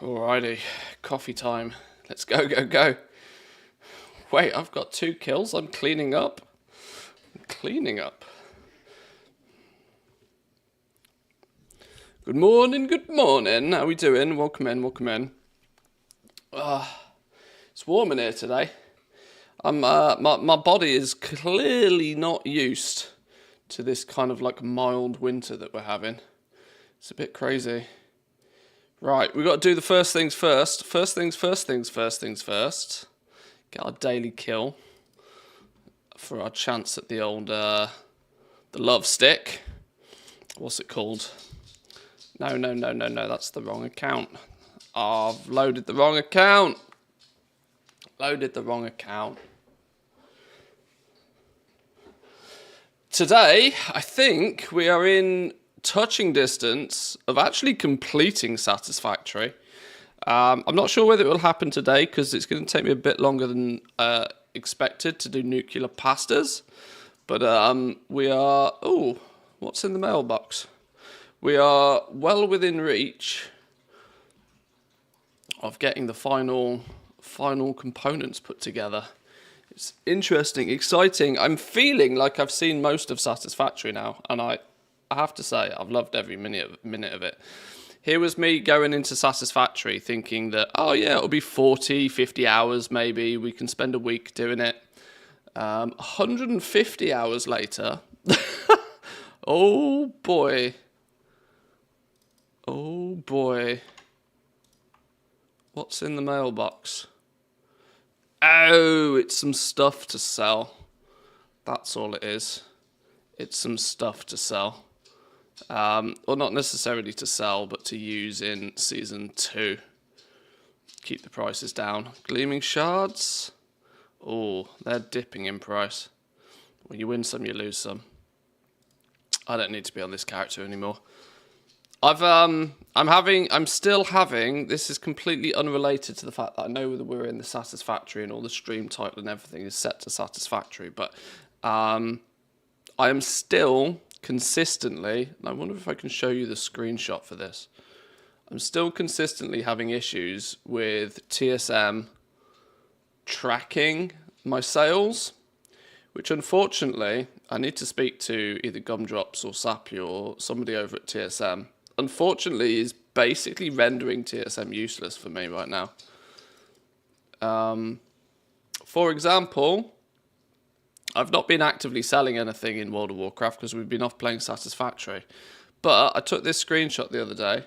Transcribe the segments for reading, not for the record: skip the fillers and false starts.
Alrighty, coffee time. Let's go, go, go. Wait, I've got 2 kills. I'm cleaning up. Cleaning up. Good morning, good morning. How we doing? Welcome in, welcome in. It's warm in here today. My body is clearly not used to this kind of like mild winter that we're having. It's a bit crazy. Right, we've got to do the first things first. First things first. Get our daily kill for our chance at the old, the love stick. What's it called? No, that's the wrong account. I've loaded the wrong account. Today, I think we are in touching distance of actually completing Satisfactory. I'm not sure whether it will happen today because it's going to take me a bit longer than expected to do nuclear pastas. But we are... Oh, what's in the mailbox? We are well within reach of getting the final components put together. It's interesting, exciting. I'm feeling like I've seen most of Satisfactory now, and I have to say, I've loved every minute of it. Here was me going into Satisfactory thinking that, oh yeah, it'll be 40, 50 hours maybe. We can spend a week doing it. 150 hours later. Oh boy. Oh boy. What's in the mailbox? Oh, it's some stuff to sell. That's all it is. It's some stuff to sell. Well, not necessarily to sell, but to use in Season 2. Keep the prices down. Gleaming shards. Oh, they're dipping in price. When you win some, you lose some. I don't need to be on this character anymore. I'm still having, this is completely unrelated to the fact that I know that we're in the Satisfactory and all the stream title and everything is set to Satisfactory, but I am still consistently, and I wonder if I can show you the screenshot for this. I'm still consistently having issues with TSM tracking my sales, which unfortunately I need to speak to either Gumdrops or Sapio or somebody over at TSM. Unfortunately, is basically rendering TSM useless for me right now. For example, I've not been actively selling anything in World of Warcraft because we've been off playing Satisfactory. But I took this screenshot the other day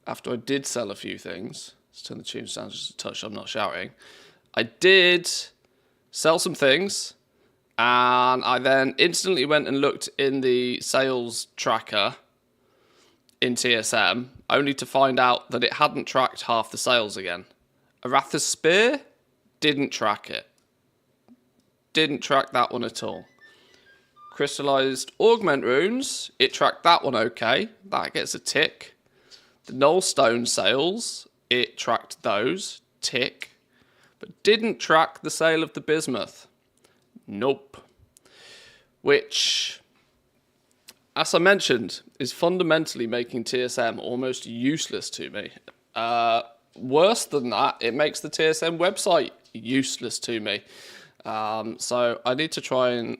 after I did sell a few things. Let's turn the tune down just a touch, I'm not shouting. I did sell some things, and I then instantly went and looked in the sales tracker in TSM, only to find out that it hadn't tracked half the sales again. Aratha's Spear didn't track it. Didn't track that one at all. Crystallized Augment Runes, it tracked that one okay. That gets a tick. The Nullstone sales, it tracked those, tick. But didn't track the sale of the Bismuth. Nope. Which, as I mentioned, is fundamentally making TSM almost useless to me. Worse than that, it makes the TSM website useless to me. So I need to try and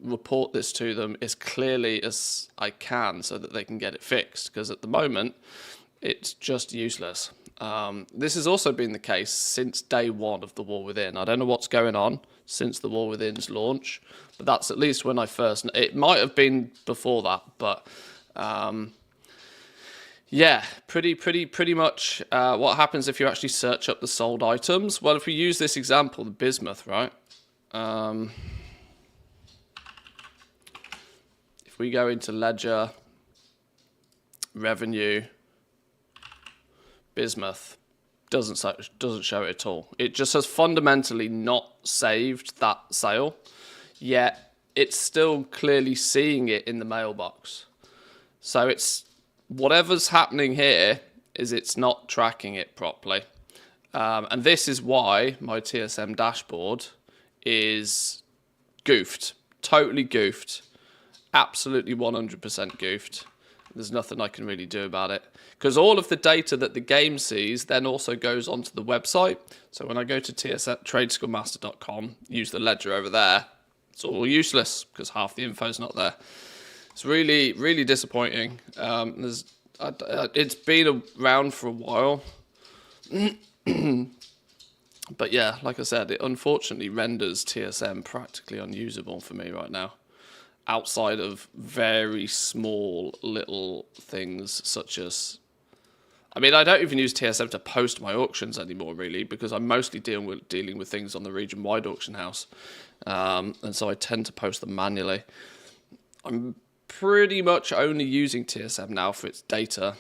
report this to them as clearly as I can so that they can get it fixed, because at the moment it's just useless. This has also been the case since day one of The War Within. I don't know what's going on since The War Within's launch, but that's at least when I first... It might have been before that, but... yeah, pretty much what happens if you actually search up the sold items. Well, if we use this example, the Bismuth, right? If we go into Ledger, Revenue, Bismuth, doesn't show it at all. It just has fundamentally not saved that sale, yet it's still clearly seeing it in the mailbox. So it's... Whatever's happening here is it's not tracking it properly. And this is why my TSM dashboard is goofed. Totally goofed. Absolutely 100% goofed. there's nothing I can really do about it. Because all of the data that the game sees then also goes onto the website. So when I go to tradeschoolmaster.com, use the ledger over there, it's all useless because half the info's not there. It's really, really disappointing. It's been around for a while. But yeah, like I said, it unfortunately renders TSM practically unusable for me right now. Outside of very small little things such as... I mean, I don't even use TSM to post my auctions anymore, really, because I'm mostly dealing with things on the region-wide auction house. And so I tend to post them manually. I'm pretty much only using TSM now for its data,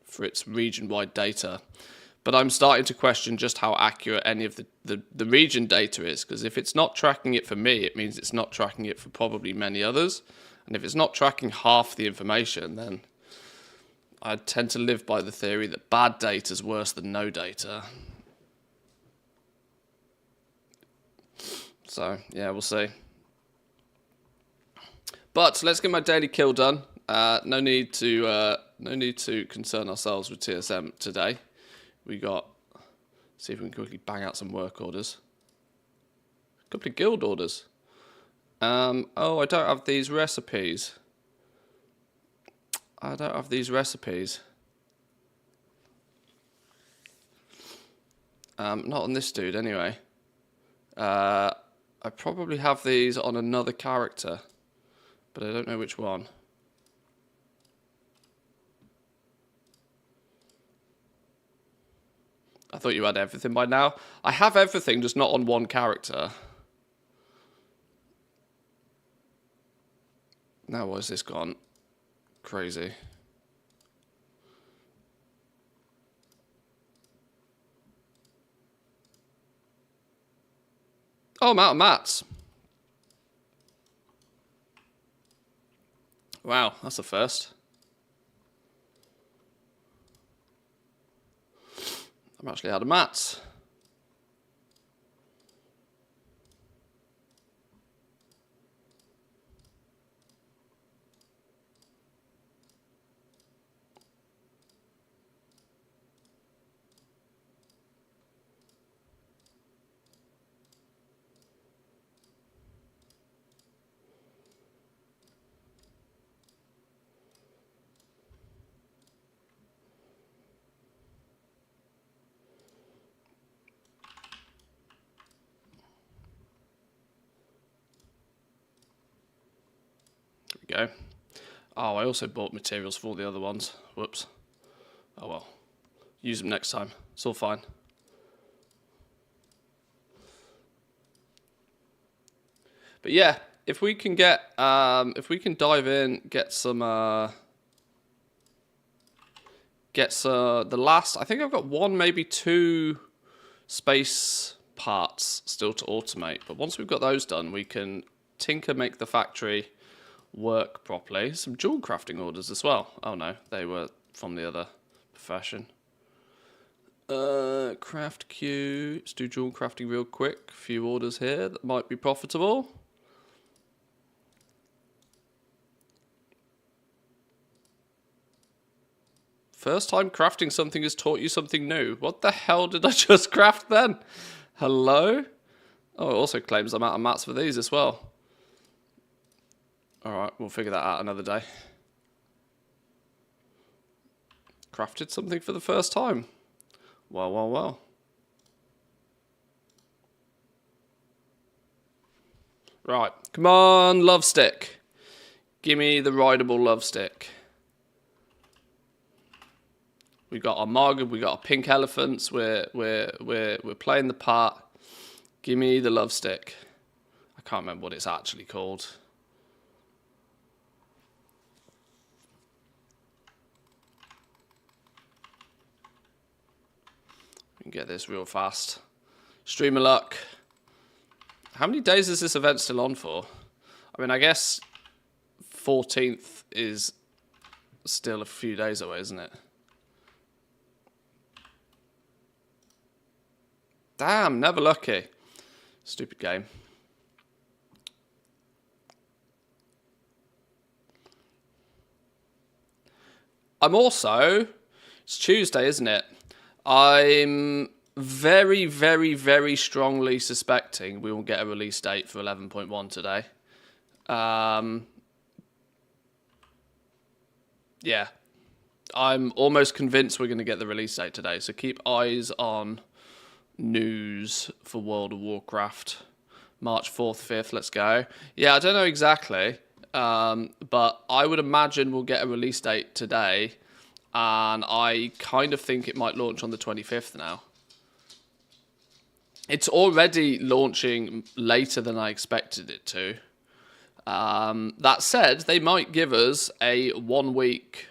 for its region-wide data. But I'm starting to question just how accurate any of the region data is, because if it's not tracking it for me, it means it's not tracking it for probably many others. And if it's not tracking half the information, then I tend to live by the theory that bad data is worse than no data. So, yeah, we'll see. But let's get my daily kill done. No need to concern ourselves with TSM today. We got, see if we can quickly bang out some work orders. A couple of guild orders. Oh, I don't have these recipes. Not on this dude, anyway. I probably have these on another character, but I don't know which one. I thought you had everything by now. I have everything, just not on one character. Now, why has this gone crazy? Oh, I'm out of mats. Wow, that's a first. I'm actually out of mats. Go. Oh, I also bought materials for all the other ones. Whoops. Oh well. Use them next time. It's all fine. But yeah, if we can get, if we can dive in, get some, the last, I think I've got one, maybe two space parts still to automate. But once we've got those done, we can make the factory work properly. Some jewel crafting orders as well. Oh no, they were from the other profession. Craft queue. Let's do jewel crafting real quick. A few orders here that might be profitable. First time crafting something has taught you something new. What the hell did I just craft then? Hello? Oh, it also claims I'm out of mats for these as well. Alright, we'll figure that out another day. Crafted something for the first time. Well, well, well. Right, come on, love stick. Give me the rideable love stick. We got our Margard, we got our pink elephants. We're playing the part. Give me the love stick. I can't remember what it's actually called. We can get this real fast. Stream of luck. How many days is this event still on for? I mean, I guess 14th is still a few days away, isn't it? Damn, never lucky. Stupid game. It's Tuesday, isn't it? I'm very, very, very strongly suspecting we will get a release date for 11.1 today. Yeah. I'm almost convinced we're going to get the release date today. So keep eyes on news for World of Warcraft. March 4th, 5th, let's go. Yeah, I don't know exactly. But I would imagine we'll get a release date today. And I kind of think it might launch on the 25th now. It's already launching later than I expected it to. That said, they might give us a 1 week,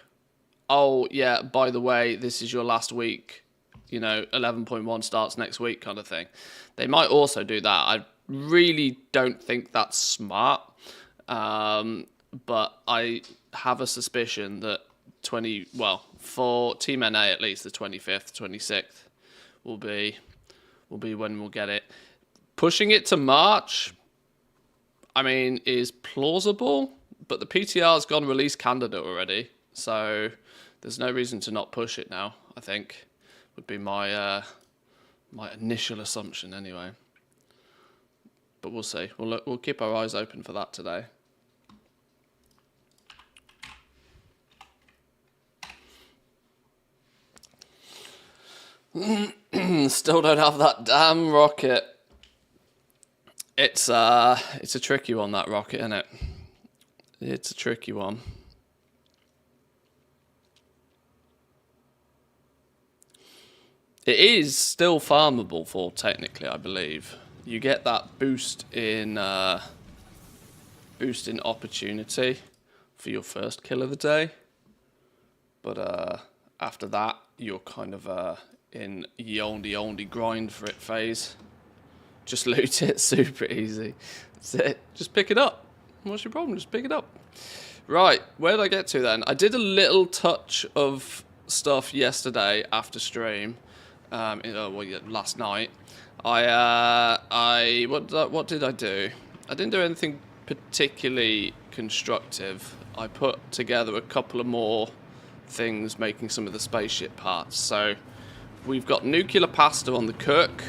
oh yeah, by the way, this is your last week, 11.1 starts next week kind of thing. They might also do that. I really don't think that's smart. But I have a suspicion that for Team NA at least, the 25th, 26th will be when we'll get it. Pushing it to March, I mean, is plausible, but the PTR's gone release candidate already, so there's no reason to not push it now, I think, would be my initial assumption anyway. But we'll see. We'll keep our eyes open for that today. Still don't have that damn rocket. It's a tricky one, that rocket, isn't it? It's a tricky one. It is still farmable for technically, I believe. You get that boost in opportunity for your first kill of the day, but after that you're kind of in yoldy grind for it phase. Just loot it, super easy. That's it. Just pick it up. What's your problem? Just pick it up. Right, where did I get to then? I did a little touch of stuff yesterday after stream. Last night. What did I do? I didn't do anything particularly constructive. I put together a couple of more things making some of the spaceship parts. So we've got nuclear pasta on the cook.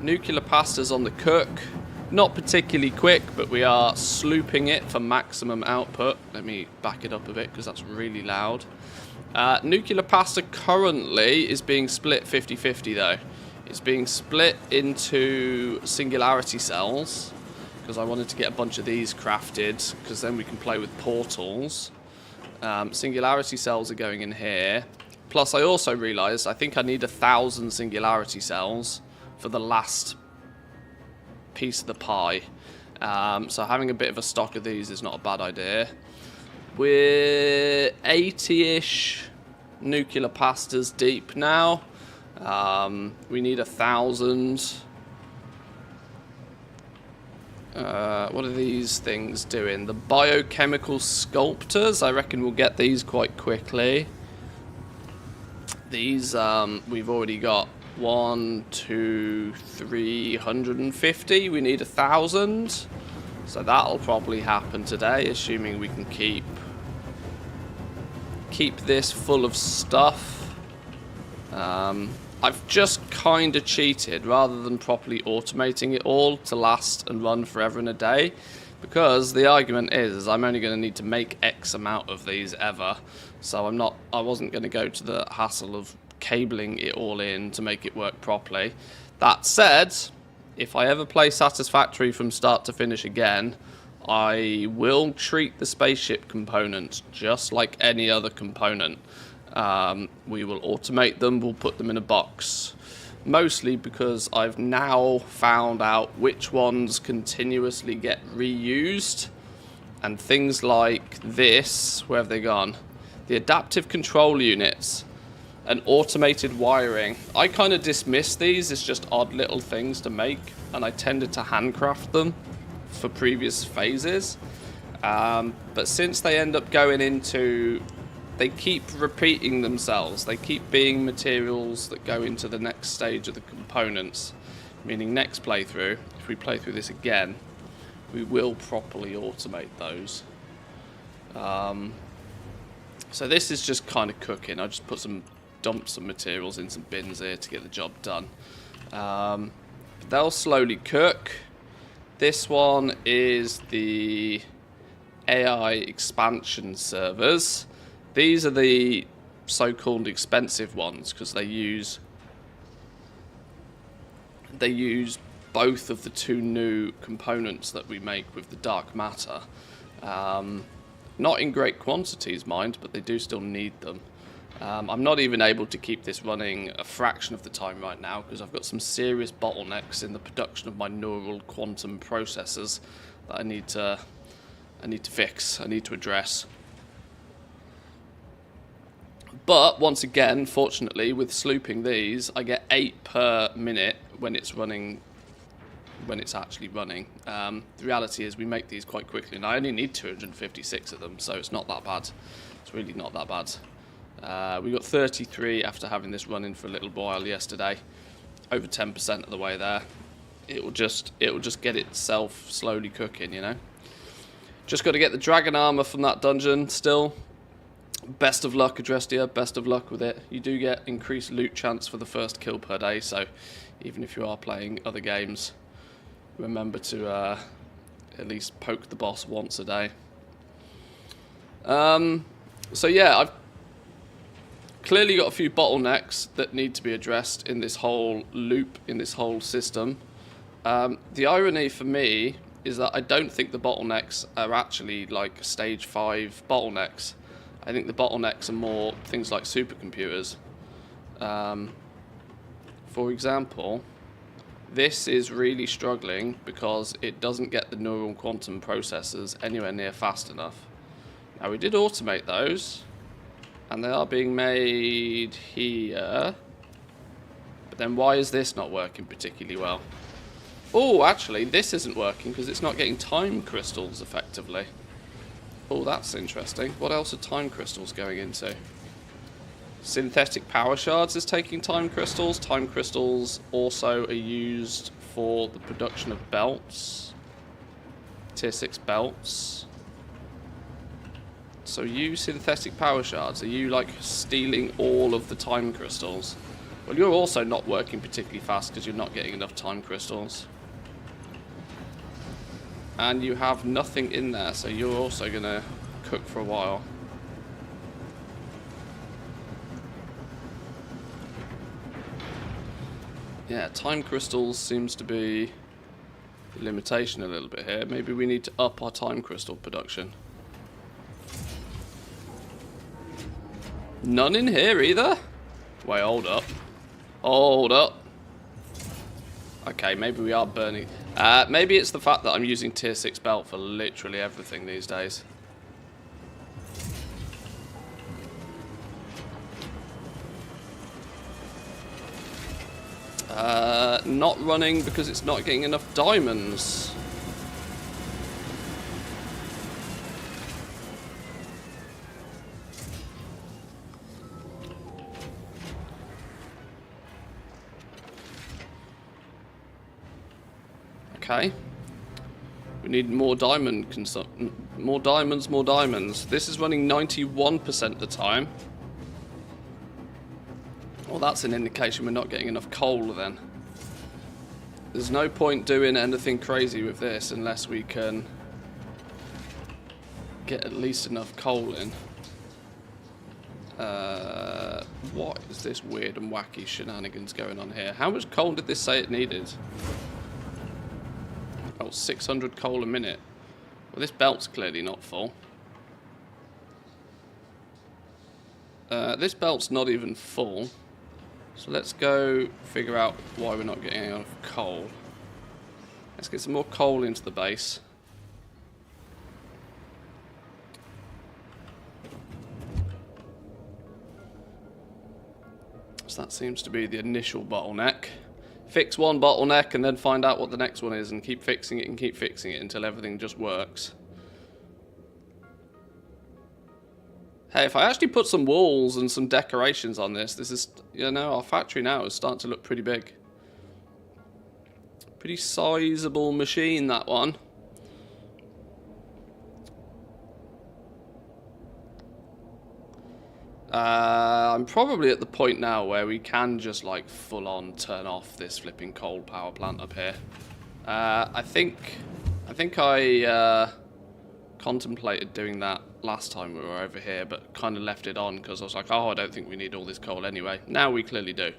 Nuclear pasta's on the cook. Not particularly quick, but we are slooping it for maximum output. Let me back it up a bit because that's really loud. Nuclear pasta currently is being split 50-50 though. It's being split into singularity cells because I wanted to get a bunch of these crafted because then we can play with portals. Singularity cells are going in here. Plus I also realised I think I need 1,000 singularity cells for the last piece of the pie. So having a bit of a stock of these is not a bad idea. We're 80-ish nuclear pastas deep now. We need 1,000. What are these things doing? The biochemical sculptors, I reckon we'll get these quite quickly. These, we've already got 350. We need 1,000. So that'll probably happen today, assuming we can keep this full of stuff. I've just kind of cheated rather than properly automating it all to last and run forever and a day, because the argument is I'm only going to need to make X amount of these ever. So I wasn't going to go to the hassle of cabling it all in to make it work properly. That said, if I ever play Satisfactory from start to finish again, I will treat the spaceship components just like any other component. We will automate them, we'll put them in a box. Mostly because I've now found out which ones continuously get reused. And things like this, where have they gone? The adaptive control units and automated wiring. I kind of dismiss these as just odd little things to make, and I tended to handcraft them for previous phases. But since they end up going into, they keep repeating themselves. They keep being materials that go into the next stage of the components, meaning next playthrough, if we play through this again, we will properly automate those. So this is just kind of cooking. I just dumped some materials in some bins here to get the job done. They'll slowly cook. This one is the AI expansion servers. These are the so-called expensive ones because they use both of the two new components that we make with the dark matter. Not in great quantities, mind, but they do still need them. I'm not even able to keep this running a fraction of the time right now because I've got some serious bottlenecks in the production of my neural quantum processors that I need to fix, I need to address. But once again, fortunately, with slooping these, I get 8 per minute when it's running, when it's actually running. The reality is we make these quite quickly, and I only need 256 of them, so it's not that bad. It's really not that bad. We got 33 after having this running for a little while yesterday. Over 10% of the way there. It will just get itself slowly cooking, you know. Just got to get the dragon armor from that dungeon still. Best of luck, Adrestia. Best of luck with it. You do get increased loot chance for the first kill per day, so even if you are playing other games, remember to at least poke the boss once a day. So yeah, I've clearly got a few bottlenecks that need to be addressed in this whole loop, in this whole system. The irony for me is that I don't think the bottlenecks are actually like stage 5 bottlenecks. I think the bottlenecks are more things like supercomputers. For example, this is really struggling because it doesn't get the neural quantum processors anywhere near fast enough. Now we did automate those, and they are being made here. But then why is this not working particularly well? Oh, actually, this isn't working because it's not getting time crystals effectively. Oh, that's interesting. What else are time crystals going into? Synthetic power shards is taking time crystals. Time crystals also are used for the production of belts. Tier 6 belts. So you synthetic power shards, are you like stealing all of the time crystals? Well, you're also not working particularly fast because you're not getting enough time crystals. And you have nothing in there, so you're also going to cook for a while. Yeah, time crystals seems to be the limitation a little bit here. Maybe we need to up our time crystal production. None in here either? Wait, hold up. Hold up. Okay, maybe we are burning. Maybe it's the fact that I'm using tier 6 belt for literally everything these days. Not running because it's not getting enough diamonds. Okay. We need more diamond more diamonds, more diamonds. This is running 91% of the time. Well, that's an indication we're not getting enough coal then. There's no point doing anything crazy with this unless we can get at least enough coal in. What is this weird and wacky shenanigans going on here? How much coal did this say it needed? Oh, 600 coal a minute. Well, this belt's clearly not full. This belt's not even full. So let's go figure out why we're not getting enough coal. Let's get some more coal into the base. So that seems to be the initial bottleneck. Fix one bottleneck and then find out what the next one is and keep fixing it and keep fixing it until everything just works. Hey, if I actually put some walls and some decorations on this, this is, you know, our factory now is starting to look pretty big. Pretty sizable machine, that one. I'm probably at the point now where we can just like full on turn off this flipping coal power plant up here. I think I contemplated doing that last time we were over here, but kind of left it on because I was like, oh, I don't think we need all this coal anyway. Now we clearly do.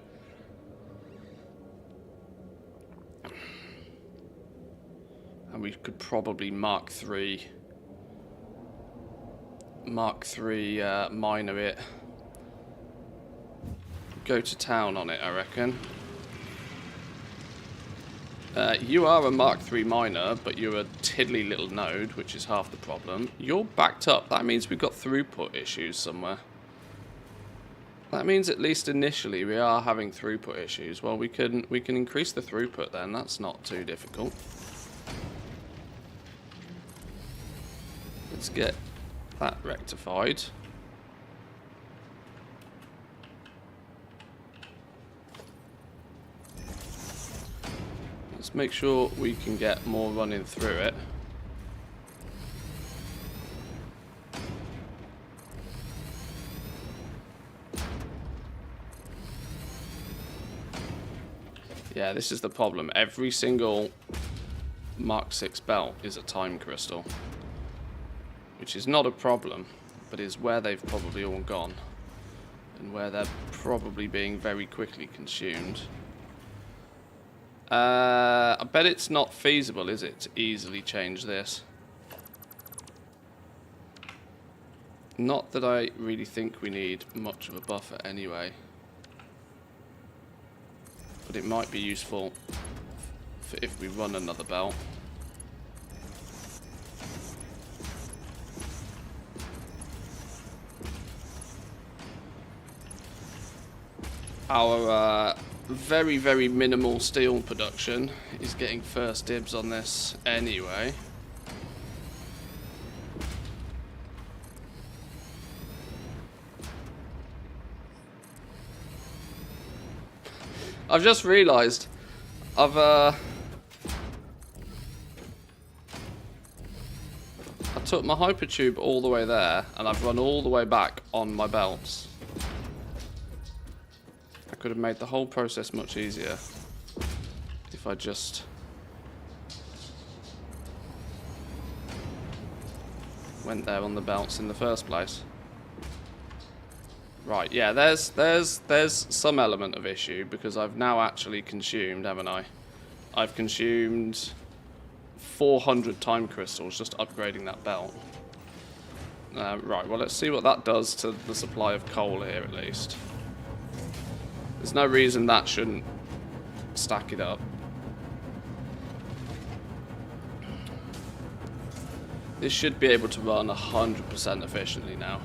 And we could probably Mark 3 miner it. Go to town on it, I reckon. You are a Mark 3 miner, but you're a tiddly little node, which is half the problem. You're backed up. That means we've got throughput issues somewhere. That means at least initially we are having throughput issues. Well, we can increase the throughput then. That's not too difficult. Let's get that rectified. Let's make sure we can get more running through it. Yeah, this is the problem. Every single Mark 6 belt is a time crystal, which is not a problem, but is where they've probably all gone, and where they're probably being very quickly consumed. I bet it's not feasible, is it, to easily change this? Not that I really think we need much of a buffer anyway. But it might be useful for if we run another belt. Our very, very minimal steel production is getting first dibs on this anyway. I've just realised I took my hypertube all the way there and I've run all the way back on my belts. I could have made the whole process much easier if I just went there on the belts in the first place. Right, yeah, there's some element of issue because I've now actually consumed, haven't I? I've consumed 400 time crystals just upgrading that belt. Right, well, let's see what that does to the supply of coal here at least. There's no reason that shouldn't stack it up. This should be able to run 100% efficiently now.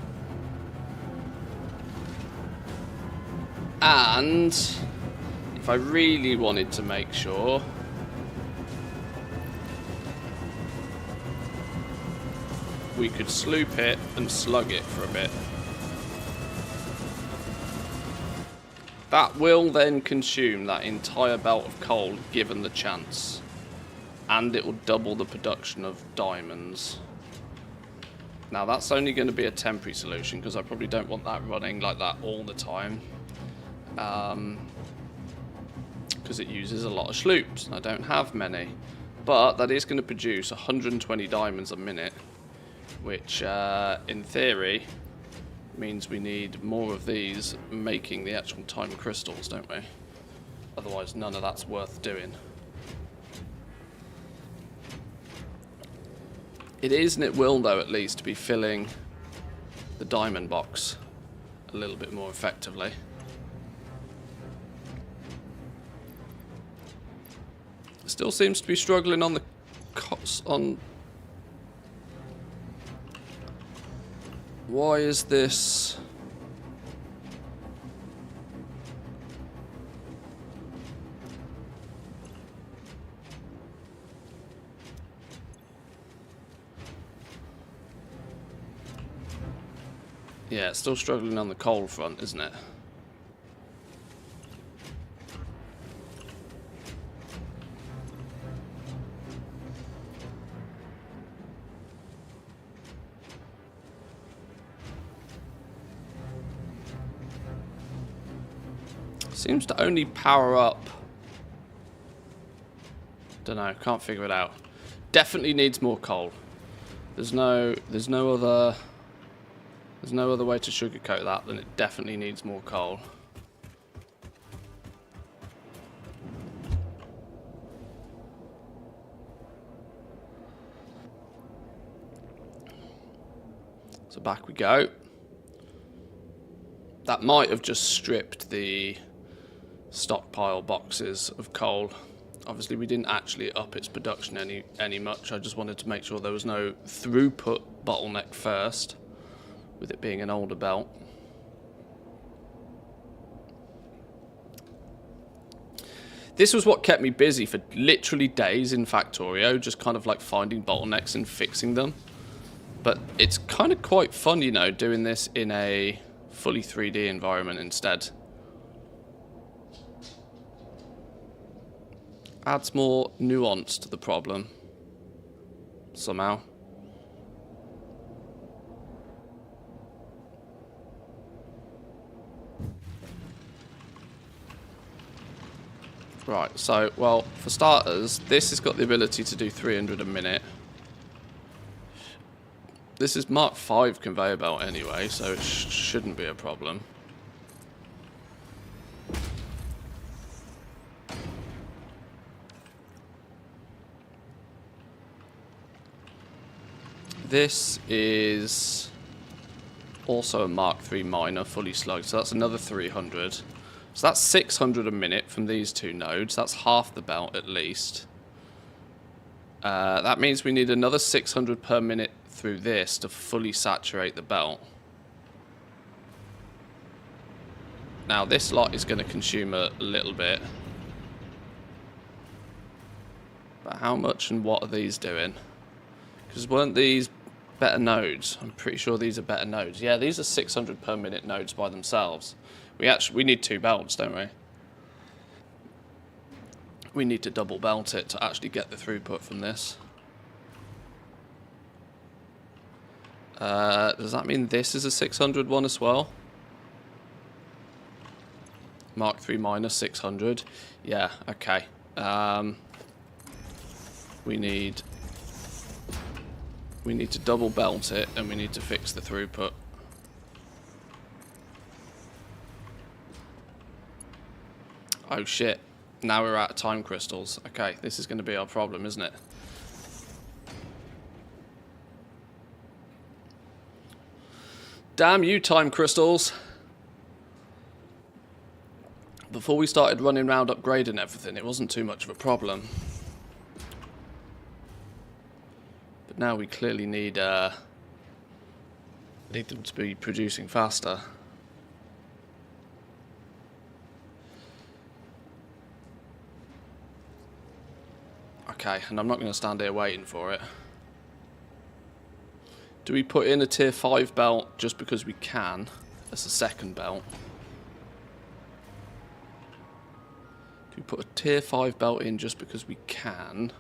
And if I really wanted to make sure, we could sloop it and slug it for a bit. That will then consume that entire belt of coal given the chance. And it will double the production of diamonds. Now that's only going to be a temporary solution because I probably don't want that running like that all the time. Because it uses a lot of sloops. I don't have many. But that is going to produce 120 diamonds a minute. Which, in theory, means we need more of these making the actual time crystals, don't we? Otherwise, none of that's worth doing. It is, and it will, though, at least, be filling the diamond box a little bit more effectively. Still seems to be struggling on the Why is this? Yeah, it's still struggling on the coal front, isn't it? Seems to only power up. Don't know, can't figure it out. Definitely needs more coal. There's no other way to sugarcoat that than it definitely needs more coal. So back we go. That might have just stripped the stockpile boxes of coal. Obviously we didn't actually up its production any much. I just wanted to make sure there was no throughput bottleneck first, with it being an older belt. This was what kept me busy for literally days in Factorio, just kind of like finding bottlenecks and fixing them. But it's kind of quite fun, you know, doing this in a fully 3D environment instead. Adds more nuance to the problem, somehow. Right, so, well, for starters, this has got the ability to do 300 a minute. This is Mark 5 conveyor belt anyway, so it shouldn't be a problem. This is also a Mark 3 miner, fully slugged, so that's another 300. So that's 600 a minute from these two nodes. That's half the belt at least. That means we need another 600 per minute through this to fully saturate the belt. Now this lot is going to consume a little bit. But how much and what are these doing? Because weren't these better nodes? I'm pretty sure these are better nodes. Yeah, these are 600 per minute nodes by themselves. We need two belts, don't we? We need to double belt it to actually get the throughput from this. Does that mean this is a 600 one as well? Mark 3 minus 600. Yeah, okay. We need to double belt it, and we need to fix the throughput. Oh shit. Now we're out of time crystals. Okay, this is going to be our problem, isn't it? Damn you, time crystals. Before we started running around upgrading everything, it wasn't too much of a problem. But now we clearly need them to be producing faster. Okay, and I'm not going to stand here waiting for it. Do we put in a tier 5 belt just because we can, as a second belt? Do we put a tier 5 belt in just because we can?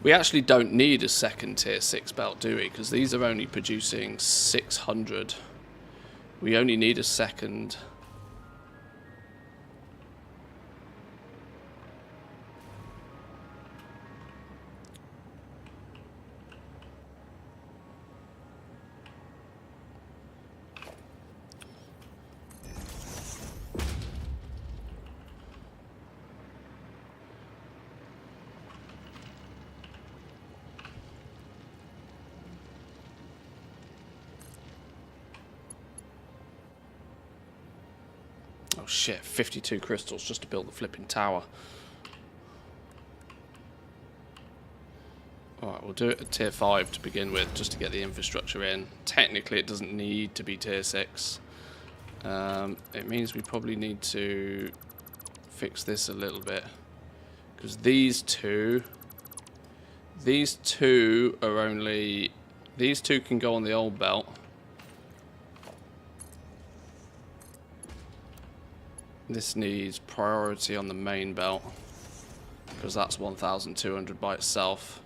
We actually don't need a second tier 6 belt, do we? Because these are only producing 600. We only need a second. Oh shit, 52 crystals just to build the flipping tower. Alright, we'll do it at tier 5 to begin with, just to get the infrastructure in. Technically it doesn't need to be tier 6. It means we probably need to fix this a little bit. Because these two are only... These two can go on the old belt. This needs priority on the main belt. because that's 1,200 by itself.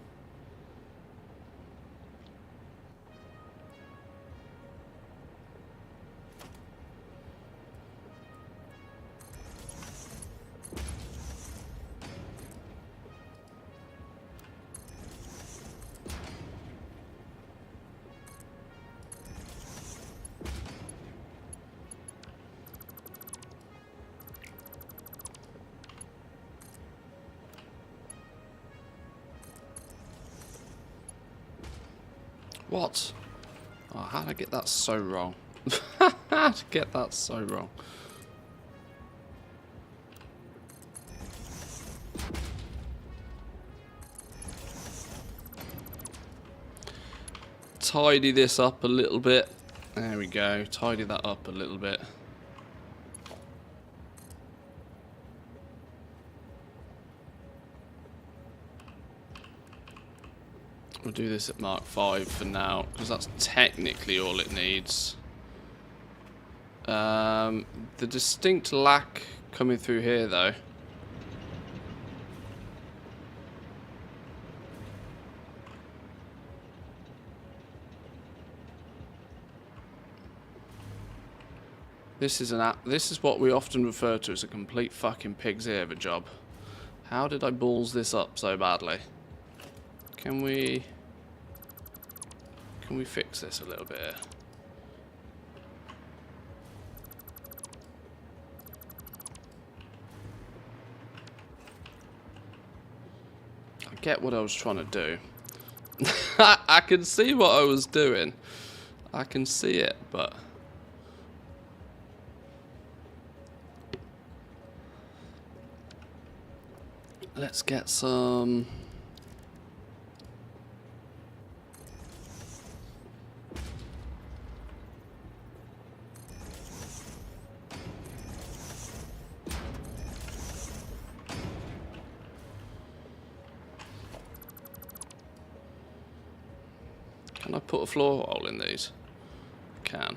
What? Oh, how did I get that so wrong? How did I get that so wrong? Tidy this up a little bit. There we go. Tidy that up a little bit. We'll do this at Mark 5 for now, because that's technically all it needs. The distinct lack coming through here, though. This is what we often refer to as a complete fucking pig's ear of a job. How did I balls this up so badly? Can we fix this a little bit here? I get what I was trying to do. I can see what I was doing. I can see it, but let's get some. Can I put a floor hole in these? I can.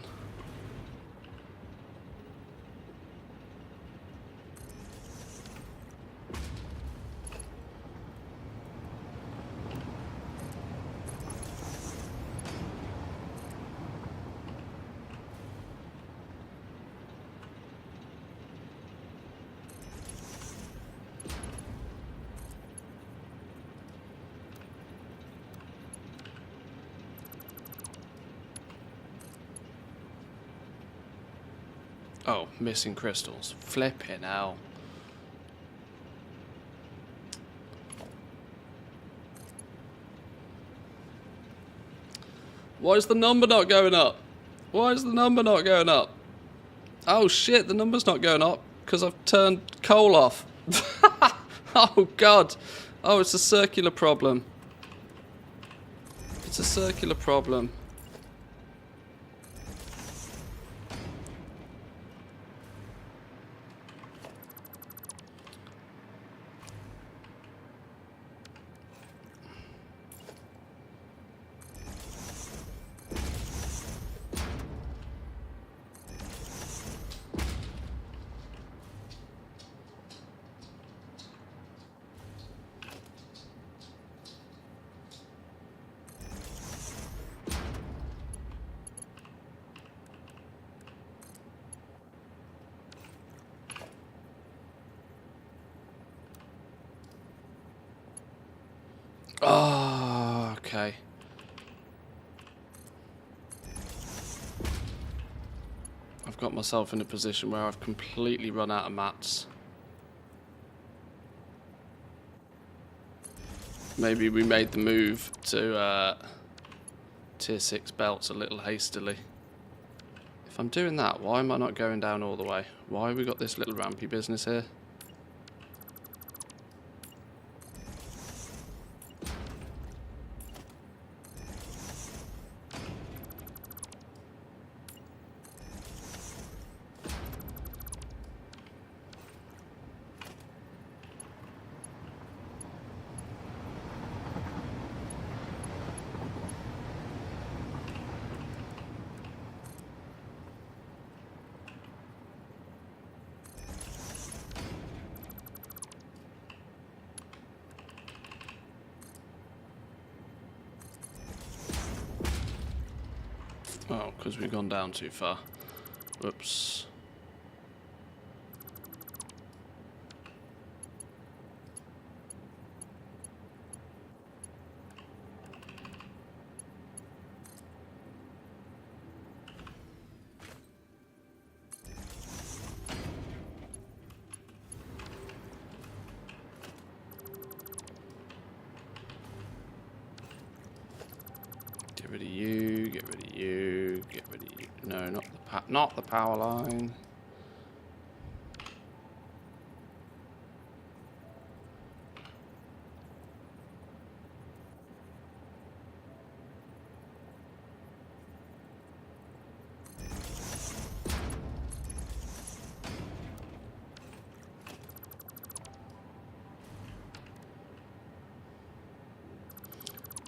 Oh, missing crystals. Flipping hell. Why is the number not going up? Why is the number not going up? Oh shit, the number's not going up because I've turned coal off. Oh god. Oh, it's a circular problem. It's a circular problem. Oh, okay. I've got myself in a position where I've completely run out of mats. Maybe we made the move to tier 6 belts a little hastily. If I'm doing that, why am I not going down all the way? Why have we got this little rampy business here? Oh, because we've gone down too far. Whoops. Get rid of you, get rid of you, get rid of you. No, not the power line.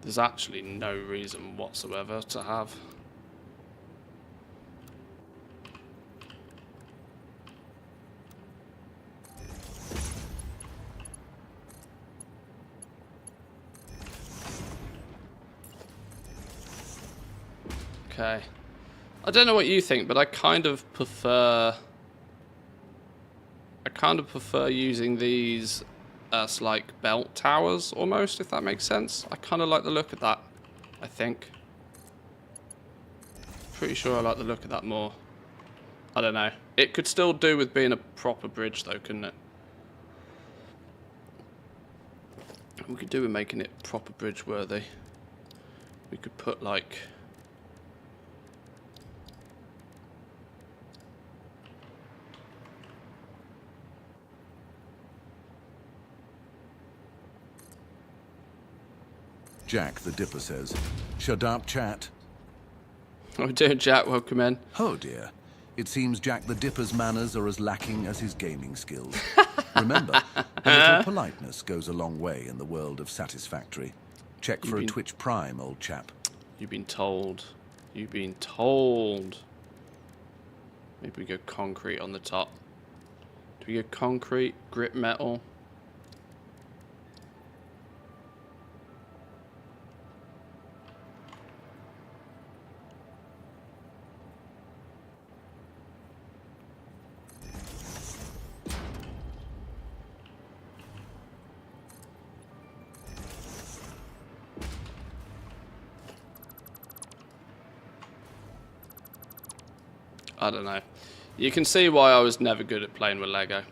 There's actually no reason whatsoever to have. Okay. I don't know what you think, but I kind of prefer using these as like belt towers almost, if that makes sense. I kind of like the look of that, I think. Pretty sure I like the look of that more. I don't know. It could still do with being a proper bridge though, couldn't it? We could do with making it proper bridge worthy. We could put like... Jack the Dipper says, "Shut up, chat." How are we doing, Jack? Welcome in. Oh dear. It seems Jack the Dipper's manners are as lacking as his gaming skills. Remember, a little politeness goes a long way in the world of Satisfactory. Check for a Twitch Prime, old chap. You've been told. You've been told. Maybe we go concrete on the top. Do we go concrete, grip metal? I don't know. You can see why I was never good at playing with Lego.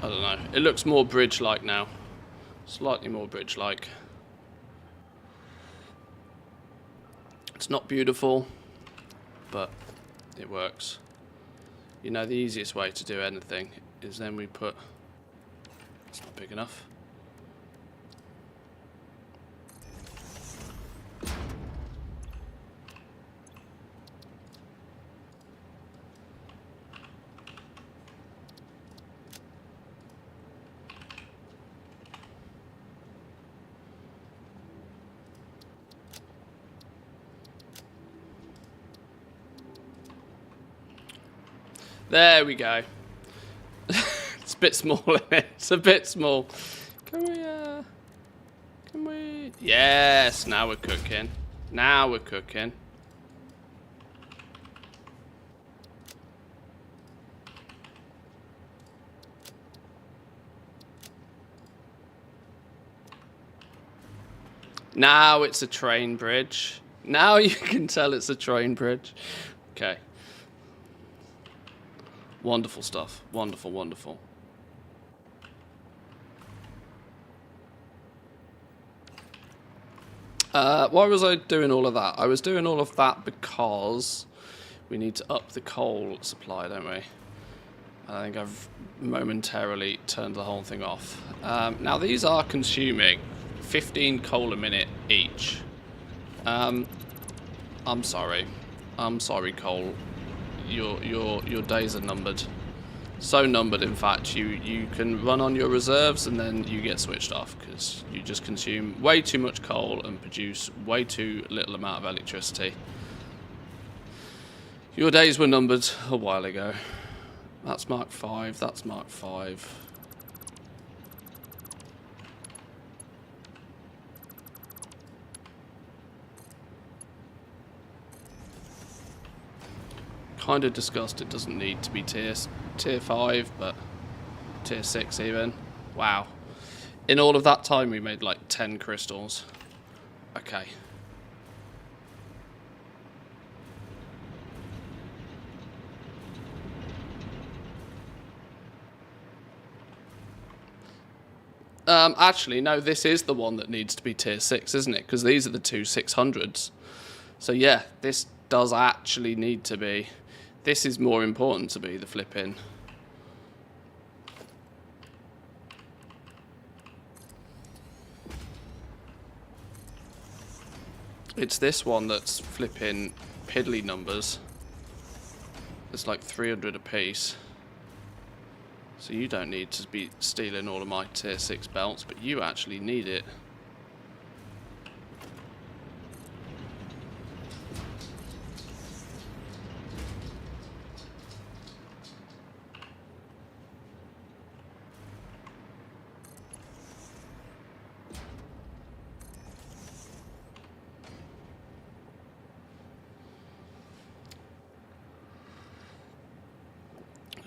I don't know. It looks more bridge-like now. Slightly more bridge-like. It's not beautiful, but it works. You know, the easiest way to do anything is then we put... It's not big enough. There we go. It's a bit small, isn't it? It's a bit small. Can we... Yes, now we're cooking. Now we're cooking. Now it's a train bridge. Now you can tell it's a train bridge. Okay. Wonderful stuff. Wonderful, wonderful. Why was I doing all of that? I was doing all of that because we need to up the coal supply, don't we? I think I've momentarily turned the whole thing off. Now these are consuming 15 coal a minute each. I'm sorry. I'm sorry, coal. Your days are numbered. So numbered, in fact, you can run on your reserves and then you get switched off because you just consume way too much coal and produce way too little amount of electricity. Your days were numbered a while ago. That's Mark 5, that's Mark 5. Kind of disgusted it doesn't need to be tier 5, but tier 6 even. Wow. In all of that time we made like 10 crystals. Okay. Actually, no, this is the one that needs to be tier 6, isn't it? Because these are the two 600s. So yeah, this does actually need to be... This is more important to be the flipping. It's this one that's flipping piddly numbers. It's like 300 apiece. So you don't need to be stealing all of my tier 6 belts, but you actually need it.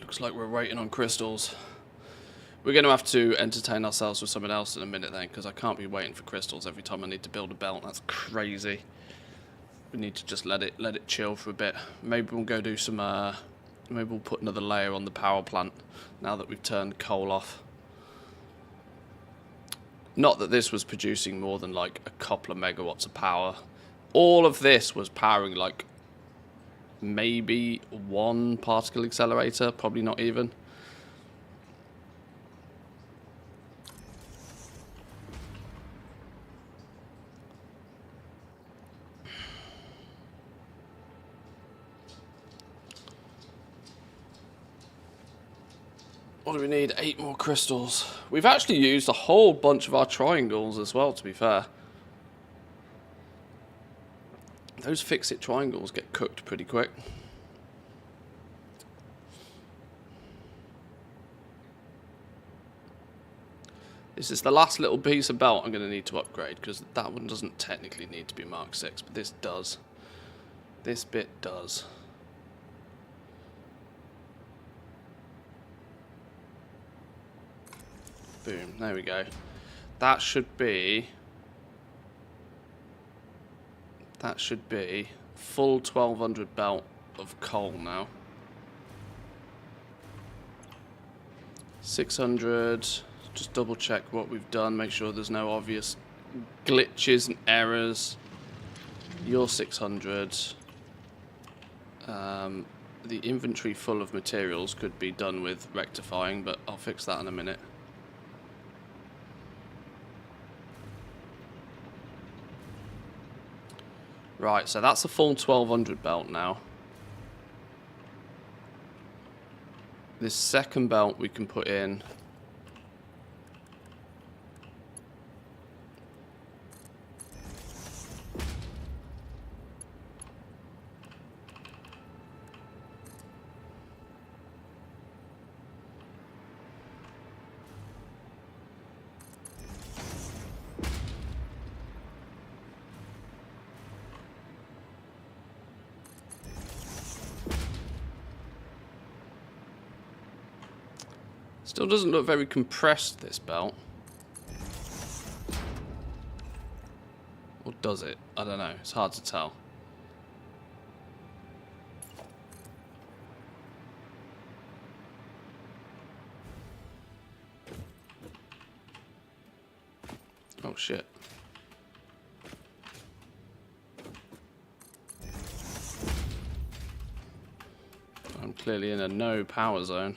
Looks like we're waiting on crystals. We're going to have to entertain ourselves with something else in a minute then, because I can't be waiting for crystals every time I need to build a belt. That's crazy. We need to just let it chill for a bit. Maybe we'll go do some... maybe we'll put another layer on the power plant now that we've turned coal off. Not that this was producing more than like a couple of megawatts of power. All of this was powering like maybe one particle accelerator, probably not even. What do we need? 8 more crystals. We've actually used a whole bunch of our triangles as well, to be fair. Those fix-it triangles get cooked pretty quick. This is the last little piece of belt I'm going to need to upgrade, because that one doesn't technically need to be Mark 6, but this does. This bit does. Boom, there we go. That should be full 1200 belt of coal now. 600, just double check what we've done, make sure there's no obvious glitches and errors. You're 600. The inventory full of materials could be done with rectifying, but I'll fix that in a minute. Right, so that's a full 1200 belt now. This second belt we can put in. Still doesn't look very compressed, this belt. Or does it? I don't know. It's hard to tell. Oh shit. I'm clearly in a no power zone.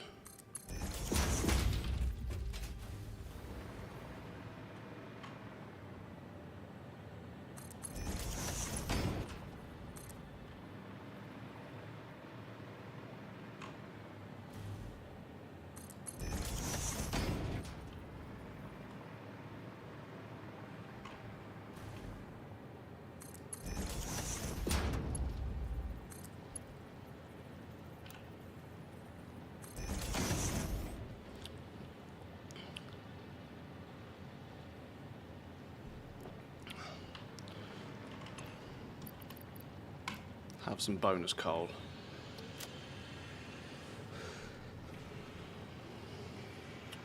have some bonus coal.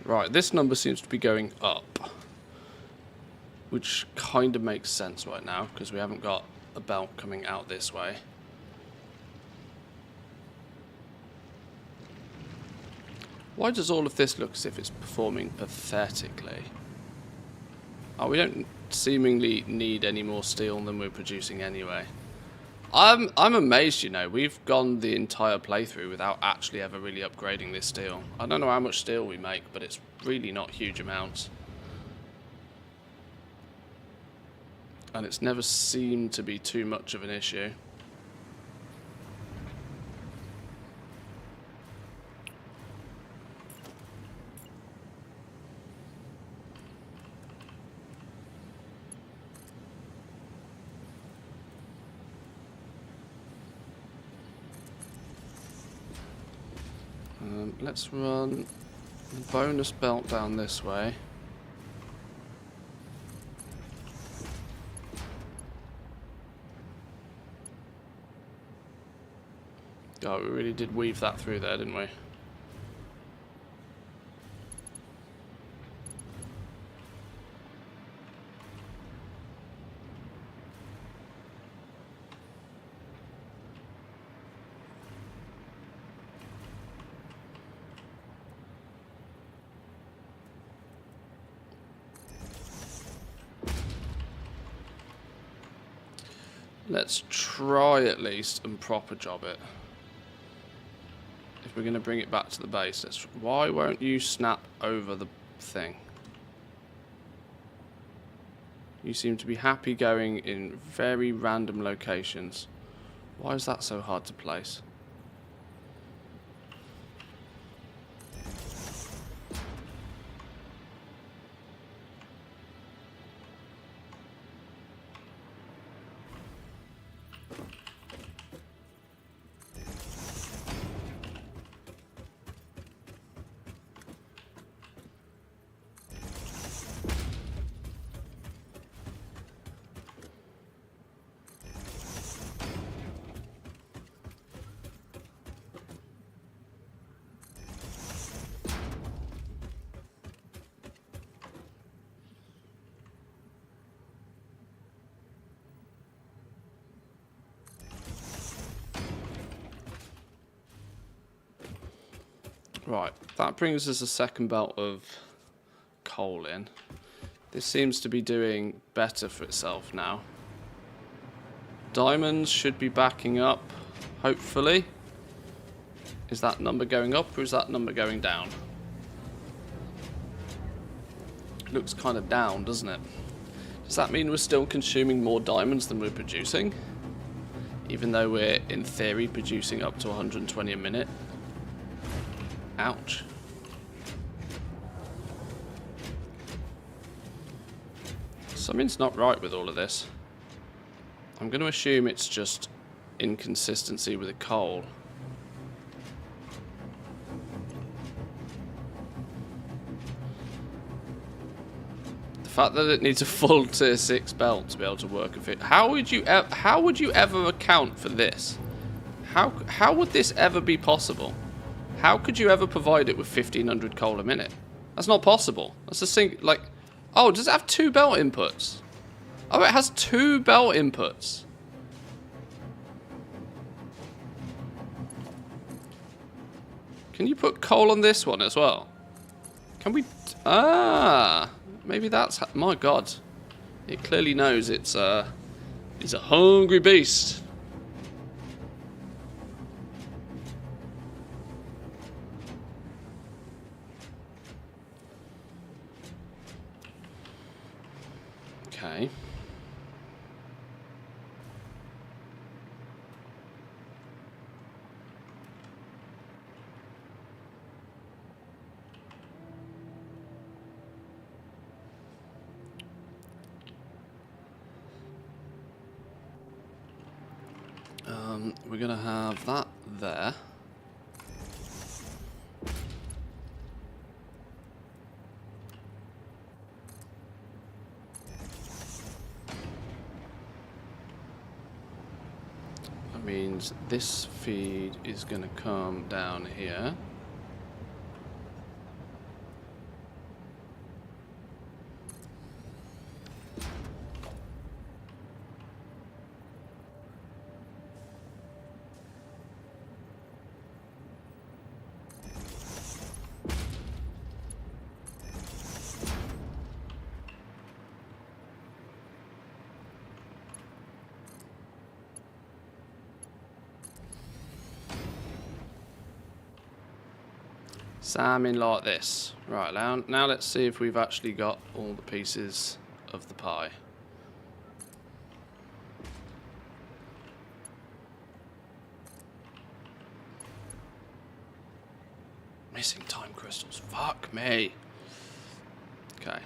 Right, this number seems to be going up, which kind of makes sense right now because we haven't got a belt coming out this way. Why does all of this look as if it's performing pathetically? Oh, we don't seemingly need any more steel than we're producing anyway. I'm amazed, you know, we've gone the entire playthrough without actually ever really upgrading this steel. I don't know how much steel we make, but it's really not huge amounts. And it's never seemed to be too much of an issue. Let's run the bonus belt down this way. Oh, we really did weave that through there, didn't we? Let's try at least and proper job it. If we're going to bring it back to the base, why won't you snap over the thing? You seem to be happy going in very random locations. Why is that so hard to place? Right, that brings us a second belt of coal in. This seems to be doing better for itself now. Diamonds should be backing up, hopefully. Is that number going up or is that number going down? Looks kind of down, doesn't it? Does that mean we're still consuming more diamonds than we're producing? Even though we're, in theory, producing up to 120 a minute? Ouch. Something's not right with all of this. I'm going to assume it's just inconsistency with the coal. The fact that it needs a full tier 6 belt to be able to work with it. How would you ever account for this? How would this ever be possible? How could you ever provide it with 1500 coal a minute? That's not possible. That's a like, oh, does it have 2 belt inputs? Oh, it has 2 belt inputs. Can you put coal on this one as well? Can we? Ah, maybe that's, my God. It clearly knows it's a hungry beast. Okay. We're gonna have that there. means this feed is going to come down here. Salmon like this. Right, now let's see if we've actually got all the pieces of the pie. Missing time crystals. Fuck me. Okay.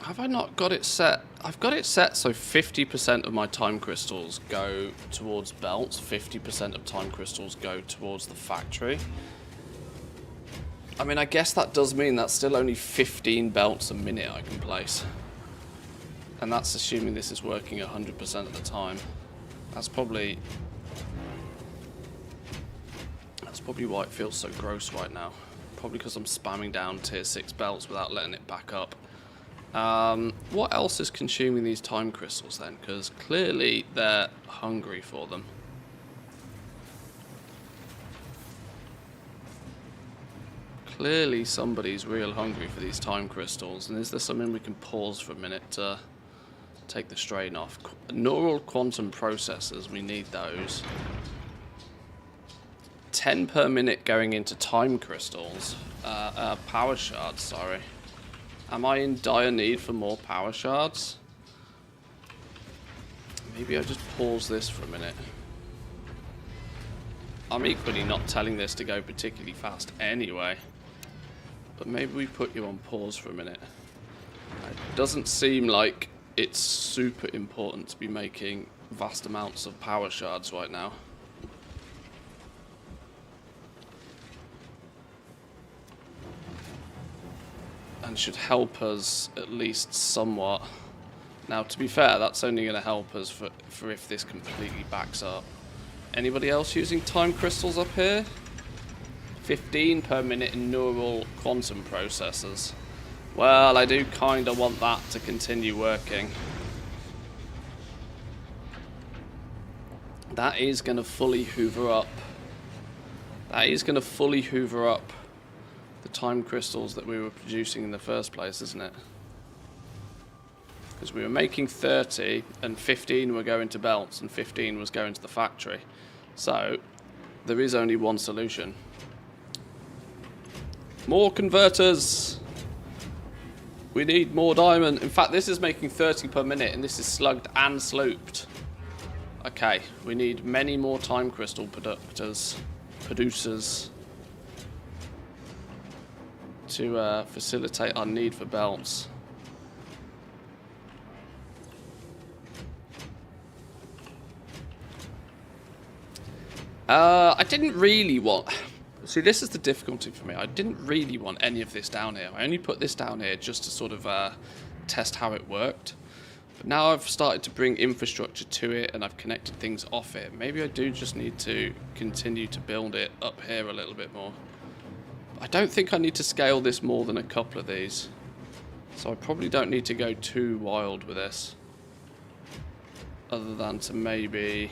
Have I not got it set? I've got it set so 50% of my time crystals go towards belts, 50% of time crystals go towards the factory. I mean, I guess that does mean that's still only 15 belts a minute I can place. And that's assuming this is working 100% of the time. That's probably why it feels so gross right now. Probably because I'm spamming down tier 6 belts without letting it back up. What else is consuming these time crystals then? Because clearly they're hungry for them. Clearly somebody's real hungry for these time crystals. And is there something we can pause for a minute to take the strain off? Neural quantum processors, we need those. 10 per minute going into time crystals. Power shards, sorry. Am I in dire need for more power shards? Maybe I just pause this for a minute. I'm equally not telling this to go particularly fast anyway. But maybe we put you on pause for a minute. It doesn't seem like it's super important to be making vast amounts of power shards right now. And should help us at least somewhat. Now, to be fair, that's only going to help us for if this completely backs up. Anybody else using time crystals up here? 15 per minute in neural quantum processors. Well, I do kind of want that to continue working. That is going to fully hoover up. That is going to fully hoover up the time crystals that we were producing in the first place, isn't it? Because we were making 30 and 15 were going to belts and 15 was going to the factory. So there is only one solution. More converters. We need more diamond. In fact, this is making 30 per minute and this is slugged and slooped. Okay, we need many more time crystal producers to facilitate our need for belts. I didn't really want... See, this is the difficulty for me. I didn't really want any of this down here. I only put this down here just to sort of test how it worked. But now I've started to bring infrastructure to it and I've connected things off it. Maybe I do just need to continue to build it up here a little bit more. I don't think I need to scale this more than a couple of these. So I probably don't need to go too wild with this. Other than to maybe...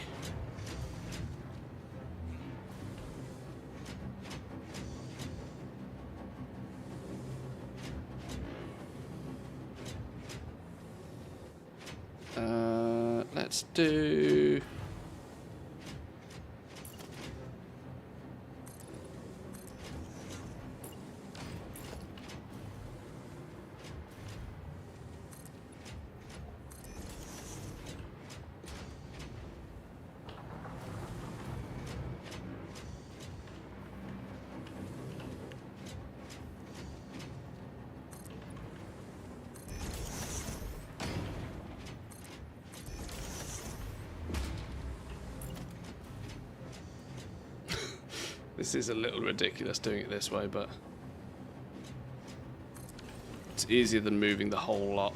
let's do... This is a little ridiculous doing it this way, but It's easier than moving the whole lot.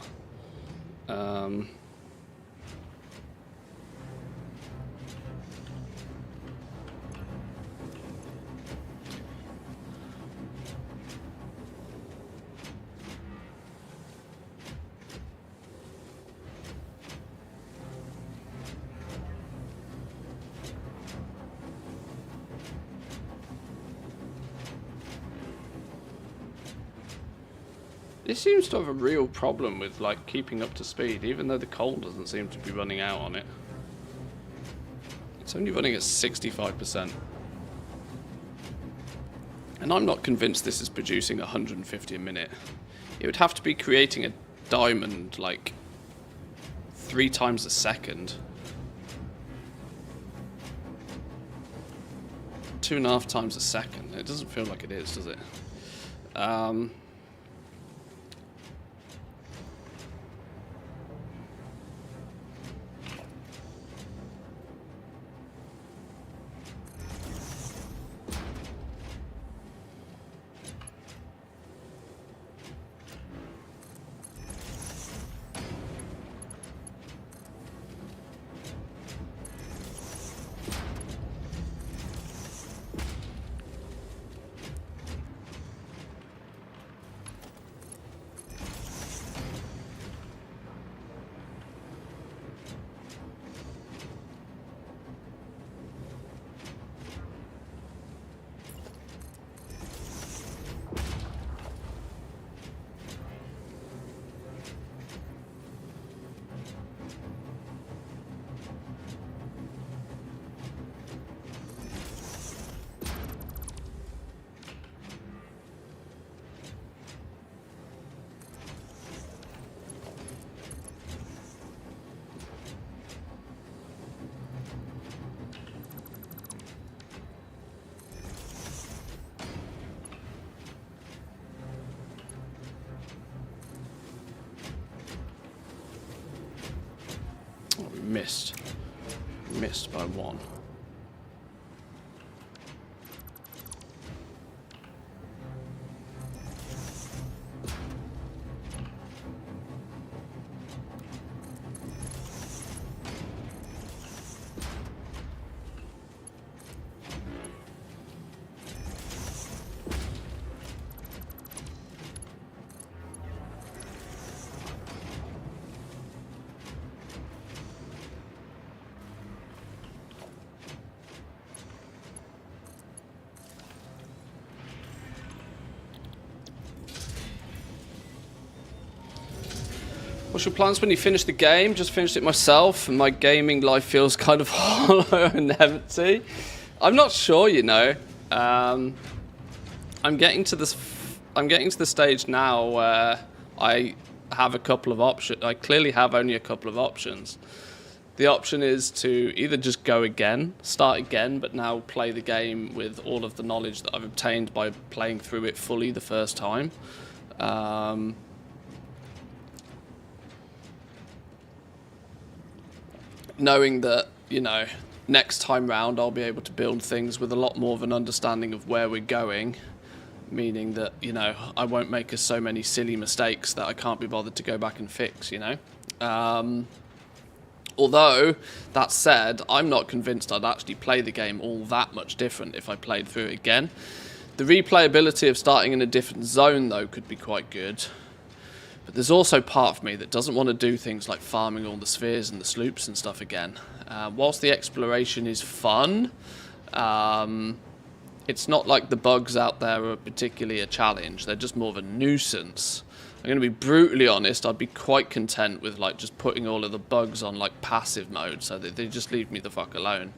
It seems to have a real problem with like keeping up to speed, even though the coal doesn't seem to be running out on it. It's only running at 65%. And I'm not convinced this is producing 150 a minute. It would have to be creating a diamond like 3 times a second. 2.5 times a second. It doesn't feel like it is, does it? Oh, we missed. Missed by 1. What's your plans when you finish the game? Just finished it myself, and my gaming life feels kind of hollow and empty. I'm not sure, you know. I'm getting to this. I'm getting to the stage now where I have a couple of options. I clearly have only a couple of options. The option is to either just go again, start again, but now play the game with all of the knowledge that I've obtained by playing through it fully the first time. Knowing that, you know, next time round I'll be able to build things with a lot more of an understanding of where we're going, meaning that, you know, I won't make so many silly mistakes that I can't be bothered to go back and fix, you know. Although, that said, I'm not convinced I'd actually play the game all that much different if I played through it again. The replayability of starting in a different zone, though, could be quite good. But there's also part of me that doesn't want to do things like farming all the spheres and the sloops and stuff again. Whilst the exploration is fun, it's not like the bugs out there are particularly a challenge. They're just more of a nuisance. I'm going to be brutally honest, I'd be quite content with like just putting all of the bugs on like passive mode so that they just leave me the fuck alone.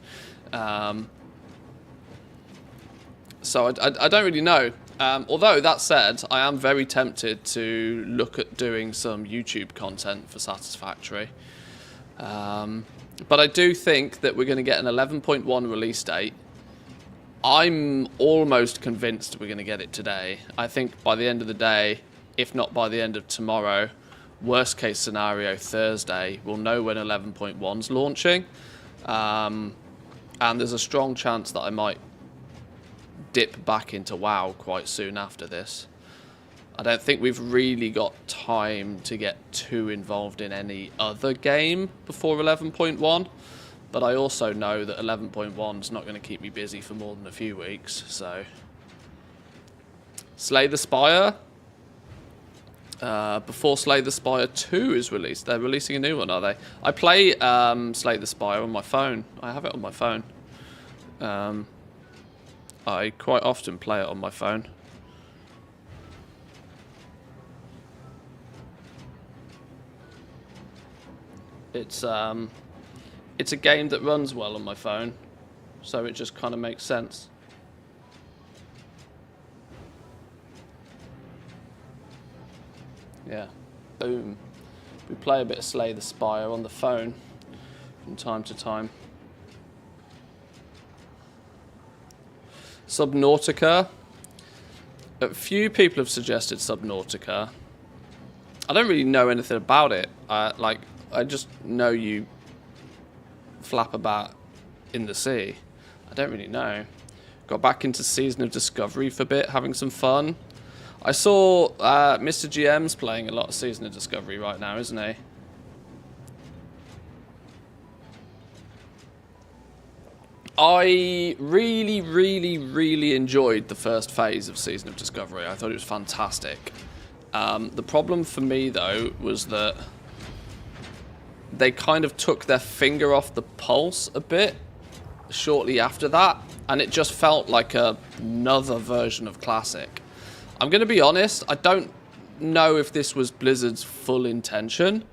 So I don't really know. Although, that said, I am very tempted to look at doing some YouTube content for Satisfactory. But I do think that we're going to get an 11.1 release date. I'm almost convinced we're going to get it today. I think by the end of the day, if not by the end of tomorrow, worst case scenario Thursday, we'll know when 11.1's launching. And there's a strong chance that I might dip back into WoW quite soon after this. I don't think we've really got time to get too involved in any other game before 11.1. But I also know that 11.1 is not going to keep me busy for more than a few weeks. So, Slay the Spire. Before Slay the Spire 2 is released. They're releasing a new one, are they? I play Slay the Spire on my phone. I have it on my phone. I quite often play it on my phone. It's a game that runs well on my phone, so it just kind of makes sense. Yeah, boom. We play a bit of Slay the Spire on the phone from time to time. Subnautica. A few people have suggested Subnautica. I don't really know anything about it. I just know you flap about in the sea. I don't really know. Got back into Season of Discovery for a bit, having some fun. I saw Mr. GM's playing a lot of Season of Discovery right now, isn't he? I really, really, really enjoyed the first phase of Season of Discovery. I thought it was fantastic. The problem for me, though, was that they kind of took their finger off the pulse a bit shortly after that, and it just felt like another version of Classic. I'm going to be honest, I don't know if this was Blizzard's full intention,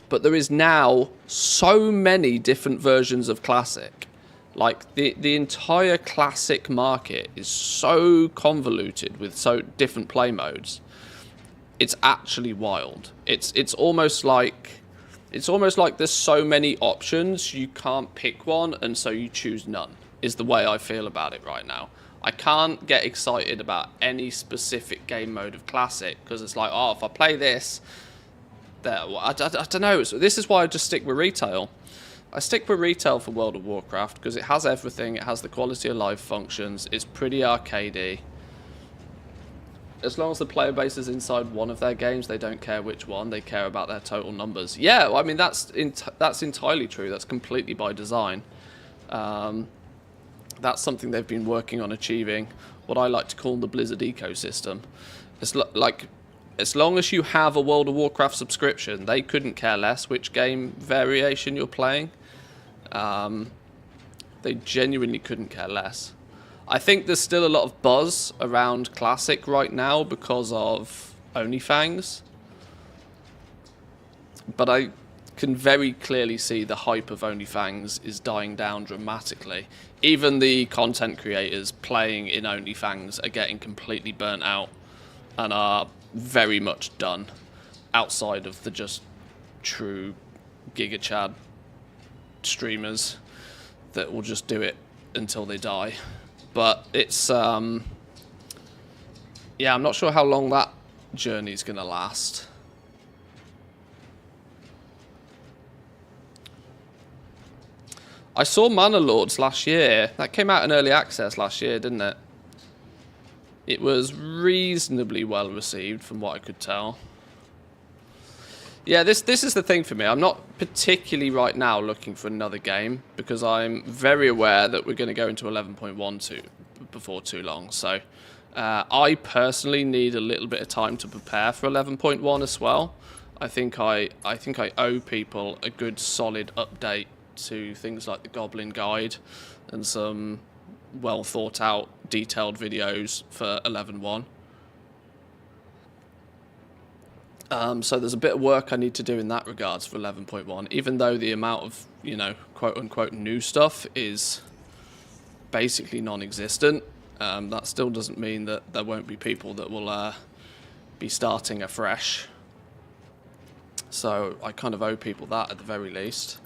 but there is now so many different versions of Classic. Like, the entire Classic market is so convoluted with so different play modes. It's actually wild. It's almost like there's so many options, you can't pick one, and so you choose none, is the way I feel about it right now. I can't get excited about any specific game mode of Classic, because it's like, oh, if I play this, I don't know. So this is why I just stick with retail. I stick with retail for World of Warcraft, because it has everything. It has the quality of life functions. It's pretty arcadey. As long as the player base is inside one of their games, they don't care which one. They care about their total numbers. Yeah, I mean, that's entirely true. That's completely by design. That's something they've been working on achieving, what I like to call the Blizzard ecosystem. It's like, as long as you have a World of Warcraft subscription, they couldn't care less which game variation you're playing. They genuinely couldn't care less. I think there's still a lot of buzz around Classic right now because of OnlyFans. But I can very clearly see the hype of OnlyFans is dying down dramatically. Even the content creators playing in OnlyFans are getting completely burnt out and are very much done outside of the just true Giga Chad streamers that will just do it until they die. But it's, yeah, I'm not sure how long that journey's going to last. I saw Manor Lords last year. That came out in early access last year, didn't it? It was reasonably well received from what I could tell. Yeah, this is the thing for me. I'm not particularly right now looking for another game because I'm very aware that we're going to go into 11.1 before too long. So I personally need a little bit of time to prepare for 11.1 as well. I think I owe people a good solid update to things like the Goblin Guide and some well thought out detailed videos for 11.1. So there's a bit of work I need to do in that regards for 11.1, even though the amount of, you know, quote unquote new stuff is basically non-existent. That still doesn't mean that there won't be people that will be starting afresh. So I kind of owe people that at the very least.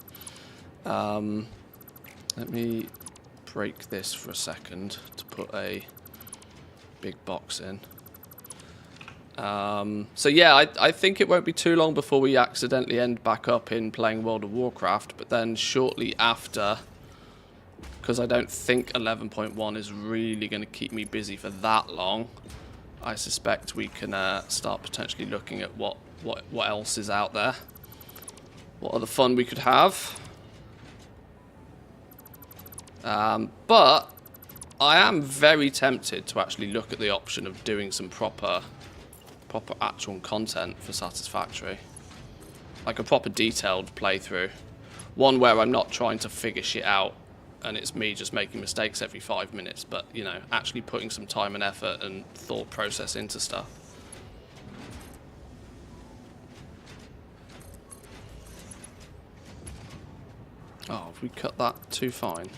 Let me break this for a second to put a big box in. So yeah, I think it won't be too long before we accidentally end back up in playing World of Warcraft, but then shortly after, because I don't think 11.1 is really going to keep me busy for that long, I suspect we can start potentially looking at what else is out there. What other fun we could have. But I am very tempted to actually look at the option of doing some proper actual content for Satisfactory. Like a proper detailed playthrough. One where I'm not trying to figure shit out and it's me just making mistakes every 5 minutes, but, you know, actually putting some time and effort and thought process into stuff. Oh, have we cut that too fine?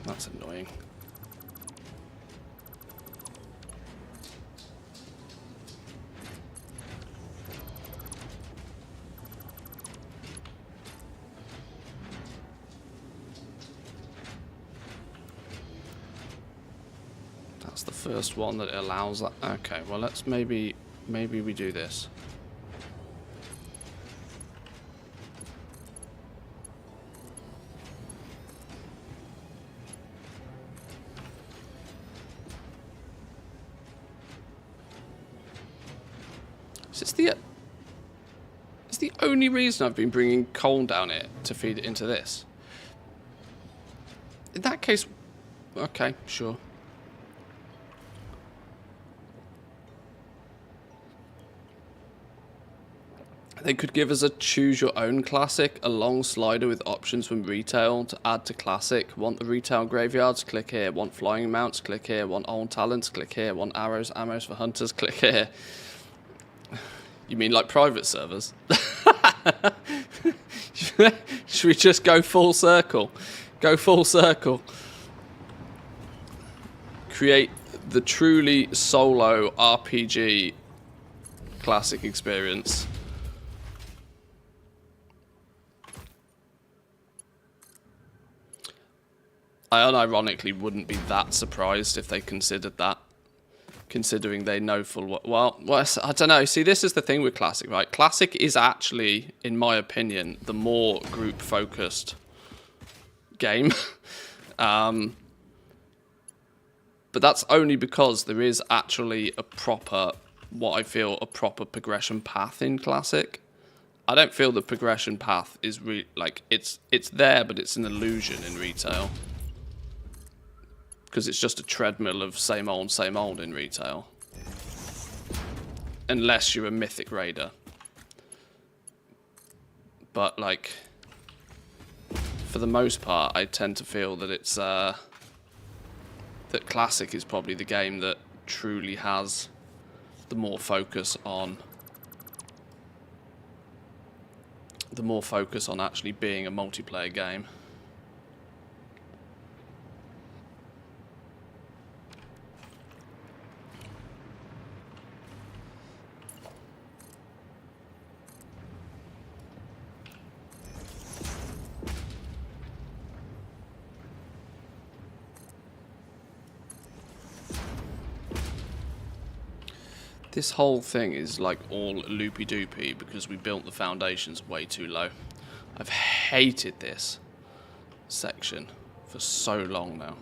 That's annoying. That's the first one that allows that. Okay, well let's maybe we do this. Is the only reason I've been bringing coal down it to feed it into this? In that case, okay, sure. They could give us a choose your own classic, a long slider with options from retail to add to classic. Want the retail graveyards? Click here. Want flying mounts? Click here. Want old talents? Click here. Want arrows, ammos for hunters? Click here. You mean like private servers? Should we just go full circle? Go full circle. Create the truly solo RPG classic experience. I unironically wouldn't be that surprised if they considered that. Considering they know full well, I don't know. See, this is the thing with Classic, right? Classic is actually, in my opinion, the more group-focused game. But that's only because there is actually a proper, what I feel, a proper progression path in Classic. I don't feel the progression path is it's there, but it's an illusion in retail. Because it's just a treadmill of same old in retail. Unless you're a mythic raider. But, like, for the most part, I tend to feel that it's, that Classic is probably the game that truly has the more focus on actually being a multiplayer game. This whole thing is like all loopy-doopy because we built the foundations way too low. I've hated this section for so long now.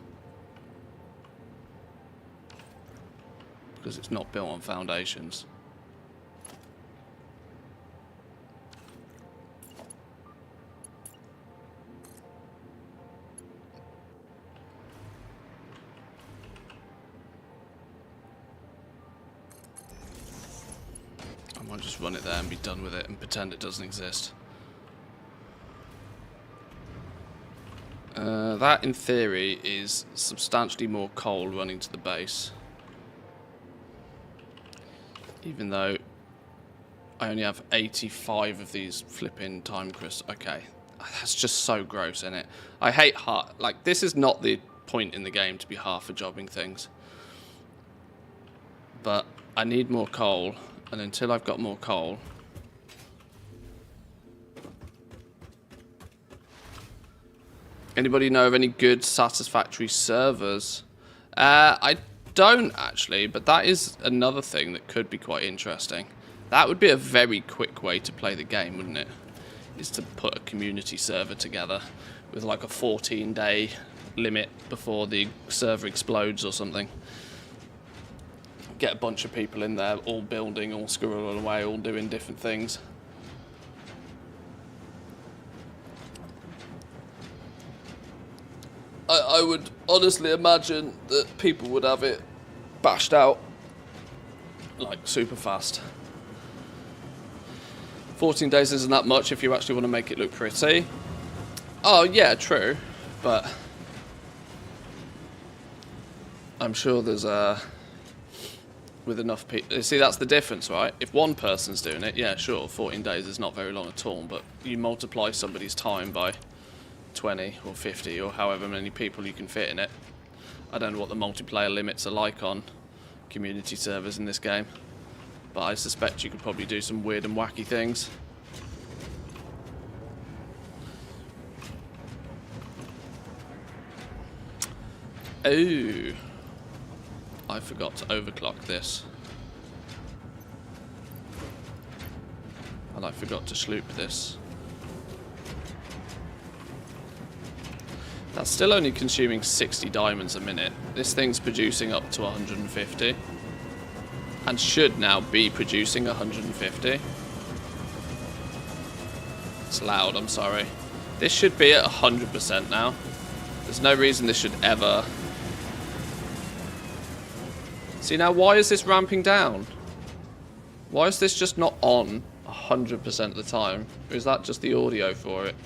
Because it's not built on foundations. I might just run it there and be done with it and pretend it doesn't exist. That, in theory, is substantially more coal running to the base. Even though I only have 85 of these flipping time crystals. Okay, that's just so gross, isn't it? I hate like, this is not the point in the game to be half-a-jobbing things. But I need more coal, and until I've got more coal... Anybody know of any good Satisfactory servers? I don't actually, but that is another thing that could be quite interesting. That would be a very quick way to play the game, wouldn't it? Is to put a community server together with like a 14-day limit before the server explodes or something. Get a bunch of people in there, all building, all squirreling away, all doing different things. I would honestly imagine that people would have it bashed out like super fast. 14 days isn't that much if you actually want to make it look pretty. Oh yeah, true, but I'm sure there's with enough people. See, that's the difference, right? If one person's doing it, yeah, sure, 14 days is not very long at all, but you multiply somebody's time by 20 or 50 or however many people you can fit in it. I don't know what the multiplayer limits are like on community servers in this game, but I suspect you could probably do some weird and wacky things. Oh, I forgot to overclock this. And I forgot to sloop this. That's still only consuming 60 diamonds a minute. This thing's producing up to 150. And should now be producing 150. It's loud, I'm sorry. This should be at 100% now. There's no reason this should ever... See now, why is this ramping down? Why is this just not on 100% of the time? Or is that just the audio for it?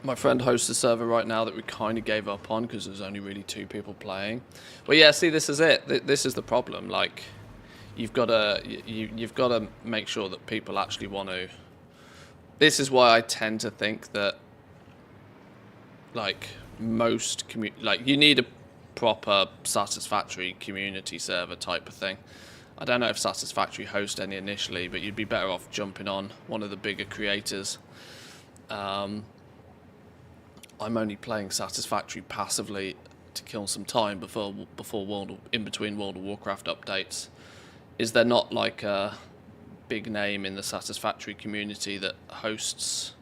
My friend hosts a server right now that we kind of gave up on because there's only really 2 people playing. Well, yeah, see, this is it. This is the problem. Like, you've got to make sure that people actually want to. This is why I tend to think that, like, you need a proper Satisfactory community server type of thing. I don't know if Satisfactory host any initially, but you'd be better off jumping on one of the bigger creators. I'm only playing Satisfactory passively to kill some time before in between World of Warcraft updates. Is there not like a big name in the Satisfactory community that hosts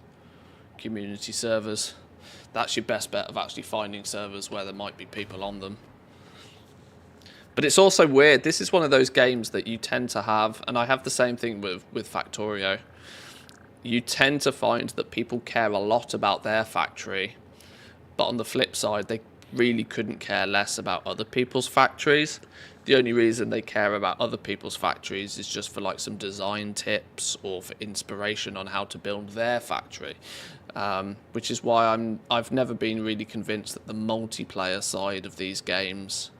community servers? That's your best bet of actually finding servers where there might be people on them. But it's also weird. This is one of those games that you tend to have, and I have the same thing with Factorio. You tend to find that people care a lot about their factory, but on the flip side, they really couldn't care less about other people's factories. The only reason they care about other people's factories is just for like some design tips or for inspiration on how to build their factory. Which is why I've never been really convinced that the multiplayer side of these games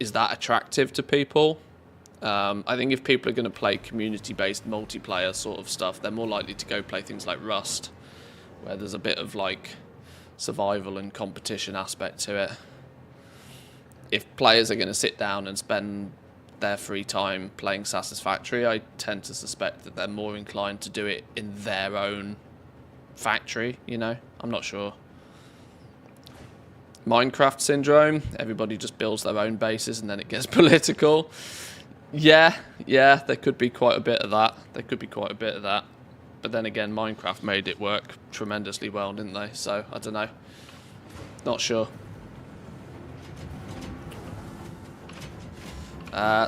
is that attractive to people. I think if people are going to play community-based multiplayer sort of stuff, they're more likely to go play things like Rust, where there's a bit of like survival and competition aspect to it. If players are going to sit down and spend their free time playing Satisfactory, I tend to suspect that they're more inclined to do it in their own factory, you know? I'm not sure. Minecraft syndrome, everybody just builds their own bases and then it gets political. Yeah, there could be quite a bit of that. But then again, Minecraft made it work tremendously well, didn't they? So, I don't know. Not sure.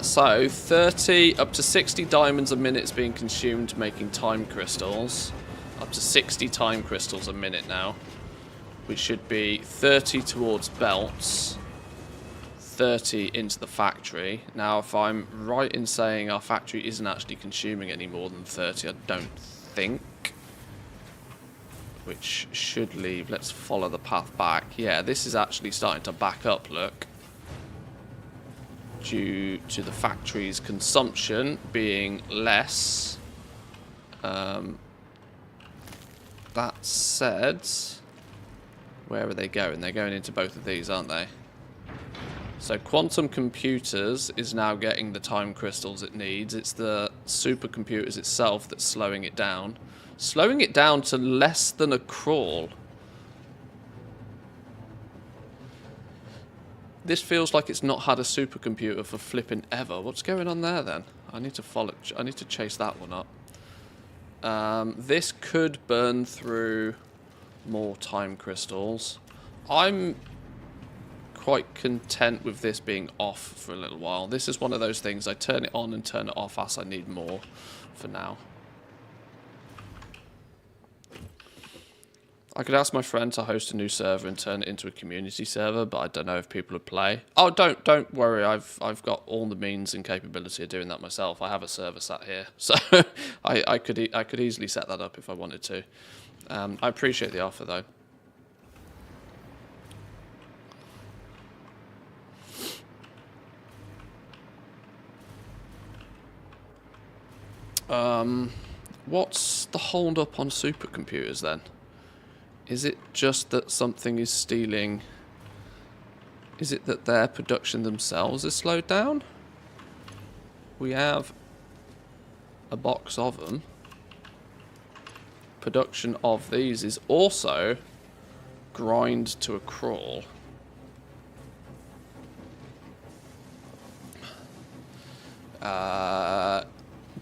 So, 30 up to 60 diamonds a minute is being consumed making time crystals. Up to 60 time crystals a minute now. Which should be 30 towards belts. 30 into the factory. Now, if I'm right in saying our factory isn't actually consuming any more than 30, I don't think. Which should leave. Let's follow the path back. Yeah, this is actually starting to back up, look. due to the factory's consumption being less. That said, where are they going? They're going into both of these, aren't they? So quantum computers is now getting the time crystals it needs. It's the supercomputers itself that's slowing it down. Slowing it down to less than a crawl. This feels like it's not had a supercomputer for flipping ever. What's going on there then? I need to chase that one up. This could burn through more time crystals. I'm quite content with this being off for a little while. This is one of those things I turn it on and turn it off as I need more for now. I could ask my friend to host a new server and turn it into a community server, but I don't know if people would play. Oh, don't worry. I've got all the means and capability of doing that myself. I have a server sat here, so I could easily set that up if I wanted to. I appreciate the offer though. What's the hold up on supercomputers then? Is it just that something is stealing? Is it that their production themselves is slowed down? We have a box of them. Production of these is also grind to a crawl.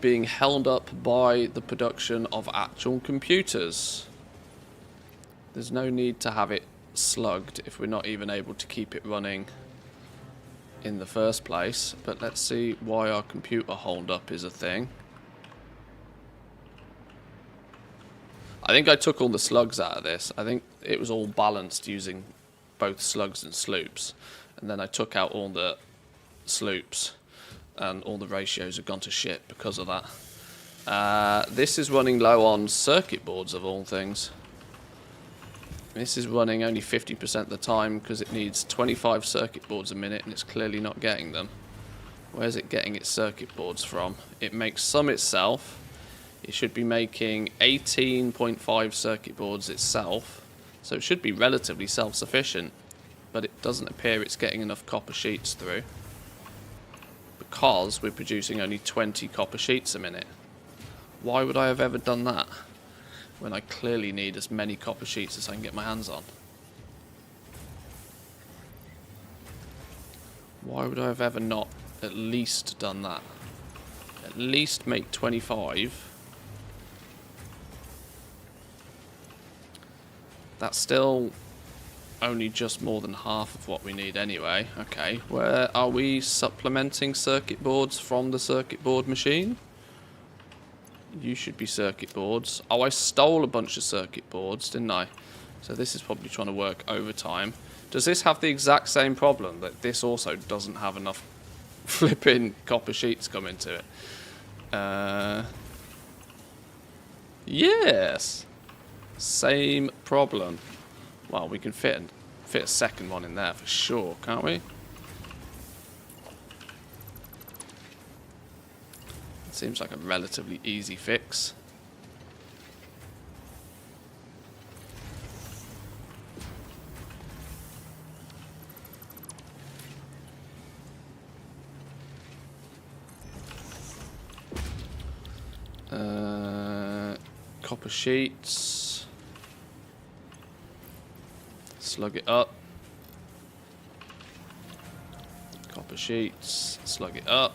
Being held up by the production of actual computers. There's no need to have it slugged if we're not even able to keep it running in the first place. But let's see why our computer hold up is a thing. I think I took all the slugs out of this. I think it was all balanced using both slugs and sloops. And then I took out all the sloops. And all the ratios have gone to shit because of that. This is running low on circuit boards of all things. This is running only 50% of the time because it needs 25 circuit boards a minute and it's clearly not getting them. Where's it getting its circuit boards from? It makes some itself. It should be making 18.5 circuit boards itself. So it should be relatively self-sufficient. But it doesn't appear it's getting enough copper sheets through. Because we're producing only 20 copper sheets a minute. Why would I have ever done that when I clearly need as many copper sheets as I can get my hands on? Why would I have ever not at least done that? At least make 25. That's still only just more than half of what we need anyway. Okay, where are we supplementing circuit boards from the circuit board machine? You should be circuit boards. Oh, I stole a bunch of circuit boards, didn't I? So this is probably trying to work overtime. Does this have the exact same problem, that this also doesn't have enough flipping copper sheets coming to it? Yes! Same problem. Well, we can fit a second one in there for sure, can't we? It seems like a relatively easy fix. Copper sheets. Slug it up. Copper sheets. Slug it up.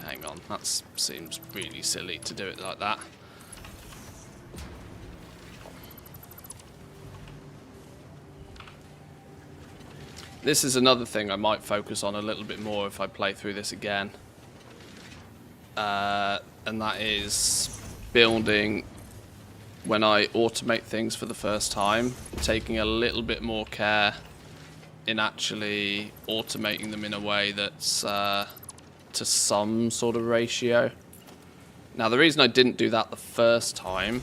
Hang on, that seems really silly to do it like that. This is another thing I might focus on a little bit more if I play through this again. and that is building when I automate things for the first time, taking a little bit more care in actually automating them in a way that's to some sort of ratio. Now, the reason I didn't do that the first time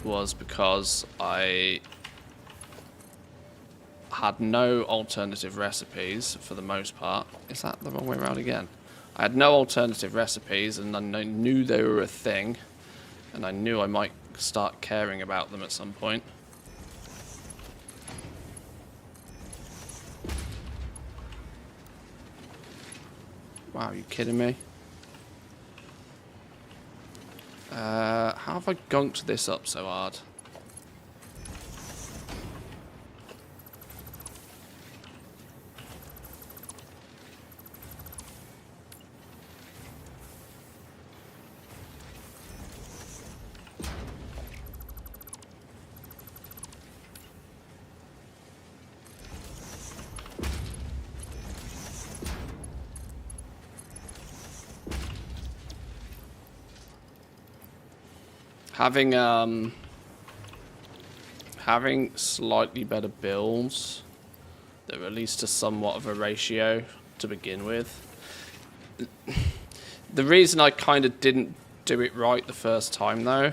was because I had no alternative recipes for the most part. Is that the wrong way around again? I had no alternative recipes, and I knew they were a thing, and I knew I might start caring about them at some point. Wow, are you kidding me? How have I gunked this up so hard? Having slightly better builds that are at least to somewhat of a ratio to begin with. The reason I kind of didn't do it right the first time though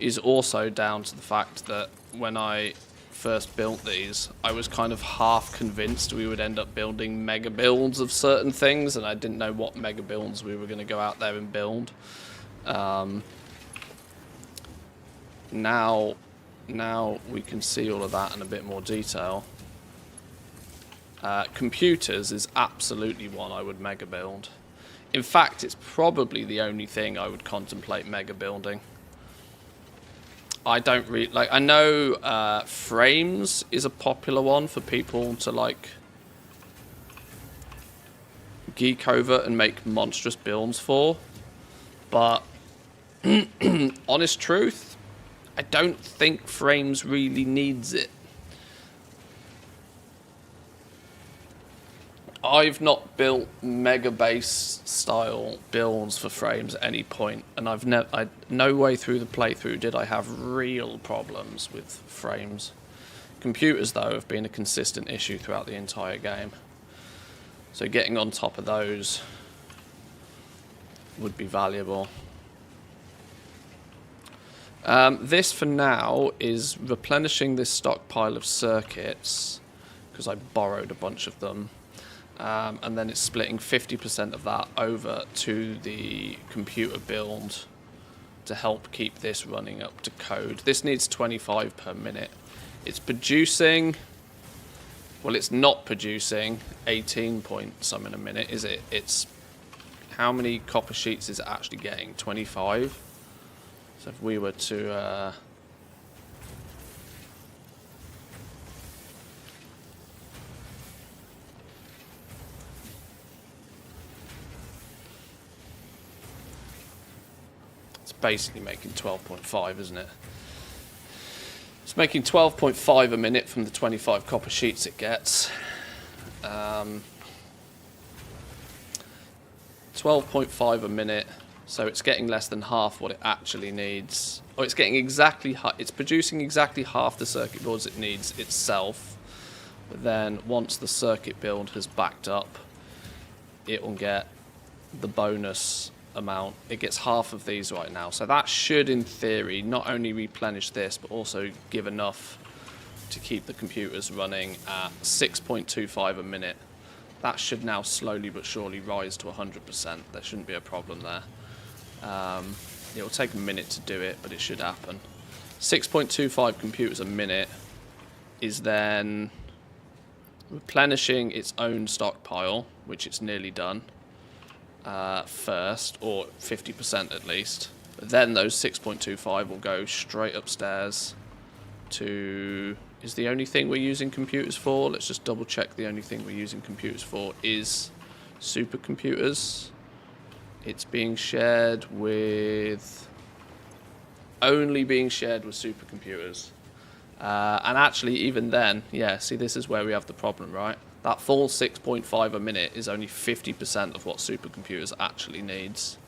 is also down to the fact that when I first built these, I was kind of half convinced we would end up building mega builds of certain things, and I didn't know what mega builds we were going to go out there and build. Now we can see all of that in a bit more detail. Computers is absolutely one I would mega build. In fact, it's probably the only thing I would contemplate mega building. I don't really like. I know frames is a popular one for people to like geek over and make monstrous builds for, but honest truth, I don't think frames really needs it. I've not built mega base style builds for frames at any point, and no way through the playthrough did I have real problems with frames. Computers though have been a consistent issue throughout the entire game, so getting on top of those would be valuable. This for now is replenishing this stockpile of circuits because I borrowed a bunch of them, and then it's splitting 50% of that over to the computer build to help keep this running up to code. This needs 25 per minute. It's producing, well, it's not producing 18 point some in a minute, is it? It's how many copper sheets is it actually getting? 25. So if we were to it's basically making 12.5, isn't it? It's making 12.5 a minute from the 25 copper sheets it gets. 12.5 a minute. So it's getting less than half what it actually needs. Or it's getting exactly, it's producing exactly half the circuit boards it needs itself. But then once the circuit build has backed up, it will get the bonus amount. It gets half of these right now. So that should, in theory, not only replenish this, but also give enough to keep the computers running at 6.25 a minute. That should now slowly but surely rise to 100%. There shouldn't be a problem there. It will take a minute to do it, but it should happen. 6.25 computers a minute is then replenishing its own stockpile, which it's nearly done first, or 50% at least. But then those 6.25 will go straight upstairs to... Is the only thing we're using computers for? Let's just double check the only thing we're using computers for is supercomputers. It's being shared with... Only being shared with supercomputers. And actually, even then, yeah, see, this is where we have the problem, right? That full 6.5 a minute is only 50% of what supercomputers actually needs.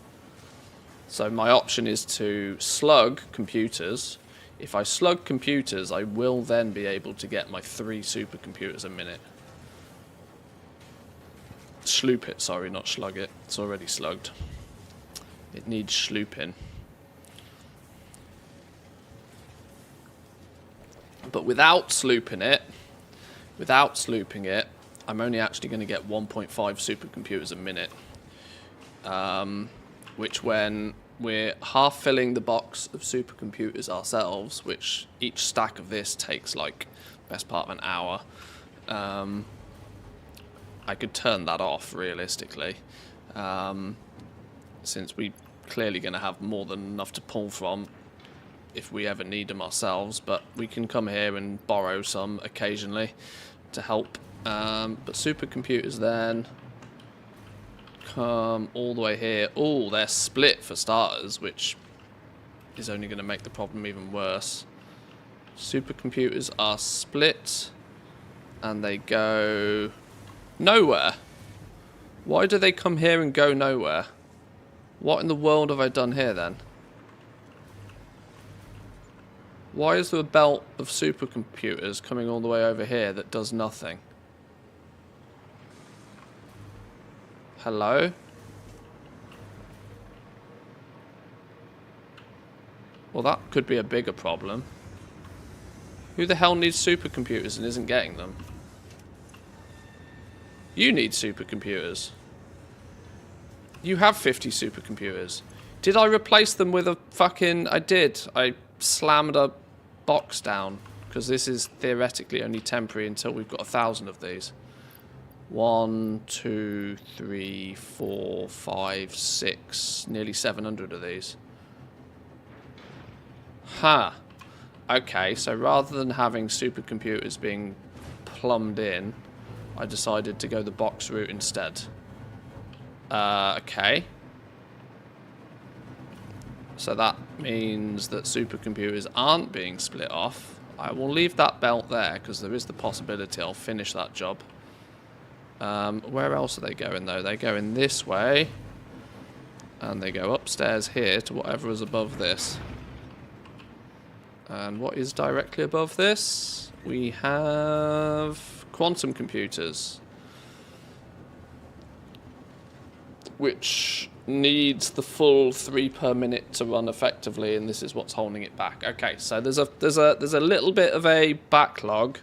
So my option is to slug computers. If I slug computers, I will then be able to get my 3 supercomputers a minute. Sloop it, sorry, not slug it. It's already slugged. It needs slooping. But without slooping it, I'm only actually going to get 1.5 supercomputers a minute. Which when we're half filling the box of supercomputers ourselves, which each stack of this takes like best part of an hour, I could turn that off realistically, since we're clearly going to have more than enough to pull from if we ever need them ourselves, but we can come here and borrow some occasionally to help. But supercomputers then come all the way here. Oh, they're split for starters, which is only going to make the problem even worse. Supercomputers are split and they go nowhere. Why do they come here and go nowhere? What in the world have I done here then? Why is there a belt of supercomputers coming all the way over here that does nothing? Hello? Well, that could be a bigger problem. Who the hell needs supercomputers and isn't getting them? You need supercomputers. You have 50 supercomputers. Did I replace them with a fucking... I did. I slammed a box down, because this is theoretically only temporary until we've got 1,000 of these. 1, 2, 3, 4, 5, 6, nearly 700 of these. Ha. Okay, so rather than having supercomputers being plumbed in, I decided to go the box route instead. Okay. So that means that supercomputers aren't being split off. I will leave that belt there because there is the possibility I'll finish that job. Where else are they going though? They go in this way. And they go upstairs here to whatever is above this. And what is directly above this? We have quantum computers. Which needs the full 3 per minute to run effectively, and this is what's holding it back. Okay, so there's a little bit of a backlog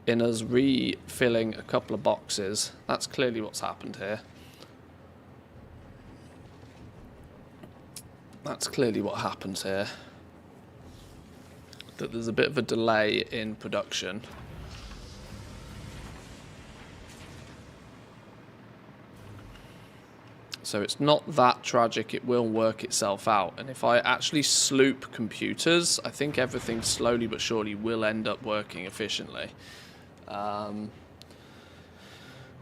in us refilling a couple of boxes. That's clearly what's happened here. That's clearly what happens here. That there's a bit of a delay in production. So it's not that tragic, it will work itself out. And if I actually sloop computers, I think everything slowly but surely will end up working efficiently.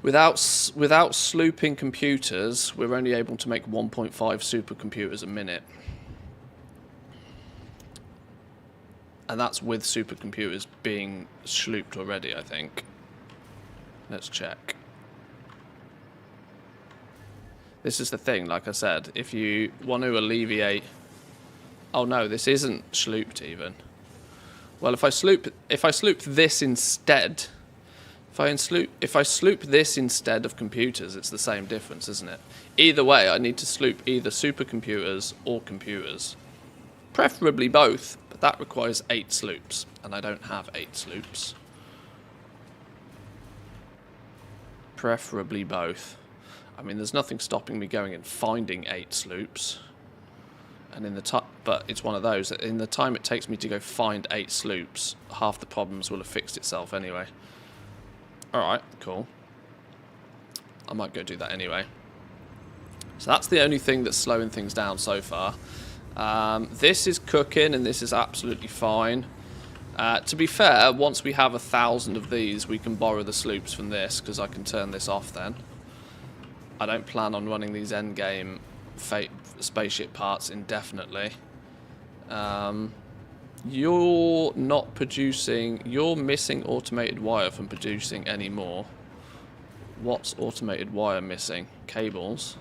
Without slooping computers, we're only able to make 1.5 supercomputers a minute. And that's with supercomputers being slooped already, I think. Let's check. This is the thing, like I said, if you want to alleviate... Oh no, this isn't slooped even. Well, if I sloop this instead... If I sloop this instead of computers, it's the same difference, isn't it? Either way, I need to sloop either supercomputers or computers. Preferably both, but that requires 8 sloops, and I don't have 8 sloops. Preferably both. I mean, there's nothing stopping me going and finding 8 sloops. And in the time, but it's one of those, in the time it takes me to go find 8 sloops, half the problems will have fixed itself anyway. Alright, cool. I might go do that anyway. So that's the only thing that's slowing things down so far. This is cooking and this is absolutely fine. To be fair, once we have 1,000 of these, we can borrow the sloops from this, because I can turn this off then. I don't plan on running these endgame spaceship parts indefinitely. You're not producing... You're missing automated wire from producing any more. What's automated wire missing? Cables.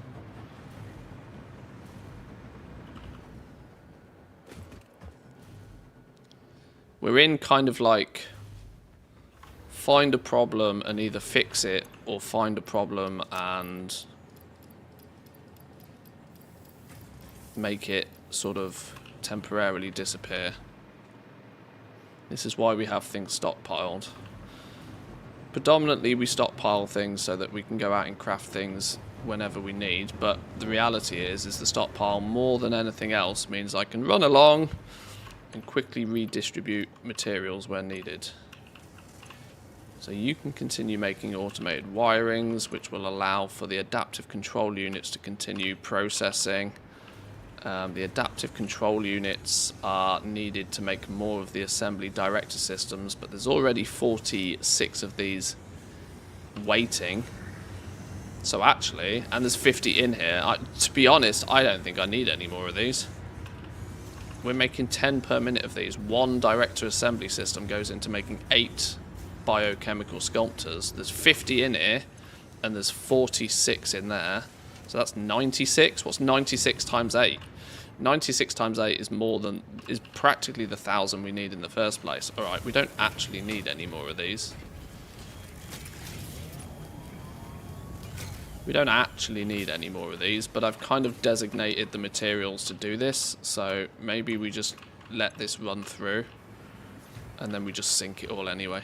We're in kind of like find a problem and either fix it, or find a problem and make it sort of temporarily disappear. This is why we have things stockpiled. Predominantly we stockpile things so that we can go out and craft things whenever we need, but the reality is the stockpile more than anything else means I can run along and quickly redistribute materials where needed. So you can continue making automated wirings, which will allow for the adaptive control units to continue processing. The adaptive control units are needed to make more of the assembly director systems, but there's already 46 of these waiting. So actually, and there's 50 in here, to be honest, I don't think I need any more of these. We're making 10 per minute of these. One director assembly system goes into making 8 biochemical sculptors. There's 50 in here, and there's 46 in there. So that's 96. What's 96 times 8? 96 times 8 is practically the 1,000 we need in the first place. Alright, we don't actually need any more of these. We don't actually need any more of these, but I've kind of designated the materials to do this, so maybe we just let this run through, and then we just sink it all anyway.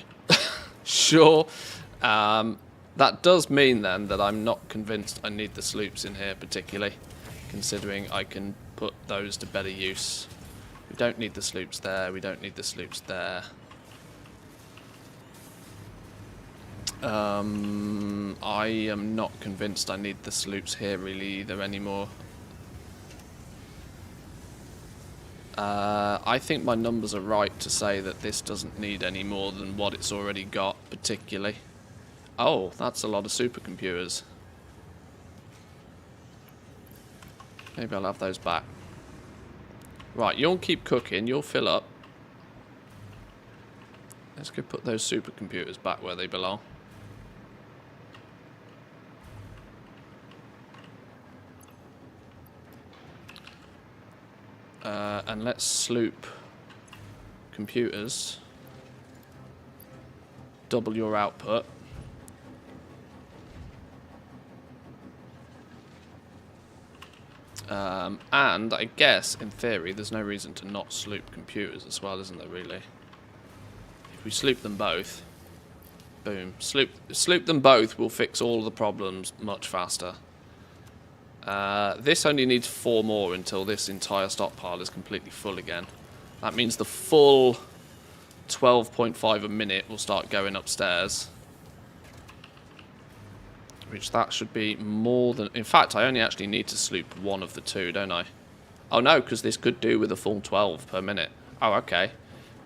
Sure. That does mean then that I'm not convinced I need the sloops in here particularly, considering I can put those to better use. We don't need the sloops there, we don't need the sloops there. I am not convinced I need the sloops here really either anymore. I think my numbers are right to say that this doesn't need any more than what it's already got particularly. Oh, that's a lot of supercomputers. Maybe I'll have those back. Right, you'll keep cooking, you'll fill up. Let's go put those supercomputers back where they belong. And let's sloop computers. Double your output. And I guess, in theory, there's no reason to not sloop computers as well, isn't there, really? If we sloop them both, boom. Sloop them both will fix all the problems much faster. This only needs 4 more until this entire stockpile is completely full again. That means the full 12.5 a minute will start going upstairs. Which that should be more than... In fact, I only actually need to sloop one of the two, don't I? Oh no, because this could do with a full 12 per minute. Oh, okay.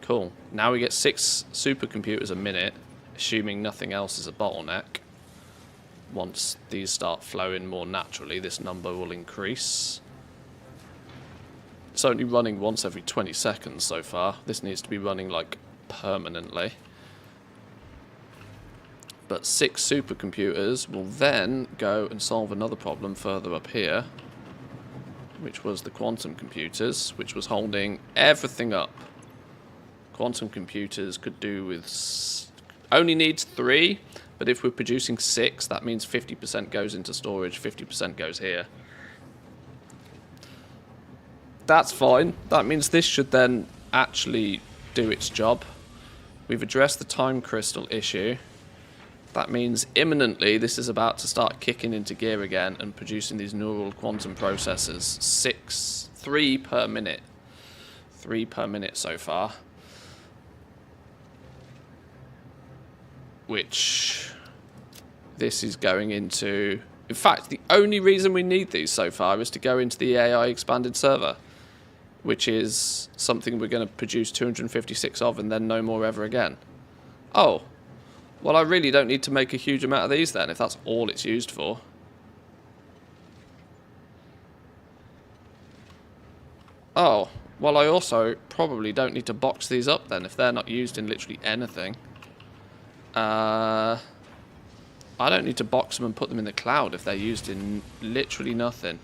Cool. Now we get 6 supercomputers a minute, assuming nothing else is a bottleneck. Once these start flowing more naturally, this number will increase. It's only running once every 20 seconds so far. This needs to be running, like, permanently. But 6 supercomputers will then go and solve another problem further up here, which was the quantum computers, which was holding everything up. Quantum computers could do with... only needs 3, but if we're producing 6, that means 50% goes into storage, 50% goes here. That's fine. That means this should then actually do its job. We've addressed the time crystal issue. That means imminently this is about to start kicking into gear again and producing these neural quantum processors. 3 per minute. 3 per minute so far. Which this is going into... In fact, the only reason we need these so far is to go into the AI expanded server, which is something we're going to produce 256 of and then no more ever again. Oh. Well, I really don't need to make a huge amount of these then, if that's all it's used for. Oh, well, I also probably don't need to box these up then, if they're not used in literally anything. I don't need to box them and put them in the cloud if they're used in literally nothing.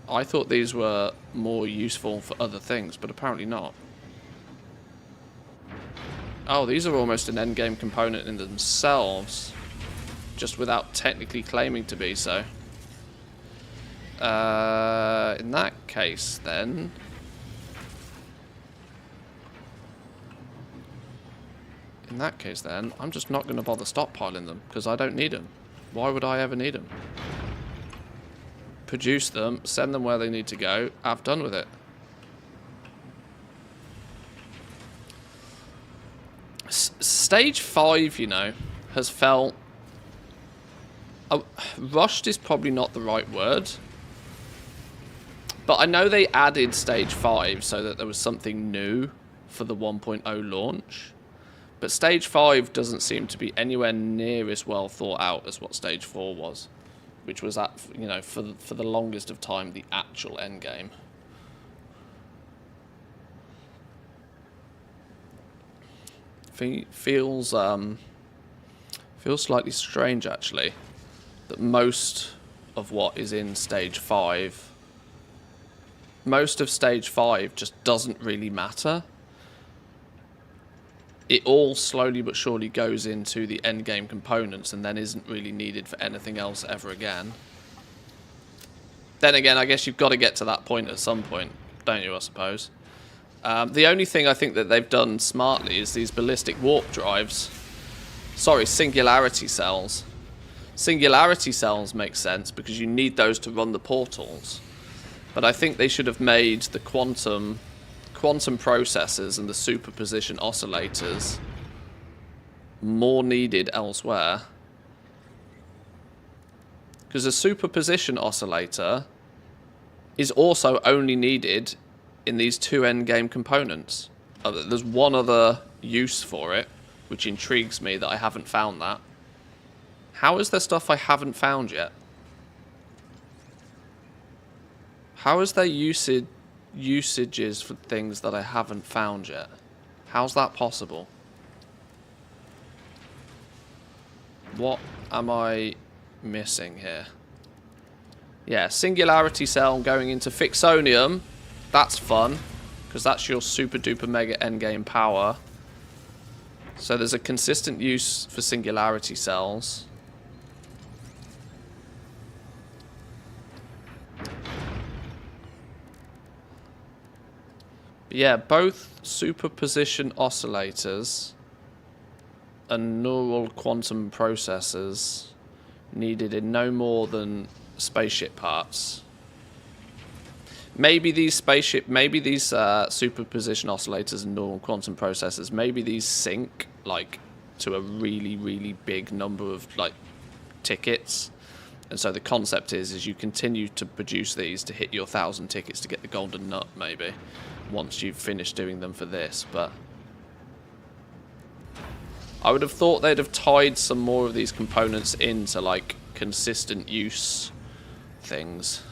I thought these were more useful for other things, but apparently not. Oh, these are almost an endgame component in themselves, just without technically claiming to be so. In that case, then... I'm just not going to bother stockpiling them, because I don't need them. Why would I ever need them? Produce them, send them where they need to go, have done with it. Stage 5, you know, has felt... rushed is probably not the right word. But I know they added Stage 5 so that there was something new for the 1.0 launch. But Stage 5 doesn't seem to be anywhere near as well thought out as what Stage 4 was. Which was, you know, for the longest of time, the actual endgame. Feels slightly strange, actually, that most of what is in Stage 5... most of Stage 5 just doesn't really matter. It all slowly but surely goes into the endgame components and then isn't really needed for anything else ever again. Then again, I guess you've got to get to that point at some point, don't you, I suppose? The only thing I think that they've done smartly is these ballistic warp drives. Sorry, singularity cells. Singularity cells make sense because you need those to run the portals. But I think they should have made the quantum processors and the superposition oscillators more needed elsewhere. Because a superposition oscillator is also only needed in these two endgame components. There's one other use for it, which intrigues me that I haven't found that. How is there stuff I haven't found yet? How is there usages for things that I haven't found yet? How's that possible? What am I missing here? Yeah, singularity cell going into Fixonium. That's fun, because that's your super duper mega endgame power. So there's a consistent use for singularity cells. Yeah, both superposition oscillators and neural quantum processors needed in no more than spaceship parts. Maybe these superposition oscillators and neural quantum processors, maybe these sync like to a really, really big number of like tickets. And so the concept is you continue to produce these to hit your 1,000 tickets to get the golden nut, maybe, once you've finished doing them for this. But I would have thought they'd have tied some more of these components into like consistent use things.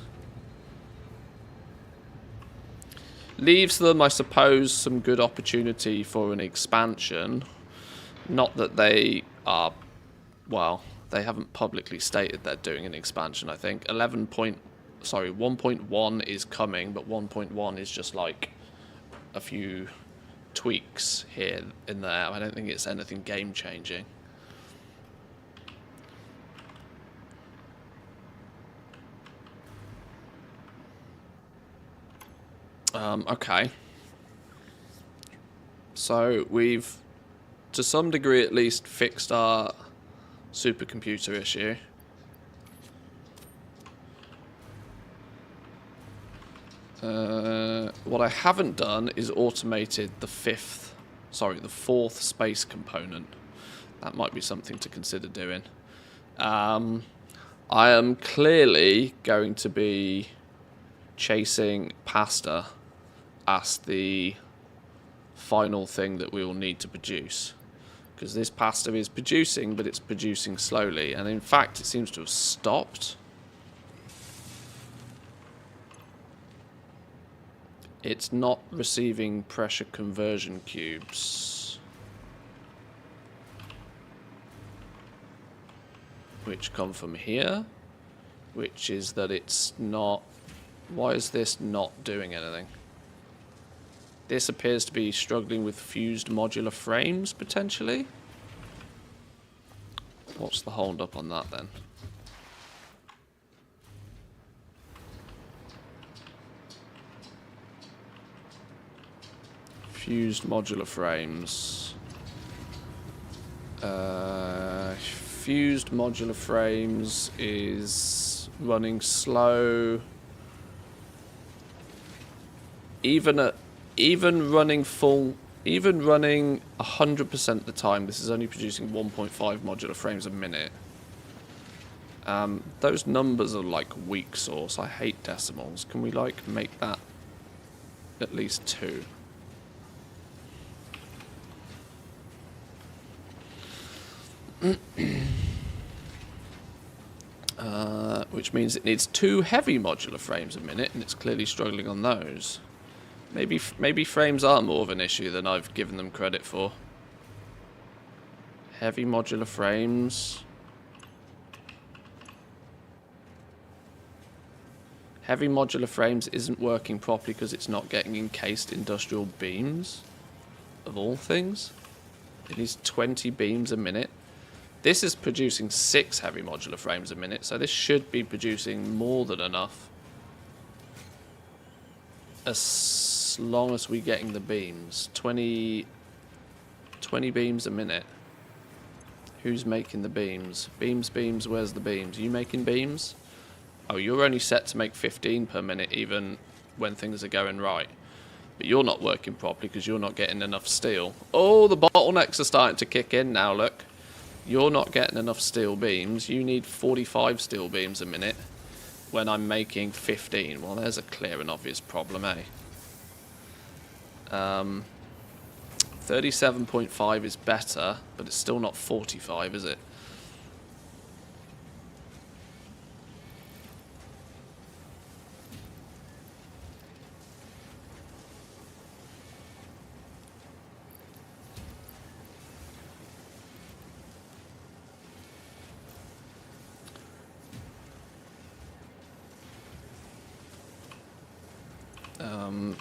Leaves them, I suppose, some good opportunity for an expansion. Not that they are, well, they haven't publicly stated they're doing an expansion, I think. 1.1 is coming, but 1.1 is just like a few tweaks here and there. I don't think it's anything game-changing. Okay. So we've, to some degree at least, fixed our supercomputer issue. What I haven't done is automated the fourth space component. That might be something to consider doing. I am clearly going to be chasing pasta as the final thing that we will need to produce. Because this pasta is producing, but it's producing slowly. And in fact, it seems to have stopped. It's not receiving pressure conversion cubes, which come from here, which is that it's not... Why is this not doing anything? This appears to be struggling with fused modular frames, potentially. What's the hold up on that then? Fused modular frames. Fused modular frames is running slow. Even running 100% of the time, this is only producing 1.5 modular frames a minute. Those numbers are like weak source. I hate decimals. Can we like make that at least 2? Which means it needs 2 heavy modular frames a minute, and it's clearly struggling on those. Maybe frames are more of an issue than I've given them credit for. Heavy modular frames. Heavy modular frames isn't working properly because it's not getting encased industrial beams. Of all things. It needs 20 beams a minute. This is producing 6 heavy modular frames a minute, so this should be producing more than enough. As long as we're getting the beams. 20 beams a minute. Who's making the beams? Beams, where's the beams? Are you making beams? Oh, you're only set to make 15 per minute even when things are going right. But you're not working properly because you're not getting enough steel. Oh, the bottlenecks are starting to kick in now, look. You're not getting enough steel beams. You need 45 steel beams a minute when I'm making 15. Well, there's a clear and obvious problem, eh? 37.5 is better, but it's still not 45, is it?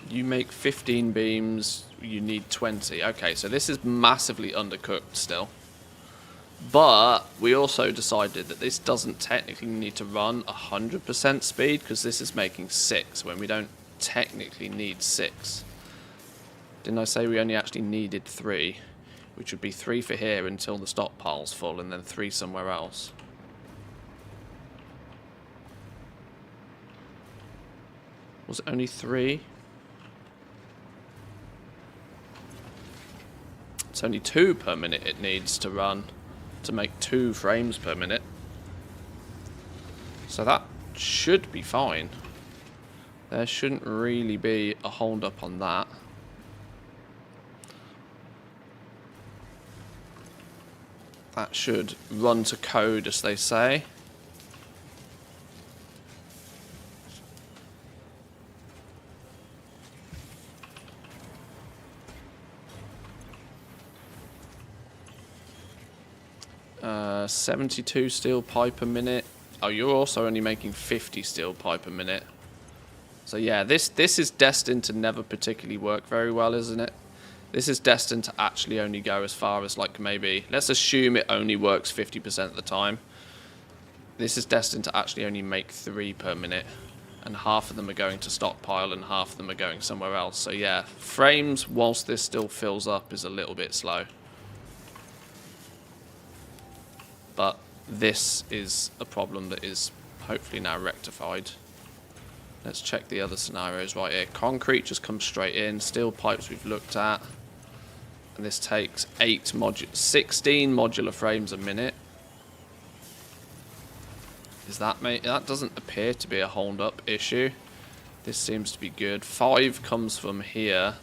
You make 15 beams, you need 20. Okay, so this is massively undercooked still. But we also decided that this doesn't technically need to run 100% speed because this is making 6 when we don't technically need 6. Didn't I say we only actually needed 3? Which would be 3 for here until the stockpile's full and then 3 somewhere else. Was it only 3? It's only 2 per minute it needs to run to make 2 frames per minute. So that should be fine. There shouldn't really be a hold up on that. That should run to code, as they say. Uh, 72 steel pipe a minute. Oh, you're also only making 50 steel pipe a minute. So yeah, this is destined to never particularly work very well, isn't it? This is destined to actually only go as far as like maybe, let's assume it only works 50% of the time. This is destined to actually only make 3 per minute. And half of them are going to stockpile and half of them are going somewhere else. So yeah, frames whilst this still fills up is a little bit slow. But this is a problem that is hopefully now rectified. Let's check the other scenarios right here. Concrete just comes straight in. Steel pipes we've looked at. And this takes 16 modular frames a minute. Is that that doesn't appear to be a hold up issue. This seems to be good. 5 comes from here.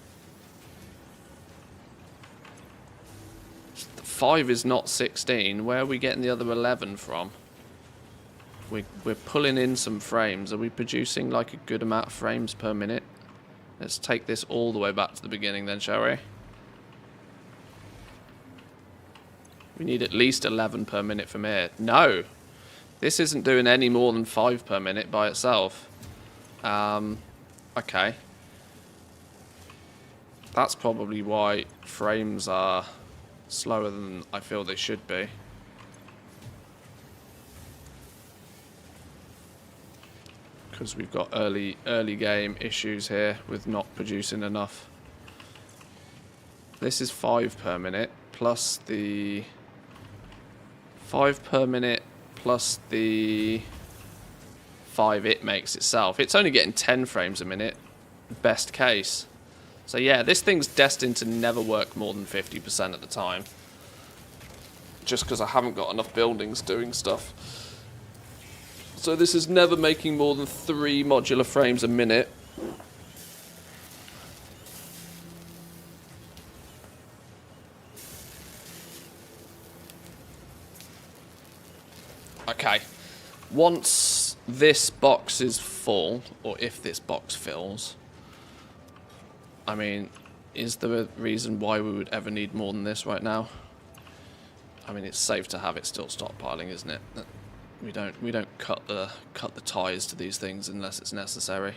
5 is not 16. Where are we getting the other 11 from? We're pulling in some frames. Are we producing like a good amount of frames per minute? Let's take this all the way back to the beginning then, shall we? We need at least 11 per minute from here. No! This isn't doing any more than 5 per minute by itself. Okay. That's probably why frames are slower than I feel they should be. Because we've got early game issues here with not producing enough. This is 5 per minute plus the 5 per minute plus the 5 it makes itself. It's only getting 10 frames a minute, best case. So yeah, this thing's destined to never work more than 50% of the time. Just because I haven't got enough buildings doing stuff. So this is never making more than 3 modular frames a minute. Okay. Once this box is full, or if this box fills, I mean, is there a reason why we would ever need more than this right now? I mean, it's safe to have it still stockpiling, isn't it? We don't cut the ties to these things unless it's necessary.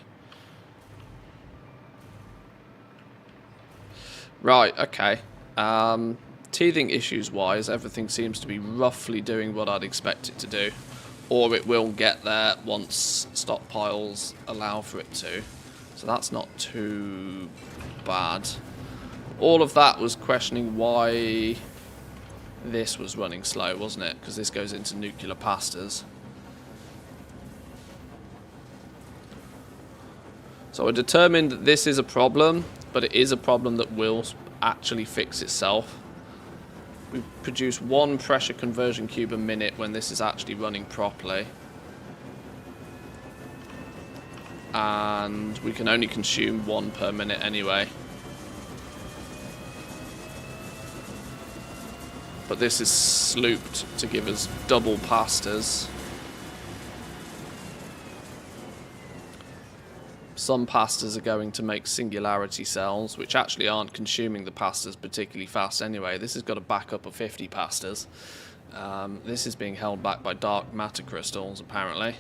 Right, okay. Teething issues wise, everything seems to be roughly doing what I'd expect it to do. Or it will get there once stockpiles allow for it to. So that's not too bad. All of that was questioning why this was running slow, wasn't it? Because this goes into nuclear pastas. So I determined that this is a problem, but it is a problem that will actually fix itself. We produce 1 pressure conversion cube a minute when this is actually running properly. And we can only consume 1 per minute anyway. But this is slooped to give us double pastas. Some pastas are going to make singularity cells, which actually aren't consuming the pastas particularly fast anyway. This has got a backup of 50 pastas. This is being held back by dark matter crystals, apparently.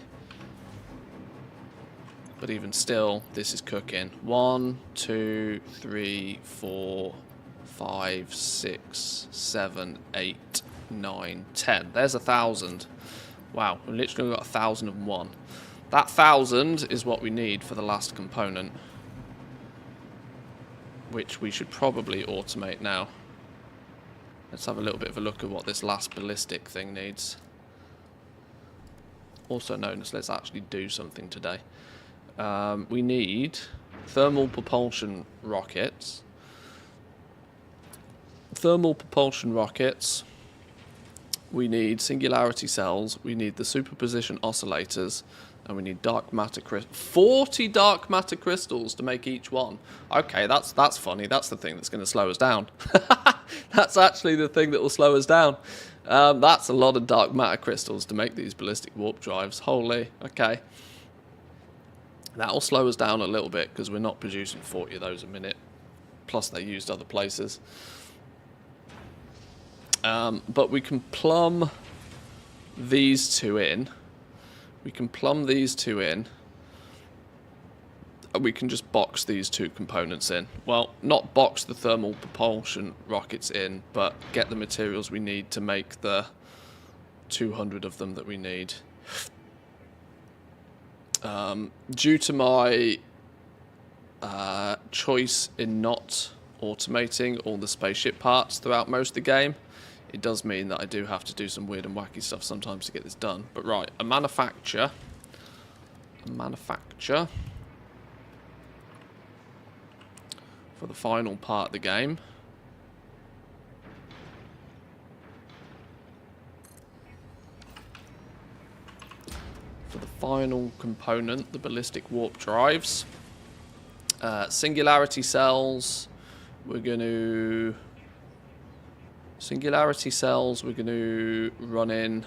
But even still, this is cooking. 1, 2, 3, 4, 5, 6, 7, 8, 9, 10. There's 1,000. Wow, we've literally got 1,001. That 1,000 is what we need for the last component, which we should probably automate now. Let's have a little bit of a look at what this last ballistic thing needs. Also known as let's actually do something today. We need thermal propulsion rockets. Thermal propulsion rockets. We need singularity cells. We need the superposition oscillators. And we need dark matter crystals. 40 dark matter crystals to make each one. Okay, that's funny. That's the thing that's going to slow us down. That's actually the thing that will slow us down. That's a lot of dark matter crystals to make these ballistic warp drives. Holy, okay. That'll slow us down a little bit because we're not producing 40 of those a minute. Plus they're used other places. But we can plumb these two in. We can plumb these two in. And we can just box these 2 components in. Well, not box the thermal propulsion rockets in, but get the materials we need to make the 200 of them that we need. Due to my choice in not automating all the spaceship parts throughout most of the game, it does mean that I do have to do some weird and wacky stuff sometimes to get this done. But right, a manufacture for the final part of the game. For the final component, the ballistic warp drives. Singularity cells, we're going to run in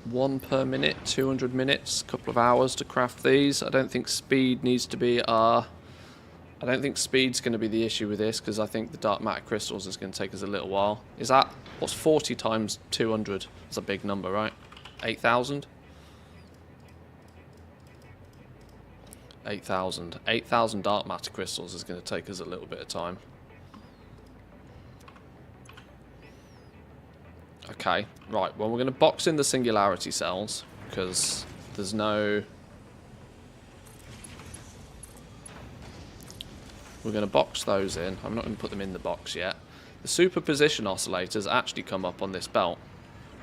1 per minute, 200 minutes, a couple of hours to craft these. I don't think speed needs to be I don't think speed's going to be the issue with this, because I think the dark matter crystals is going to take us a little while. Is that, what's 40 times 200? That's a big number, right? 8,000? 8,000. 8,000 dark matter crystals is going to take us a little bit of time. Okay, right. Well, we're going to box in the singularity cells because there's no... We're going to box those in. I'm not going to put them in the box yet. The superposition oscillators actually come up on this belt.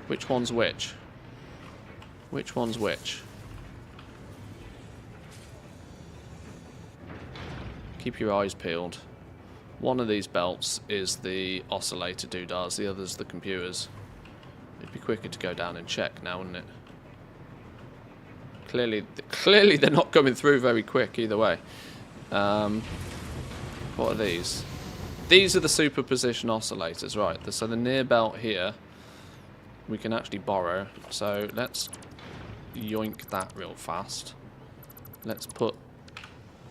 Which one's which? Which one's which? Keep your eyes peeled. One of these belts is the oscillator doodahs, the other's the computers. It'd be quicker to go down and check now, wouldn't it? Clearly they're not coming through very quick either way. What are these? These are the superposition oscillators, right. So the near belt here, we can actually borrow. So let's yoink that real fast. Let's put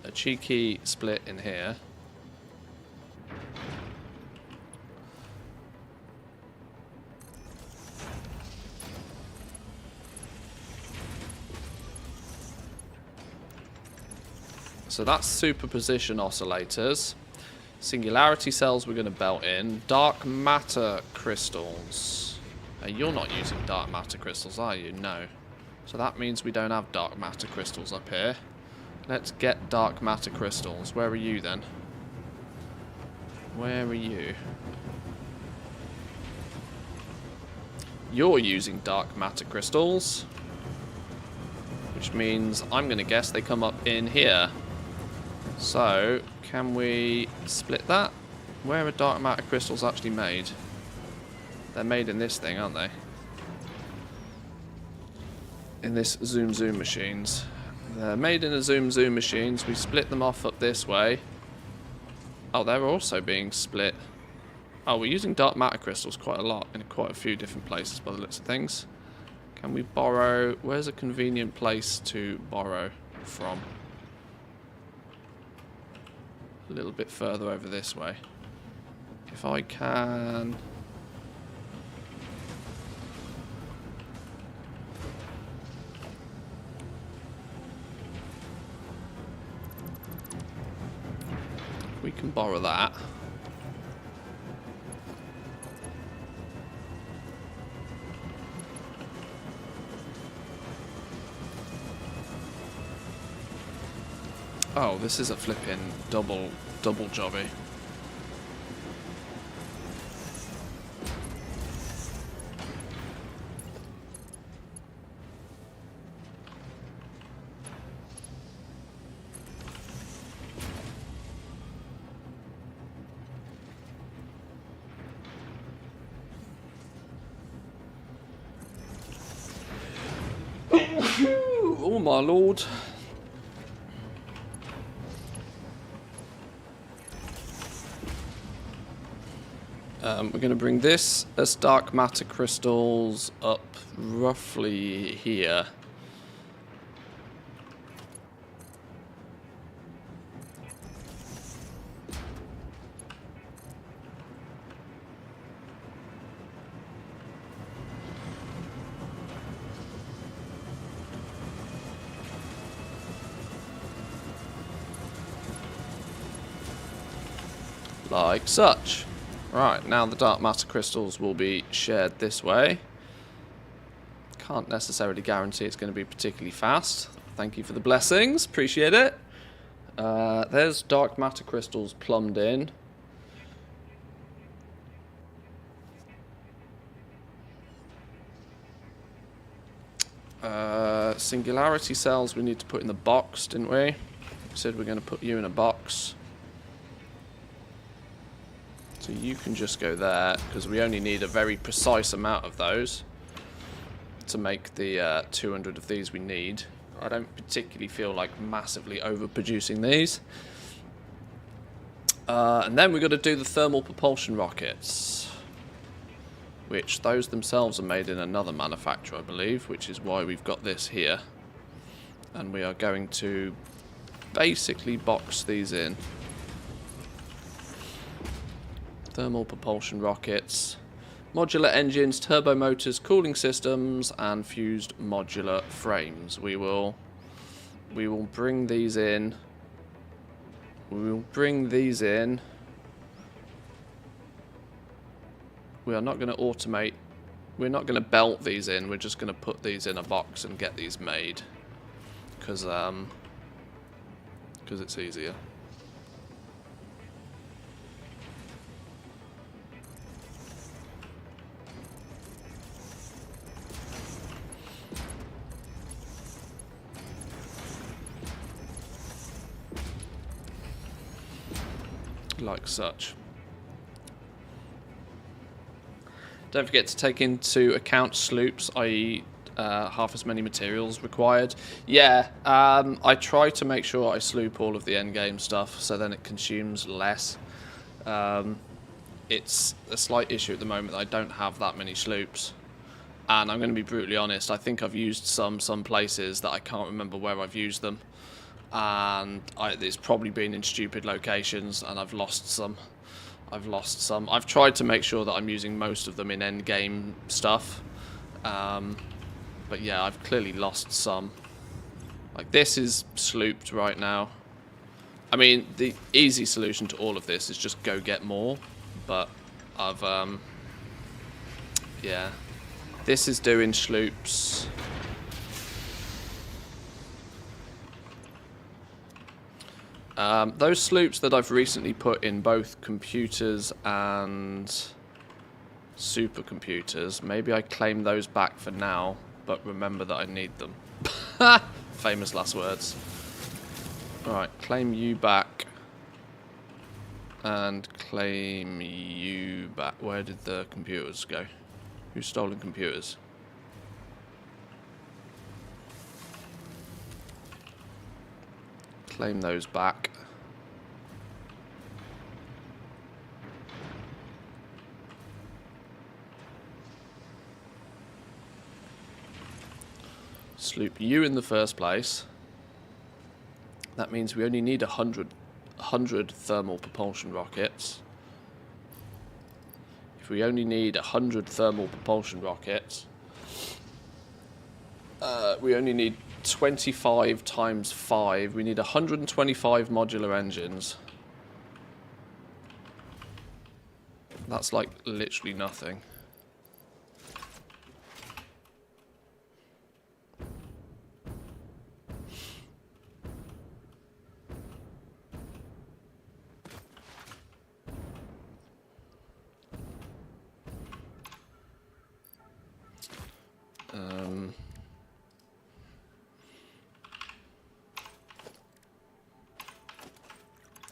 a cheeky split in here. So that's superposition oscillators. Singularity cells we're going to belt in. Dark matter crystals. You're not using dark matter crystals, are you? No. So that means we don't have dark matter crystals up here. Let's get dark matter crystals. Where are you then? Where are you? You're using dark matter crystals. Which means I'm going to guess they come up in here. So, can we split that? Where are dark matter crystals actually made? They're made in this thing, aren't they? In this Zoom machines. They're made in a Zoom machines. We split them off up this way. Oh, they're also being split. Oh, we're using dark matter crystals quite a lot in quite a few different places by the looks of things. Can we borrow? Where's a convenient place to borrow from? A little bit further over this way. If I can... We can borrow that. Oh, this is a flipping double jobby. Oh my lord. We're going to bring this as dark matter crystals up roughly here. Like such. Right, now the dark matter crystals will be shared this way. Can't necessarily guarantee it's going to be particularly fast. Thank you for the blessings, appreciate it. There's dark matter crystals plumbed in. Singularity cells we need to put in the box, didn't we? We said we're going to put you in a box. So you can just go there, because we only need a very precise amount of those to make the 200 of these we need. I don't particularly feel like massively overproducing these. And then we've got to do the thermal propulsion rockets, which those themselves are made in another manufacturer, I believe, which is why we've got this here. And we are going to basically box these in. Thermal propulsion rockets, modular engines, turbo motors, cooling systems, and fused modular frames. We will We will bring these in. We will bring these in. We are not going to automate. We're not going to belt these in. We're just going to put these in a box and get these made. Because it's easier. Like such. Don't forget to take into account sloops, i.e. Half as many materials required. Yeah, I try to make sure I sloop all of the endgame stuff so then it consumes less. It's a slight issue at the moment that I don't have that many sloops. And I'm going to be brutally honest, I think I've used some places that I can't remember where I've used them. And it's probably been in stupid locations and I've lost some. I've tried to make sure that I'm using most of them in endgame stuff. But yeah, I've clearly lost some. Like this is slooped right now. I mean, the easy solution to all of this is just go get more. But I've, yeah. This is doing sloops. Those sloops that I've recently put in both computers and supercomputers, maybe I claim those back for now, but remember that I need them. Famous last words. Alright, claim you back. And claim you back. Where did the computers go? Who's stolen computers? Claim those back. Sloop you in the first place. That means we only need 100 thermal propulsion rockets. If we only need 100 thermal propulsion rockets, we only need 25 times 5. We need 125 modular engines. That's like literally nothing.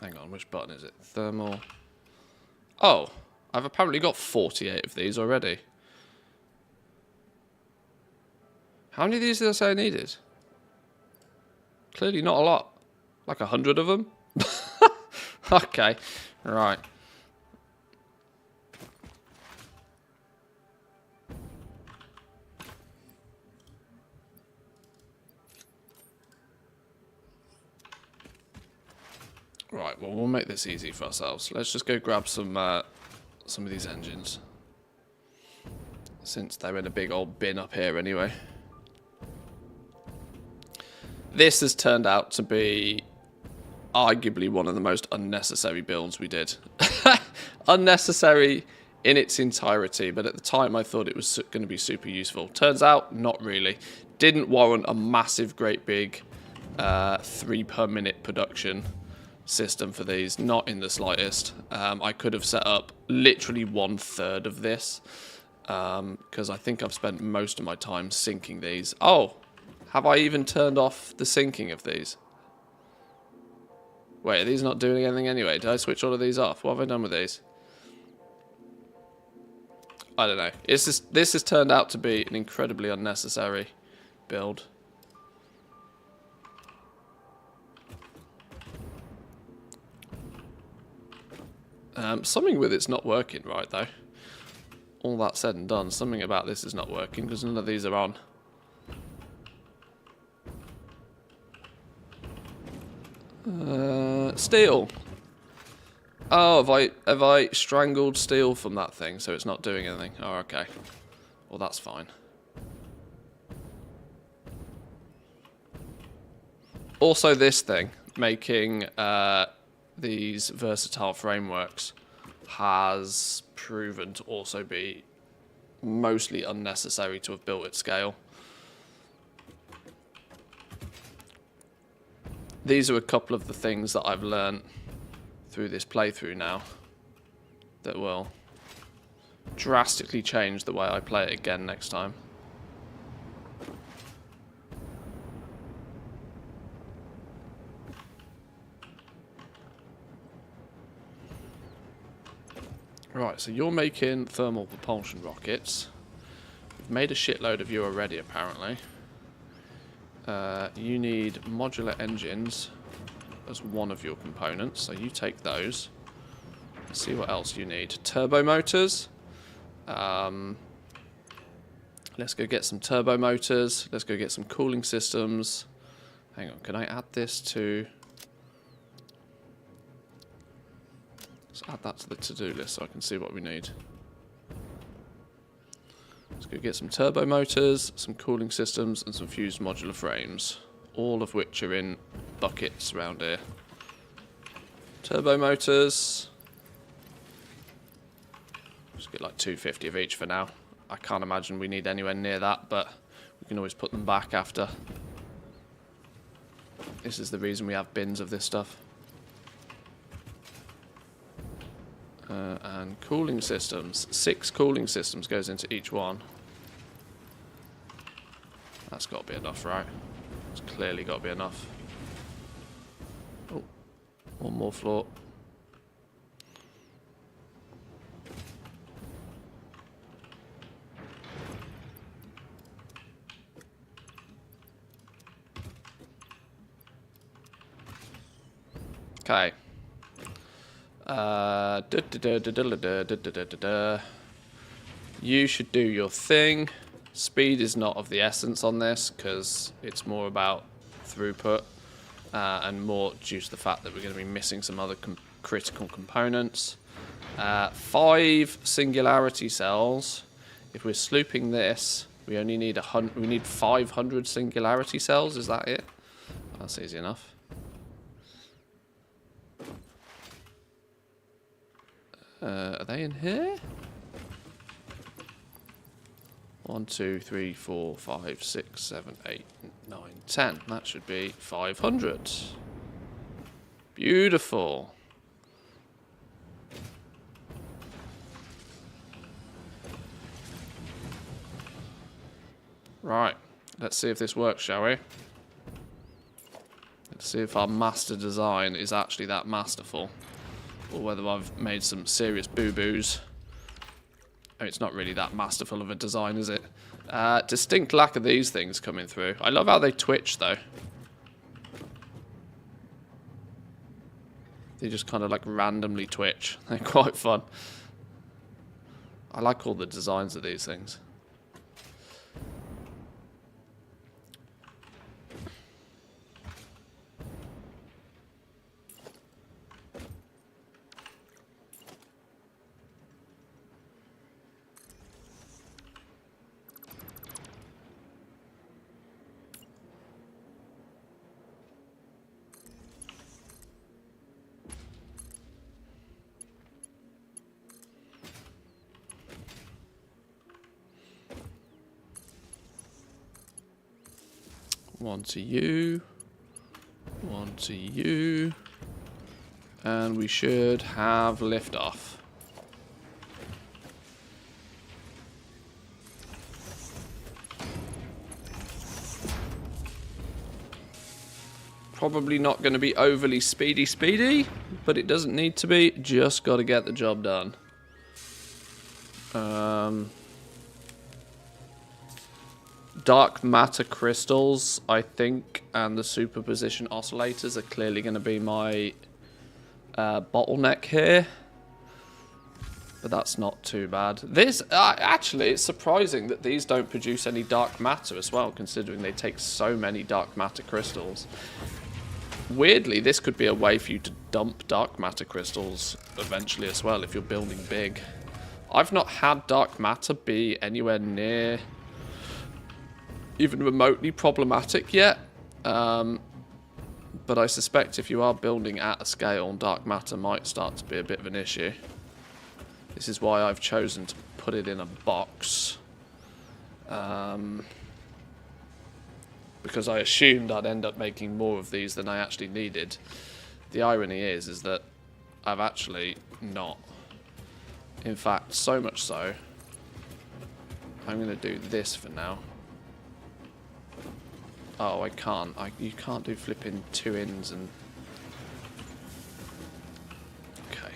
Hang on, which button is it? Thermal. Oh, I've apparently got 48 of these already. How many of these did I say I needed? Clearly not a lot. Like 100 of them? Okay, right. Right, well, we'll make this easy for ourselves. Let's just go grab some of these engines. Since they're in a big old bin up here anyway. This has turned out to be arguably one of the most unnecessary builds we did. Unnecessary in its entirety, but at the time I thought it was going to be super useful. Turns out, not really. Didn't warrant a massive, great big 3 per minute production system for these, not in the slightest. I could have set up literally 1/3 of this, because I think I've spent most of my time syncing these. Oh, have I even turned off the syncing of these? Wait, are these not doing anything anyway? Did I switch all of these off? What have I done with these? I don't know. This has turned out to be an incredibly unnecessary build. Something with it's not working right, though. All that said and done, something about this is not working because none of these are on. Steel. Oh, have I strangled steel from that thing so it's not doing anything? Oh, okay. Well, that's fine. Also this thing, making these versatile frameworks, has proven to also be mostly unnecessary to have built at scale. These are a couple of the things that I've learned through this playthrough now that will drastically change the way I play it again next time. Right, so you're making thermal propulsion rockets. We've made a shitload of you already, apparently. You need modular engines as one of your components, so you take those. Let's see what else you need. Turbo motors. Let's go get some turbo motors. Let's go get some cooling systems. Hang on, can I add this to... Let's add that to the to-do list so I can see what we need. Let's go get some turbo motors, some cooling systems, and some fused modular frames. All of which are in buckets around here. Turbo motors. Just get like 250 of each for now. I can't imagine we need anywhere near that, but we can always put them back after. This is the reason we have bins of this stuff. And cooling systems. 6 cooling systems goes into each one. That's got to be enough, right? It's clearly got to be enough. Oh, one more floor. Okay. You should do your thing. Speed is not of the essence on this because it's more about throughput and more due to the fact that we're going to be missing some other critical components. 5 singularity cells. If we're slooping this, we only need 500 singularity cells. Is that it? That's easy enough. Are they in here? 1, 2, 3, 4, 5, 6, 7, 8, 9, 10. That should be 500. Beautiful. Right. Let's see if this works, shall we? Let's see if our master design is actually that masterful. Or whether I've made some serious boo-boos. Oh, it's not really that masterful of a design, is it? Distinct lack of these things coming through. I love how they twitch, though. They just kind of like randomly twitch. They're quite fun. I like all the designs of these things. One to you. One to you. And we should have liftoff. Probably not going to be overly speedy, but it doesn't need to be. Just got to get the job done. Dark matter crystals, I think, and the superposition oscillators are clearly going to be my bottleneck here. But that's not too bad. This, actually, it's surprising that these don't produce any dark matter as well, considering they take so many dark matter crystals. Weirdly, this could be a way for you to dump dark matter crystals eventually as well, if you're building big. I've not had dark matter be anywhere near even remotely problematic yet. But I suspect if you are building at a scale, dark matter might start to be a bit of an issue. This is why I've chosen to put it in a box. Because I assumed I'd end up making more of these than I actually needed. The irony is that I've actually not. In fact, so much so, I'm going to do this for now. Oh, I can't. You can't do flipping 2 ins and... Okay.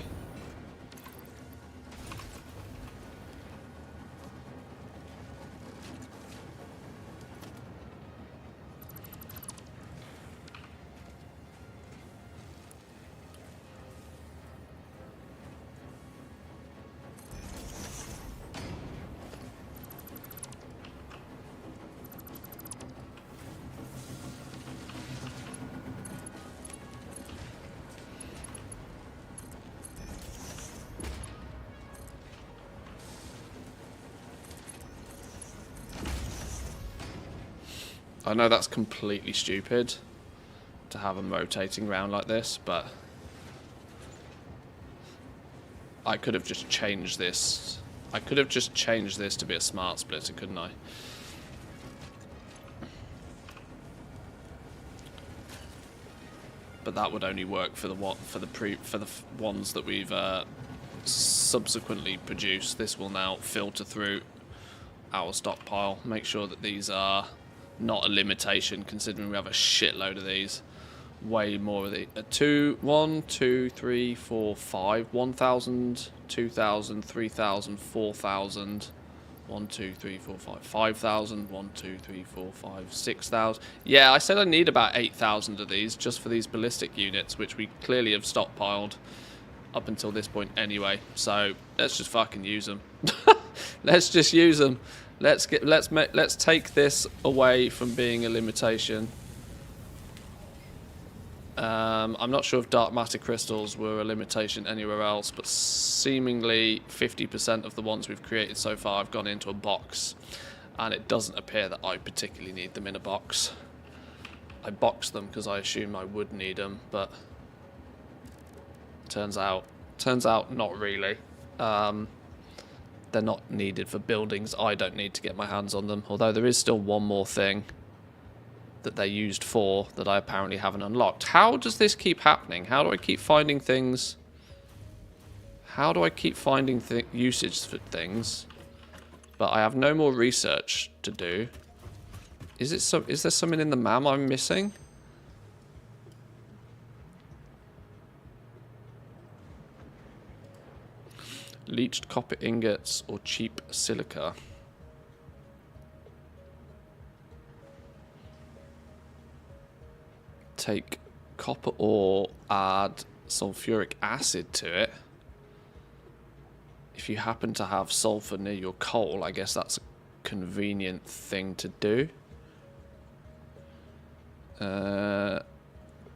I know that's completely stupid to have them rotating around like this, but I could have just changed this. I could have just changed this to be a smart splitter, couldn't I? But that would only work for the ones that we've subsequently produced. This will now filter through our stockpile, make sure that these are not a limitation, considering we have a shitload of these. Way more of the 1, 2, 3, 4, 5, 1,000, 2,000, 3,000, 4,000, 1, 2, 3, 4, 5, 5,000, 1, 2, 3, 4, 5, 6,000. Yeah, I said I need about 8,000 of these just for these ballistic units, which we clearly have stockpiled up until this point anyway. So let's just fucking use them. Let's just use them. Let's take this away from being a limitation. I'm not sure if dark matter crystals were a limitation anywhere else, but seemingly 50% of the ones we've created so far have gone into a box, and it doesn't appear that I particularly need them in a box. I boxed them because I assumed I would need them, but turns out not really. They're not needed for buildings. I don't need to get my hands on them. Although there is still one more thing that they're used for that I apparently haven't unlocked. How does this keep happening? How do I keep finding things? How do I keep finding usage for things? But I have no more research to do. Is there something in the MAM I'm missing? Leached copper ingots or cheap silica. Take copper ore, add sulfuric acid to it. If you happen to have sulfur near your coal, I guess that's a convenient thing to do.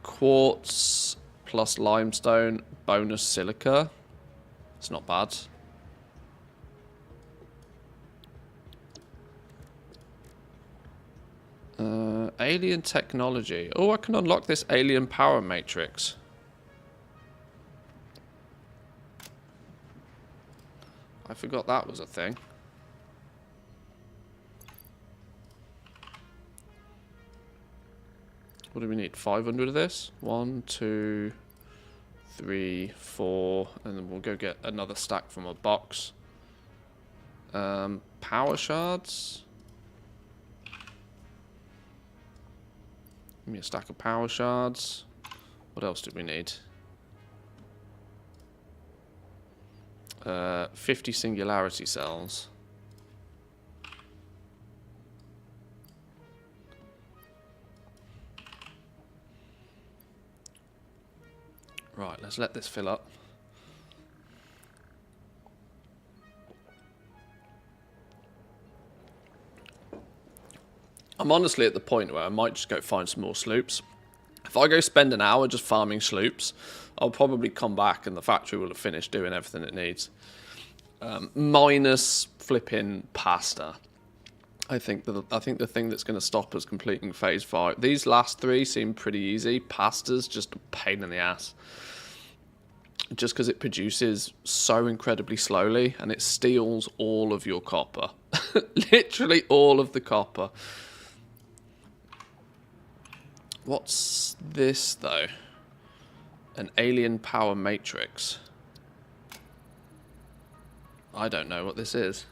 Quartz plus limestone, bonus silica. It's not bad. Alien technology. Oh, I can unlock this alien power matrix. I forgot that was a thing. What do we need? 500 of this? 1, 2, 3, 4, and then we'll go get another stack from a box. Power shards. Give me a stack of power shards. What else do we need? 50 singularity cells. Right, let's let this fill up. I'm honestly at the point where I might just go find some more sloops. If I go spend an hour just farming sloops, I'll probably come back and the factory will have finished doing everything it needs. Minus flipping pasta. I think the thing that's going to stop us completing phase 5. These last 3 seem pretty easy. Pasta's just a pain in the ass. Just because it produces so incredibly slowly and it steals all of your copper. Literally all of the copper. What's this though? An alien power matrix. I don't know what this is.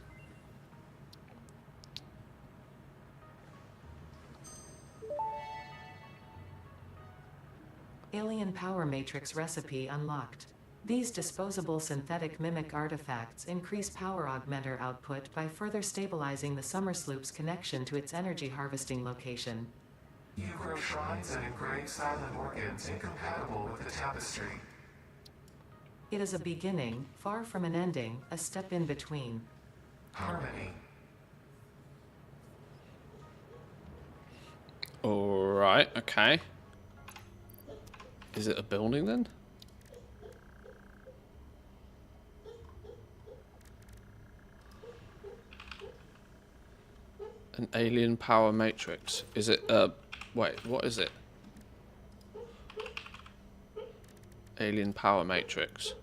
Alien power matrix recipe unlocked. These disposable synthetic mimic artifacts increase power augmenter output by further stabilizing the summer sloop's connection to its energy harvesting location. You grow shrines and engrave silent organs incompatible with the tapestry. It is a beginning, far from an ending, a step in between. Harmony. Alright, okay. Is it a building then? An alien power matrix. Is it wait, what is it? Alien power matrix.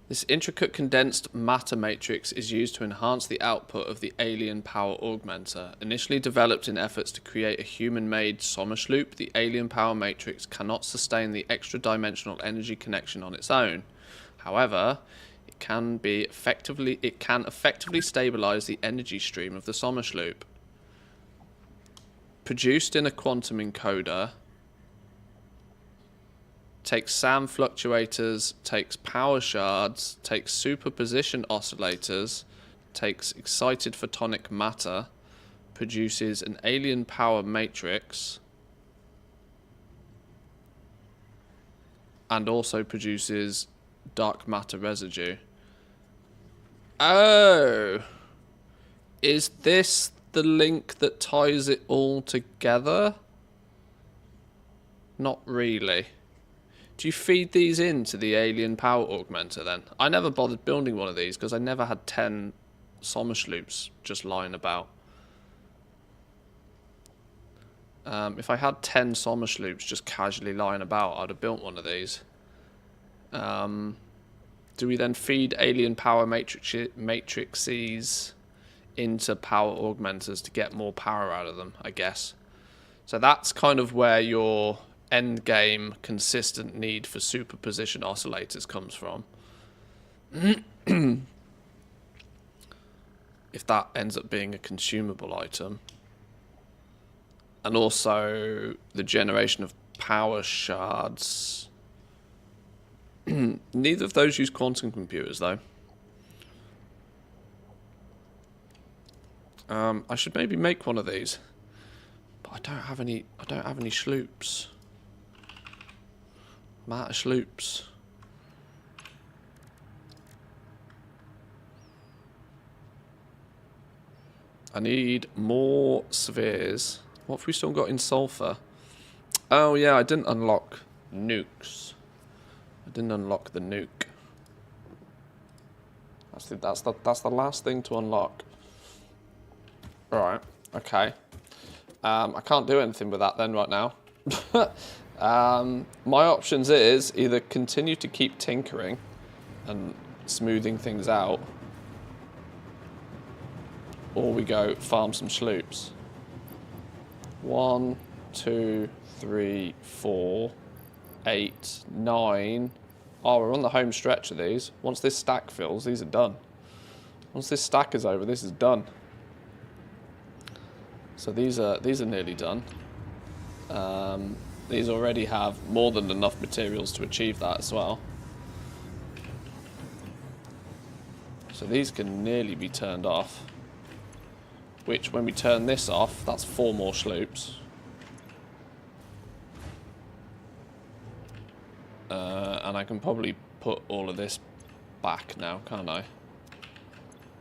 This intricate condensed matter matrix is used to enhance the output of the alien power augmenter. Initially developed in efforts to create a human-made Sommersloop, the alien power matrix cannot sustain the extra-dimensional energy connection on its own. However, it can effectively stabilize the energy stream of the Sommersloop. Produced in a quantum encoder, takes SAM fluctuators, takes power shards, takes superposition oscillators, takes excited photonic matter, produces an alien power matrix, and also produces dark matter residue. Oh! Is this the link that ties it all together? Not really. Do you feed these into the alien power augmenter then? I never bothered building one of these because I never had 10 Sommersloops just lying about. If I had 10 Sommersloops just casually lying about, I'd have built one of these. Do we then feed alien power matrices into power augmenters to get more power out of them, I guess? So that's kind of where your end game consistent need for superposition oscillators comes from. If that ends up being a consumable item. And also the generation of power shards. Neither of those use quantum computers though. I should maybe make one of these. But I don't have any sloops. Matter sloops. I need more spheres. What have we still got in sulfur? Oh yeah, I didn't unlock nukes. I didn't unlock the nuke. That's the last thing to unlock. Right. Okay. I can't do anything with that then right now. My options is either continue to keep tinkering and smoothing things out, or we go farm some sloops. 1, 2, 3, 4, 8, 9. Oh, we're on the home stretch of these. Once this stack fills, these are done. Once this stack is over, this is done. So these are nearly done. These already have more than enough materials to achieve that as well. So these can nearly be turned off. Which, when we turn this off, that's 4 more sloops. And I can probably put all of this back now, can't I?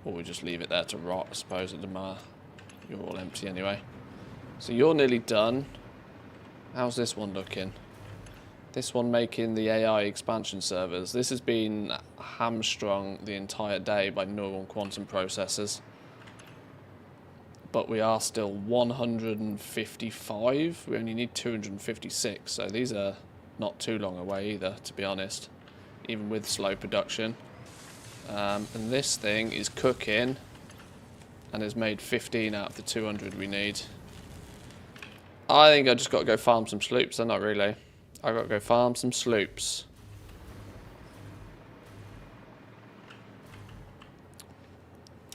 Or we just leave it there to rot, I suppose, it doesn't matter. You're all empty anyway. So you're nearly done. How's this one looking? This one making the AI expansion servers. This has been hamstrung the entire day by neural quantum processors. but we are still 155. We only need 256, so these are not too long away either, to be honest, even with slow production. And this thing is cooking and has made 15 out of the 200 we need. I think I just got to go farm some sloops. Not really. I got to go farm some sloops.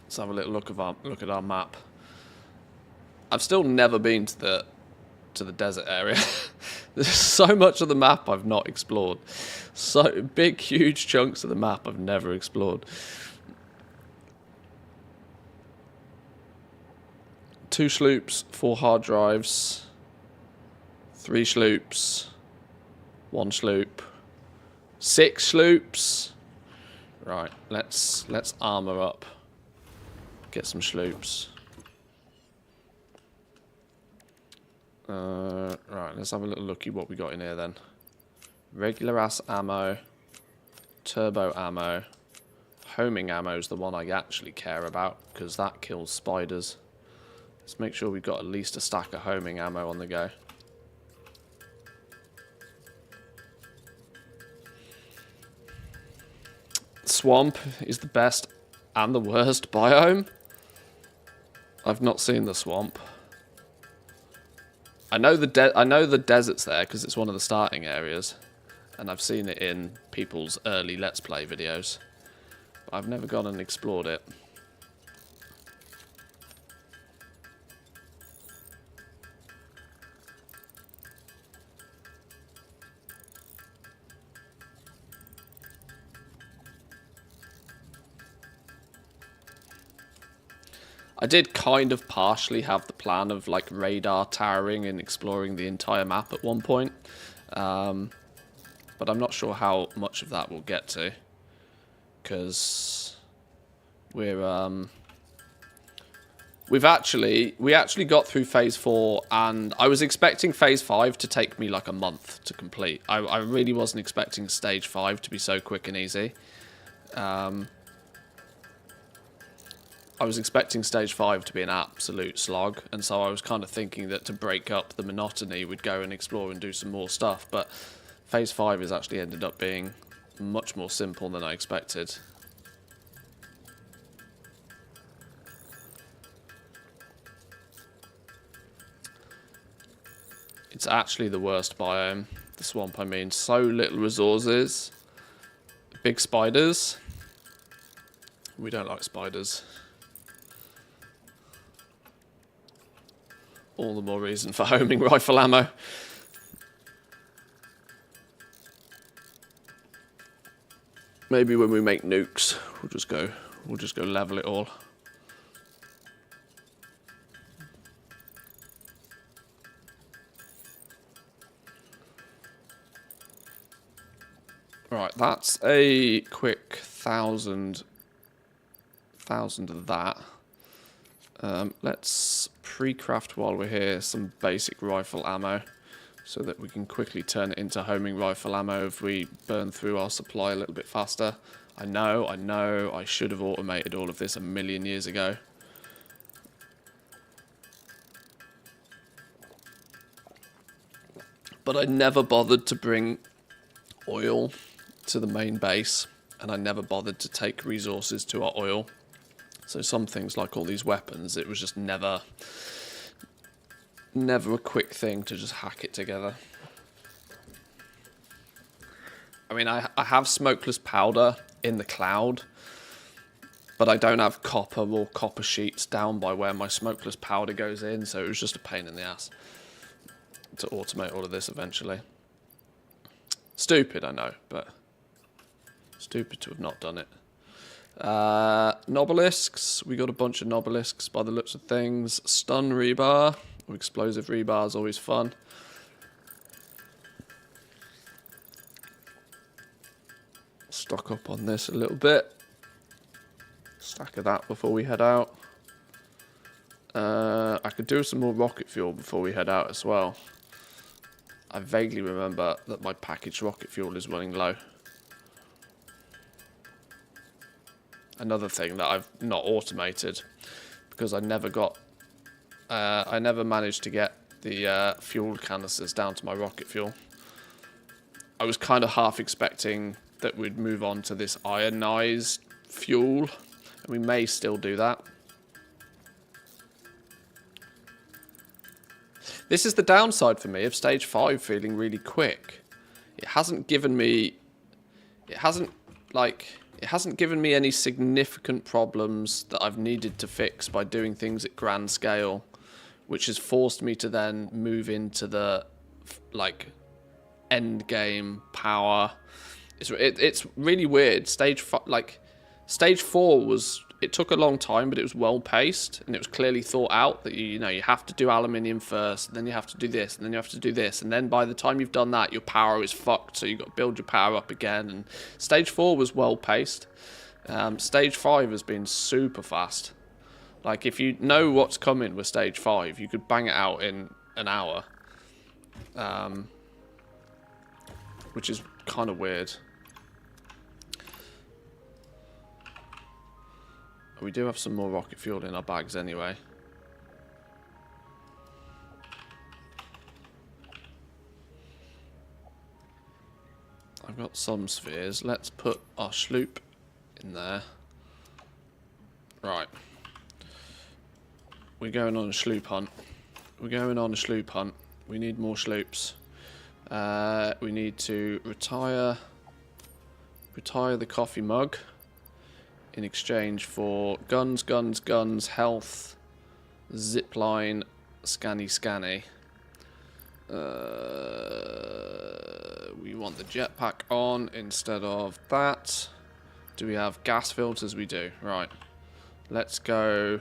Let's have a little look at our map. I've still never been to the desert area. There's so much of the map I've not explored. So big, huge chunks of the map I've never explored. 2 sloops, 4 hard drives, 3 sloops, 1 sloop, 6 sloops. Right, let's armor up. Get some sloops. Right, let's have a little looky what we got in here then. Regular ass ammo, turbo ammo, homing ammo is the one I actually care about because that kills spiders. Let's make sure we've got at least a stack of homing ammo on the go. Swamp is the best and the worst biome. I've not seen the swamp. I know the desert's there because it's one of the starting areas, and I've seen it in people's early Let's Play videos. But I've never gone and explored it. I did kind of partially have the plan of like radar towering and exploring the entire map at one point, but I'm not sure how much of that we'll get to, because we actually got through phase 4, and I was expecting phase 5 to take me like a month to complete. I really wasn't expecting stage 5 to be so quick and easy. I was expecting stage 5 to be an absolute slog, and so I was kind of thinking that to break up the monotony we'd go and explore and do some more stuff, but phase 5 has actually ended up being much more simple than I expected. It's actually the worst biome, the swamp I mean. So little resources, big spiders. We don't like spiders. All the more reason for homing rifle ammo. Maybe when we make nukes, we'll just go level it all. Right, that's a quick 1,000 of that. Let's pre-craft while we're here some basic rifle ammo so that we can quickly turn it into homing rifle ammo if we burn through our supply a little bit faster. I know, I should have automated all of this a million years ago. But I never bothered to bring oil to the main base, and I never bothered to take resources to our oil. So some things like all these weapons, it was just never a quick thing to just hack it together. I mean, I have smokeless powder in the cloud, but I don't have copper or copper sheets down by where my smokeless powder goes in, so it was just a pain in the ass to automate all of this eventually. Stupid, I know, but stupid to have not done it. Nobelisks. We got a bunch of nobelisks by the looks of things. Stun rebar or explosive rebar is always fun. Stock up on this a little bit. Stack of that before we head out. I could do some more rocket fuel before we head out as well. I vaguely remember that my packaged rocket fuel is running low. Another thing that I've not automated, because I never got I never managed to get the fuel canisters down to my rocket fuel. I was kind of half expecting that we'd move on to this ionized fuel, and we may still do that. This is the downside for me of stage 5 feeling really quick. It hasn't given me any significant problems that I've needed to fix by doing things at grand scale, which has forced me to then move into the end game power. It's really weird. Stage 4 was, it took a long time, but it was well paced, and it was clearly thought out that you have to do aluminium first, and then you have to do this, and then you have to do this, and then by the time you've done that, your power is fucked, so you've got to build your power up again. And stage 4 was well paced. Stage 5 has been super fast. Like, if you know what's coming with stage 5, you could bang it out in an hour, which is kind of weird. We do have some more rocket fuel in our bags anyway. I've got some spheres. Let's put our sloop in there. Right. We're going on a sloop hunt. We're going on a sloop hunt. We need more sloops. We need to retire the coffee mug in exchange for guns, health, zipline, scanny. We want the jetpack on instead of that. Do we have gas filters? We do. Right. Let's go.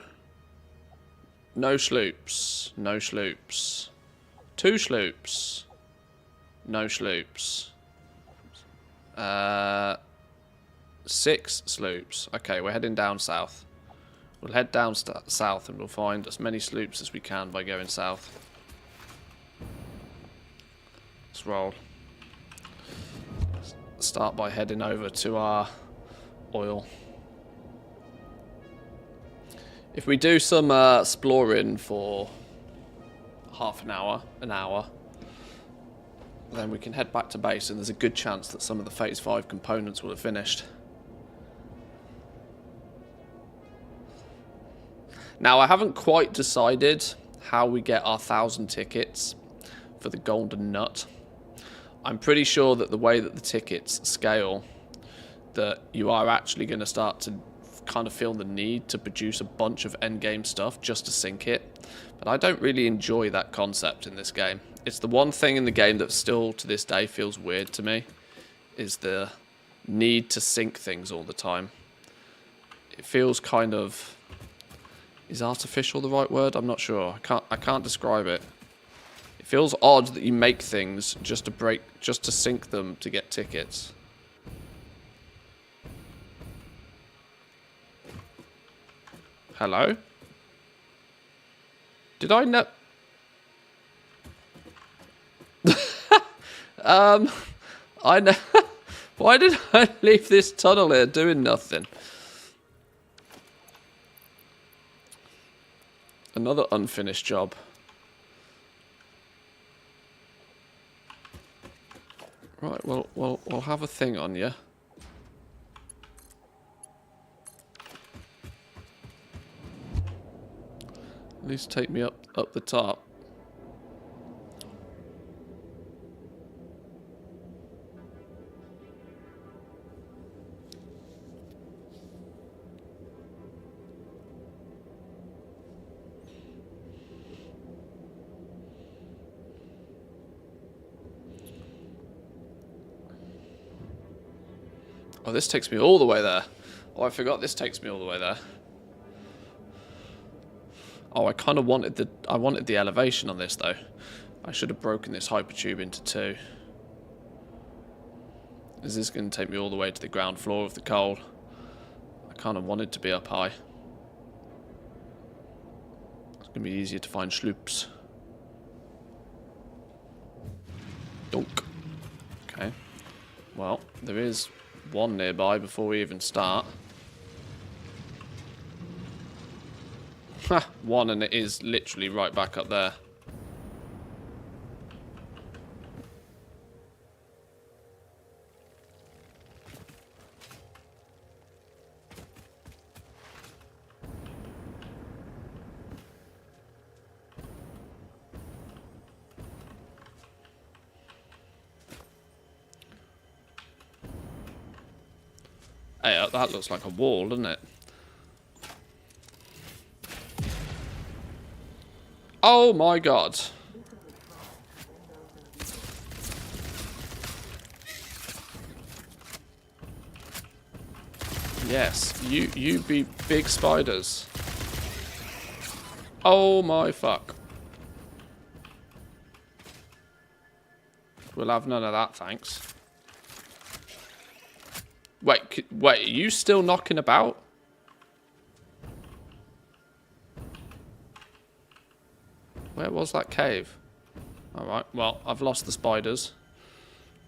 No sloops. No sloops. 2 sloops. No sloops. 6 sloops. Okay, we're heading down south. We'll head down south and we'll find as many sloops as we can by going south. Let's roll. Start by heading over to our oil. If we do some exploring for half an hour, then we can head back to base, and there's a good chance that some of the Phase 5 components will have finished. Now, I haven't quite decided how we get our 1,000 tickets for the Golden Nut. I'm pretty sure that the way that the tickets scale, that you are actually going to start to kind of feel the need to produce a bunch of endgame stuff just to sync it. But I don't really enjoy that concept in this game. It's the one thing in the game that still to this day feels weird to me, is the need to sync things all the time. It feels kind of... Is artificial the right word? I'm not sure. I can't describe it. It feels odd that you make things just to sync them to get tickets. Hello? Did I know? I know. Why did I leave this tunnel here doing nothing? Another unfinished job. Right, well, we'll have a thing on you. At least take me up the top. Oh, this takes me all the way there. Oh, I forgot this takes me all the way there. Oh, I kind of wanted the elevation on this though. I should have broken this hypertube into 2. Is this going to take me all the way to the ground floor of the coal? I kind of wanted to be up high. It's going to be easier to find sloops. Donk. Okay. Well, there is one nearby before we even start. Ha, one, and it is literally right back up there. Hey, that looks like a wall, doesn't it? Oh my god. Yes, you be big spiders. Oh my fuck. We'll have none of that, thanks. Wait, are you still knocking about? Where was that cave? Alright, well, I've lost the spiders.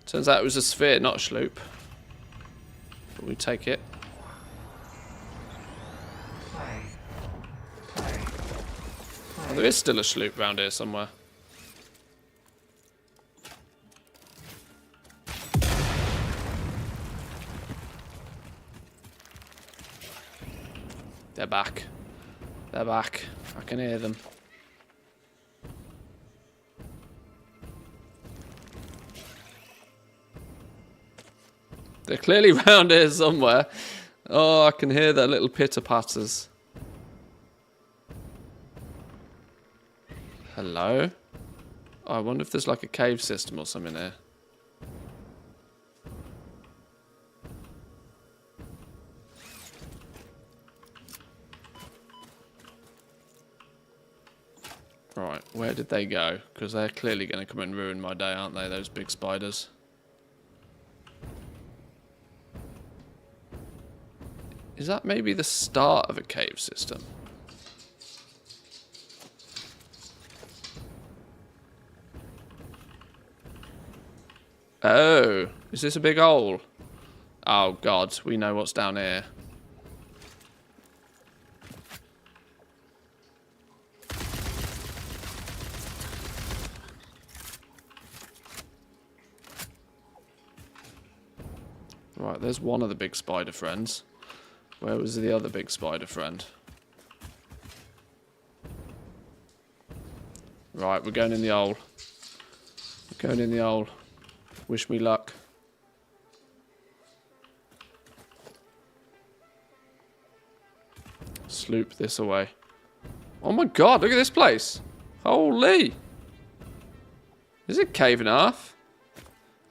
Turns out it was a sphere, not a sloop. But we take it. Oh, there is still a sloop round here somewhere. They're back. They're back. I can hear them. They're clearly round here somewhere. Oh, I can hear their little pitter-patters. Hello? Oh, I wonder if there's like a cave system or something here. Right, where did they go? Because they're clearly going to come and ruin my day, aren't they, those big spiders? Is that maybe the start of a cave system? Oh, is this a big hole? Oh god, we know what's down here. Right, there's one of the big spider friends. Where was the other big spider friend? Right, we're going in the hole. We're going in the hole. Wish me luck. Sloop this away. Oh my god, look at this place. Holy. Is it cave and a half?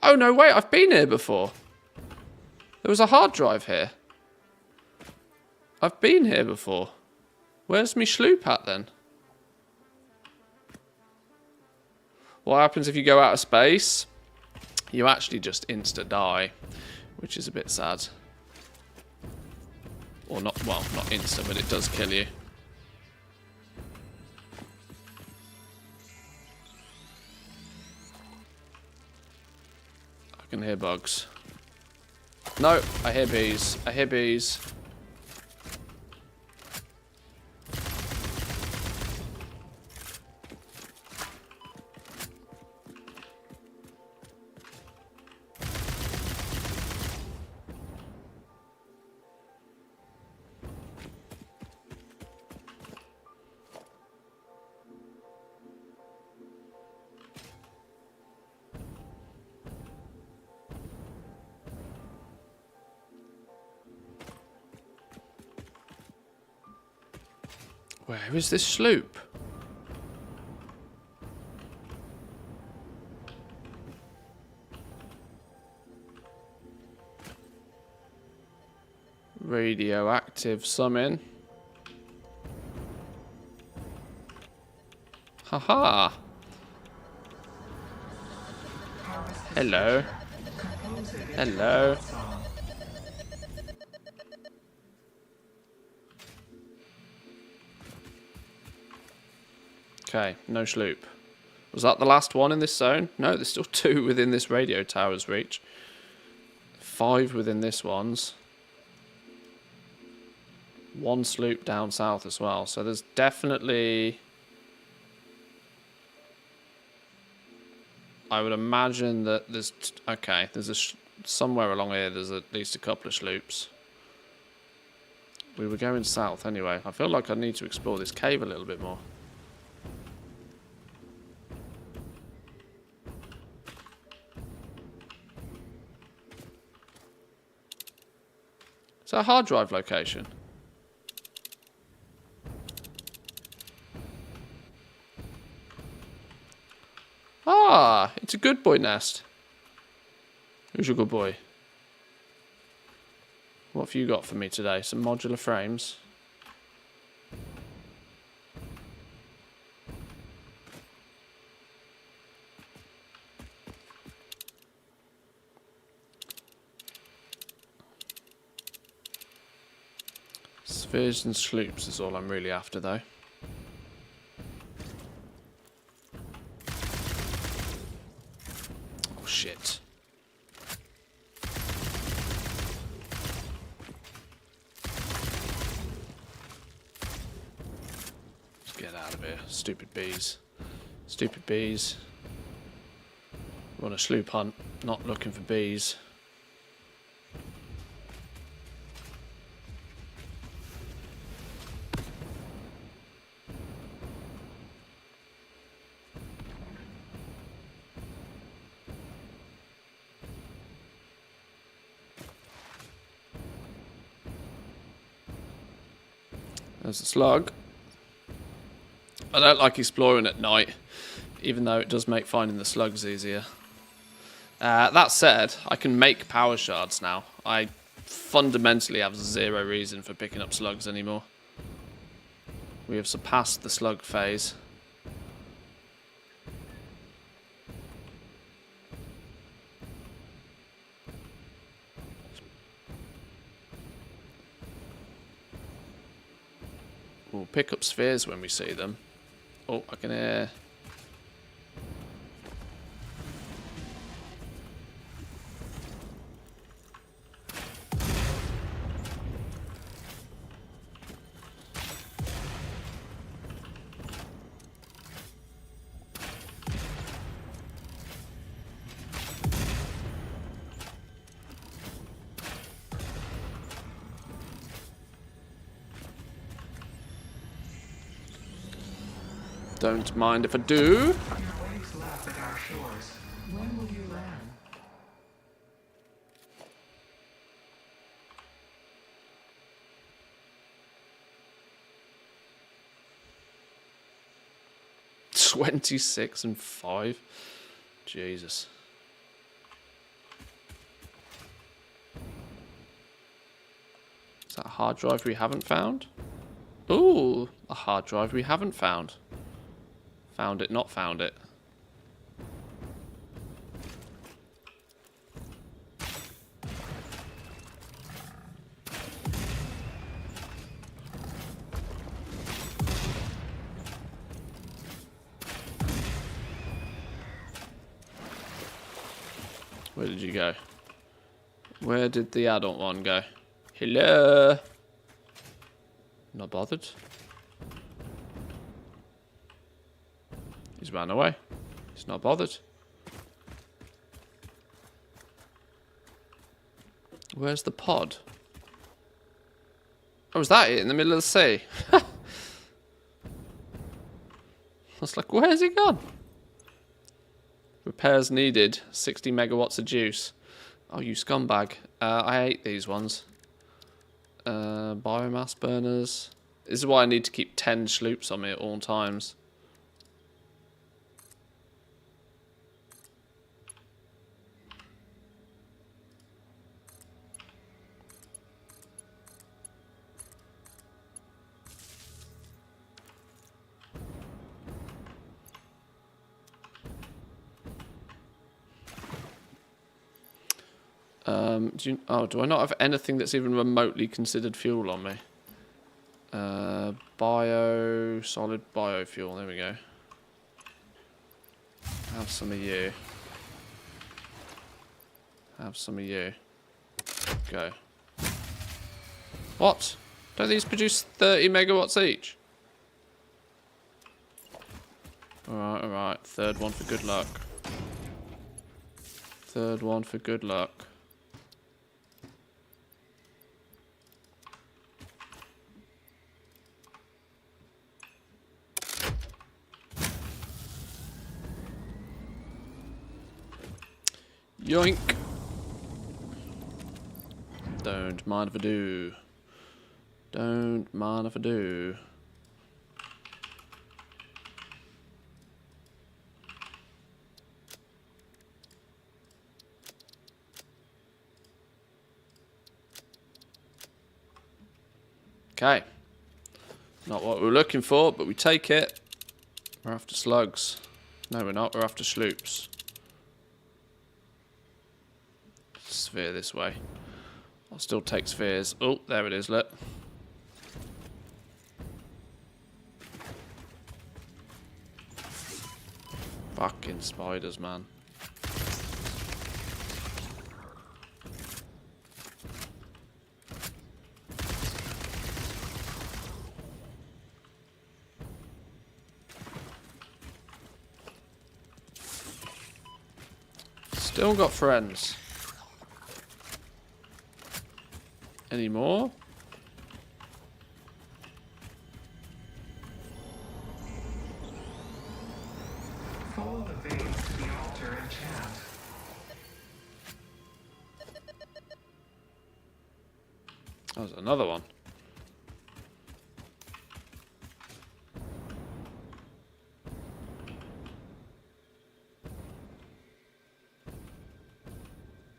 Oh no, wait, I've been here before. There was a hard drive here. I've been here before. Where's me sloop at then? What happens if you go out of space? You actually just insta-die, which is a bit sad. Or not, well, not insta, but it does kill you. I can hear bugs. No, I hear bees. I hear bees. Where is this sloop? Radioactive summon. Haha. Hello. Hello. Okay, no sloop. Was that the last one in this zone? No, there's still 2 within this radio tower's reach. 5 within this one's. one sloop down south as well. So there's definitely... I would imagine that there's... Okay, there's somewhere along here there's at least a couple of sloops. We were going south anyway. I feel like I need to explore this cave a little bit more. Is that a hard drive location? Ah, it's a good boy nest. Who's your good boy? What have you got for me today? Some modular frames. Spheres and sloops is all I'm really after, though. Oh, shit. Let's get out of here. Stupid bees. Stupid bees. We're on a sloop hunt, not looking for bees. There's a slug. I don't like exploring at night, even though it does make finding the slugs easier. That said, I can make power shards now. I fundamentally have zero reason for picking up slugs anymore. We have surpassed the slug phase. We'll pick up spheres when we see them. Oh, I can hear... Don't mind if I do. Your waves lap at our shores. When will you land? $26 and 5. Jesus. Is that a hard drive we haven't found? Ooh, a hard drive we haven't found. Found it, not found it. Where did you go? Where did the adult one go? Hello? Not bothered. He's ran away. He's not bothered. Where's the pod? Oh, is that it in the middle of the sea? I was like, where's he gone? Repairs needed. 60 megawatts of juice. Oh, you scumbag. I hate these ones. Biomass burners. This is why I need to keep 10 sloops on me at all times. Do I not have anything that's even remotely considered fuel on me? Solid biofuel, there we go. Have some of you. Have some of you. Go. What? Don't these produce 30 megawatts each? Alright, alright. Third one for good luck. Third one for good luck. Yoink. Don't mind if I do. Don't mind if I do. Okay. Not what we're looking for, but we take it. We're after slugs. No, we're not. We're after sloops. Sphere this way. I'll still take spheres. Oh, there it is, look. Fucking spiders, man. Still got friends. Any more? Follow the veins to the altar and chant. That was another one.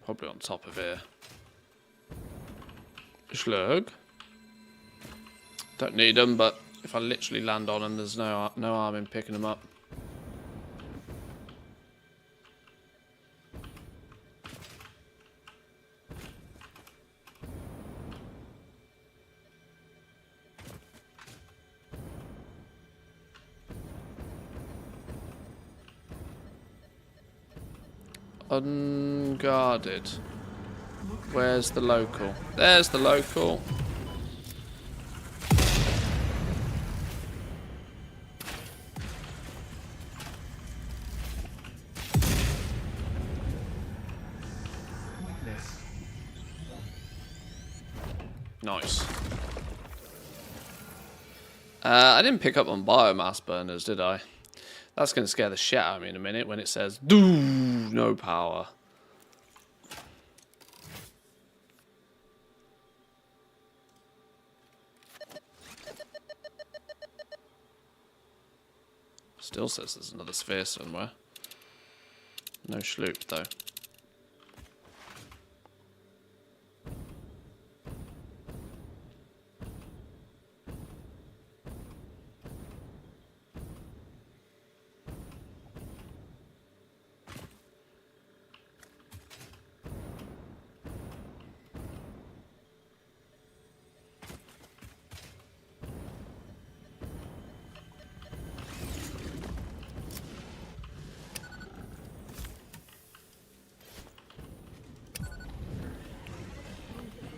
Probably on top of here. Slug. Don't need them, but if I literally land on them, there's no harm in picking them up. Unguarded. Where's the local? There's the local. Witness. Nice. I didn't pick up on biomass burners, did I? That's going to scare the shit out of me in a minute when it says, "Do no power." Still says there's another sphere somewhere. No sloop, though.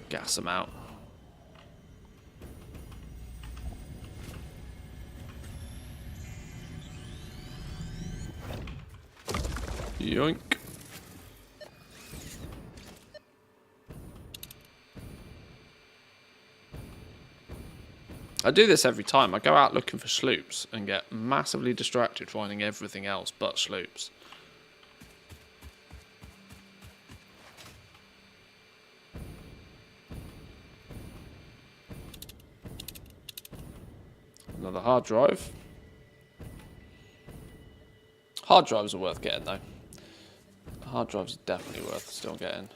Gas them out. Yoink. I do this every time. I go out looking for sloops and get massively distracted finding everything else but sloops. Another hard drive. Hard drives are worth getting though. Hard drives are definitely worth still getting.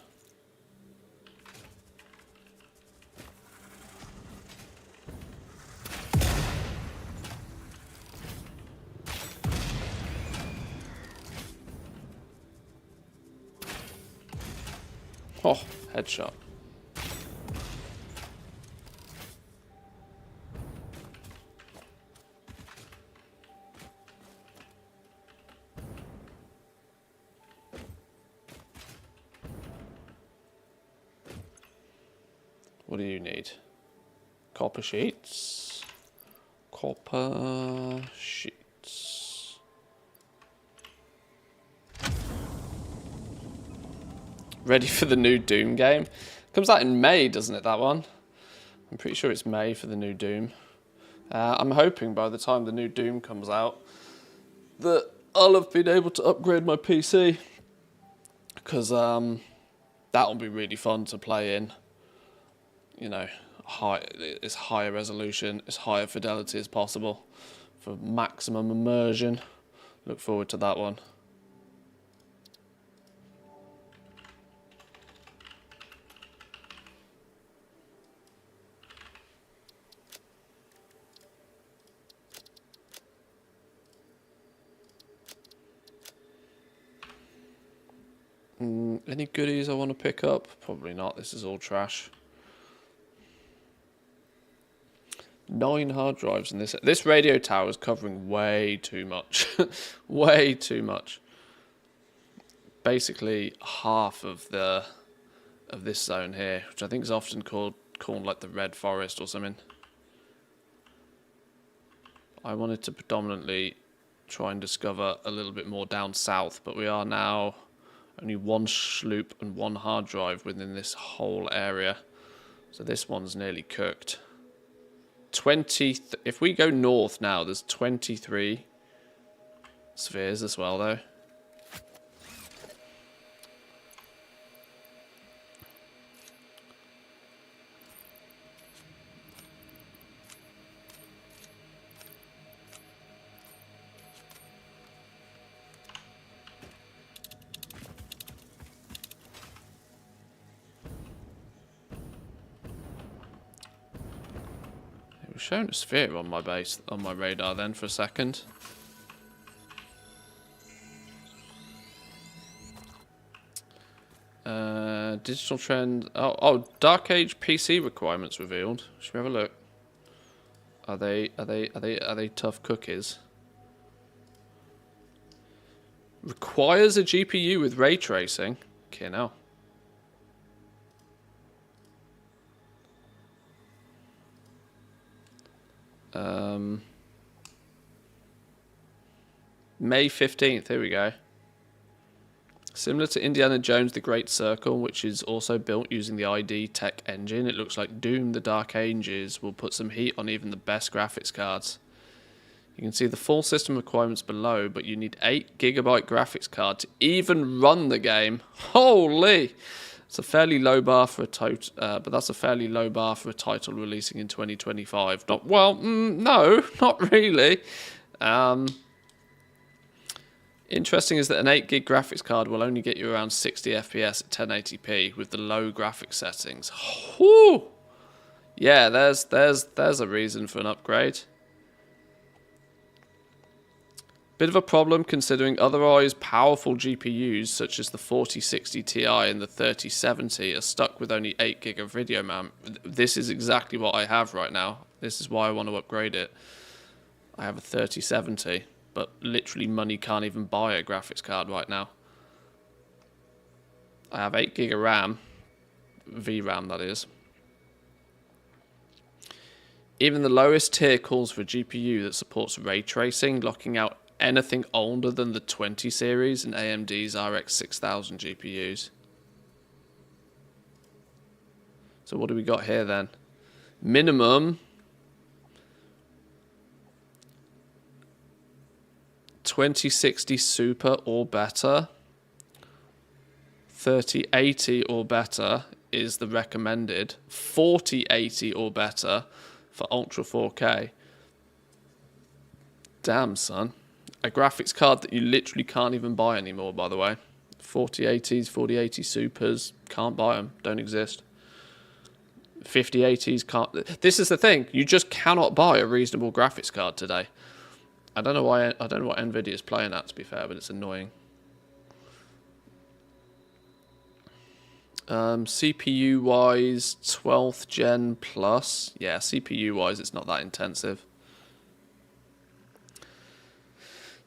Oh, headshot. What do you need? Copper sheets. Copper sheets. Ready for the new Doom game? Comes out in May, doesn't it, that one? I'm pretty sure it's May for the new Doom. I'm hoping by the time the new Doom comes out that I'll have been able to upgrade my PC. Because that'll be really fun to play in. You know, it's higher resolution, as higher fidelity as possible for maximum immersion. Look forward to that one. Any goodies I want to pick up? Probably not. This is all trash. 9 hard drives in this. This radio tower is covering way too much. Way too much. Basically half of this zone here, which I think is often called like the Red Forest or something. I wanted to predominantly try and discover a little bit more down south, but we are now only 1 sloop and 1 hard drive within this whole area. So this one's nearly cooked. If we go north now, there's 23 spheres as well, though. It was showing a sphere on my base, on my radar then for a second. Digital trend. Oh, Dark Age PC requirements revealed. Should we have a look? Are they tough cookies? Requires a GPU with ray tracing. Okay, now. May 15th, here we go. Similar to Indiana Jones The Great Circle, which is also built using the ID Tech engine, it looks like Doom The Dark Ages will put some heat on even the best graphics cards. You can see the full system requirements below, but you need 8GB graphics card to even run the game. Holy! It's a fairly low bar for a but that's a fairly low bar for a title releasing in 2025. No, not really. Interesting is that an 8GB graphics card will only get you around 60 FPS at 1080p with the low graphics settings. Whew! Yeah, there's a reason for an upgrade. Bit of a problem considering otherwise powerful GPUs such as the 4060 Ti and the 3070 are stuck with only 8GB of video RAM. This is exactly what I have right now. This is why I want to upgrade it. I have a 3070, but literally money can't even buy a graphics card right now. I have 8GB of RAM, VRAM that is. Even the lowest tier calls for a GPU that supports ray tracing, locking out anything older than the 20 series and AMD's RX 6000 GPUs. So what do we got here then? Minimum 2060 Super or better. 3080 or better is the recommended. 4080 or better for Ultra 4K. Damn, son. A graphics card that you literally can't even buy anymore, by the way. 4080s, 4080 Supers, can't buy them, don't exist. 5080s can't. This is the thing, you just cannot buy a reasonable graphics card today. I don't know why. I don't know what Nvidia's playing at, to be fair, but it's annoying. CPU wise, 12th gen plus. Yeah, CPU wise, it's not that intensive.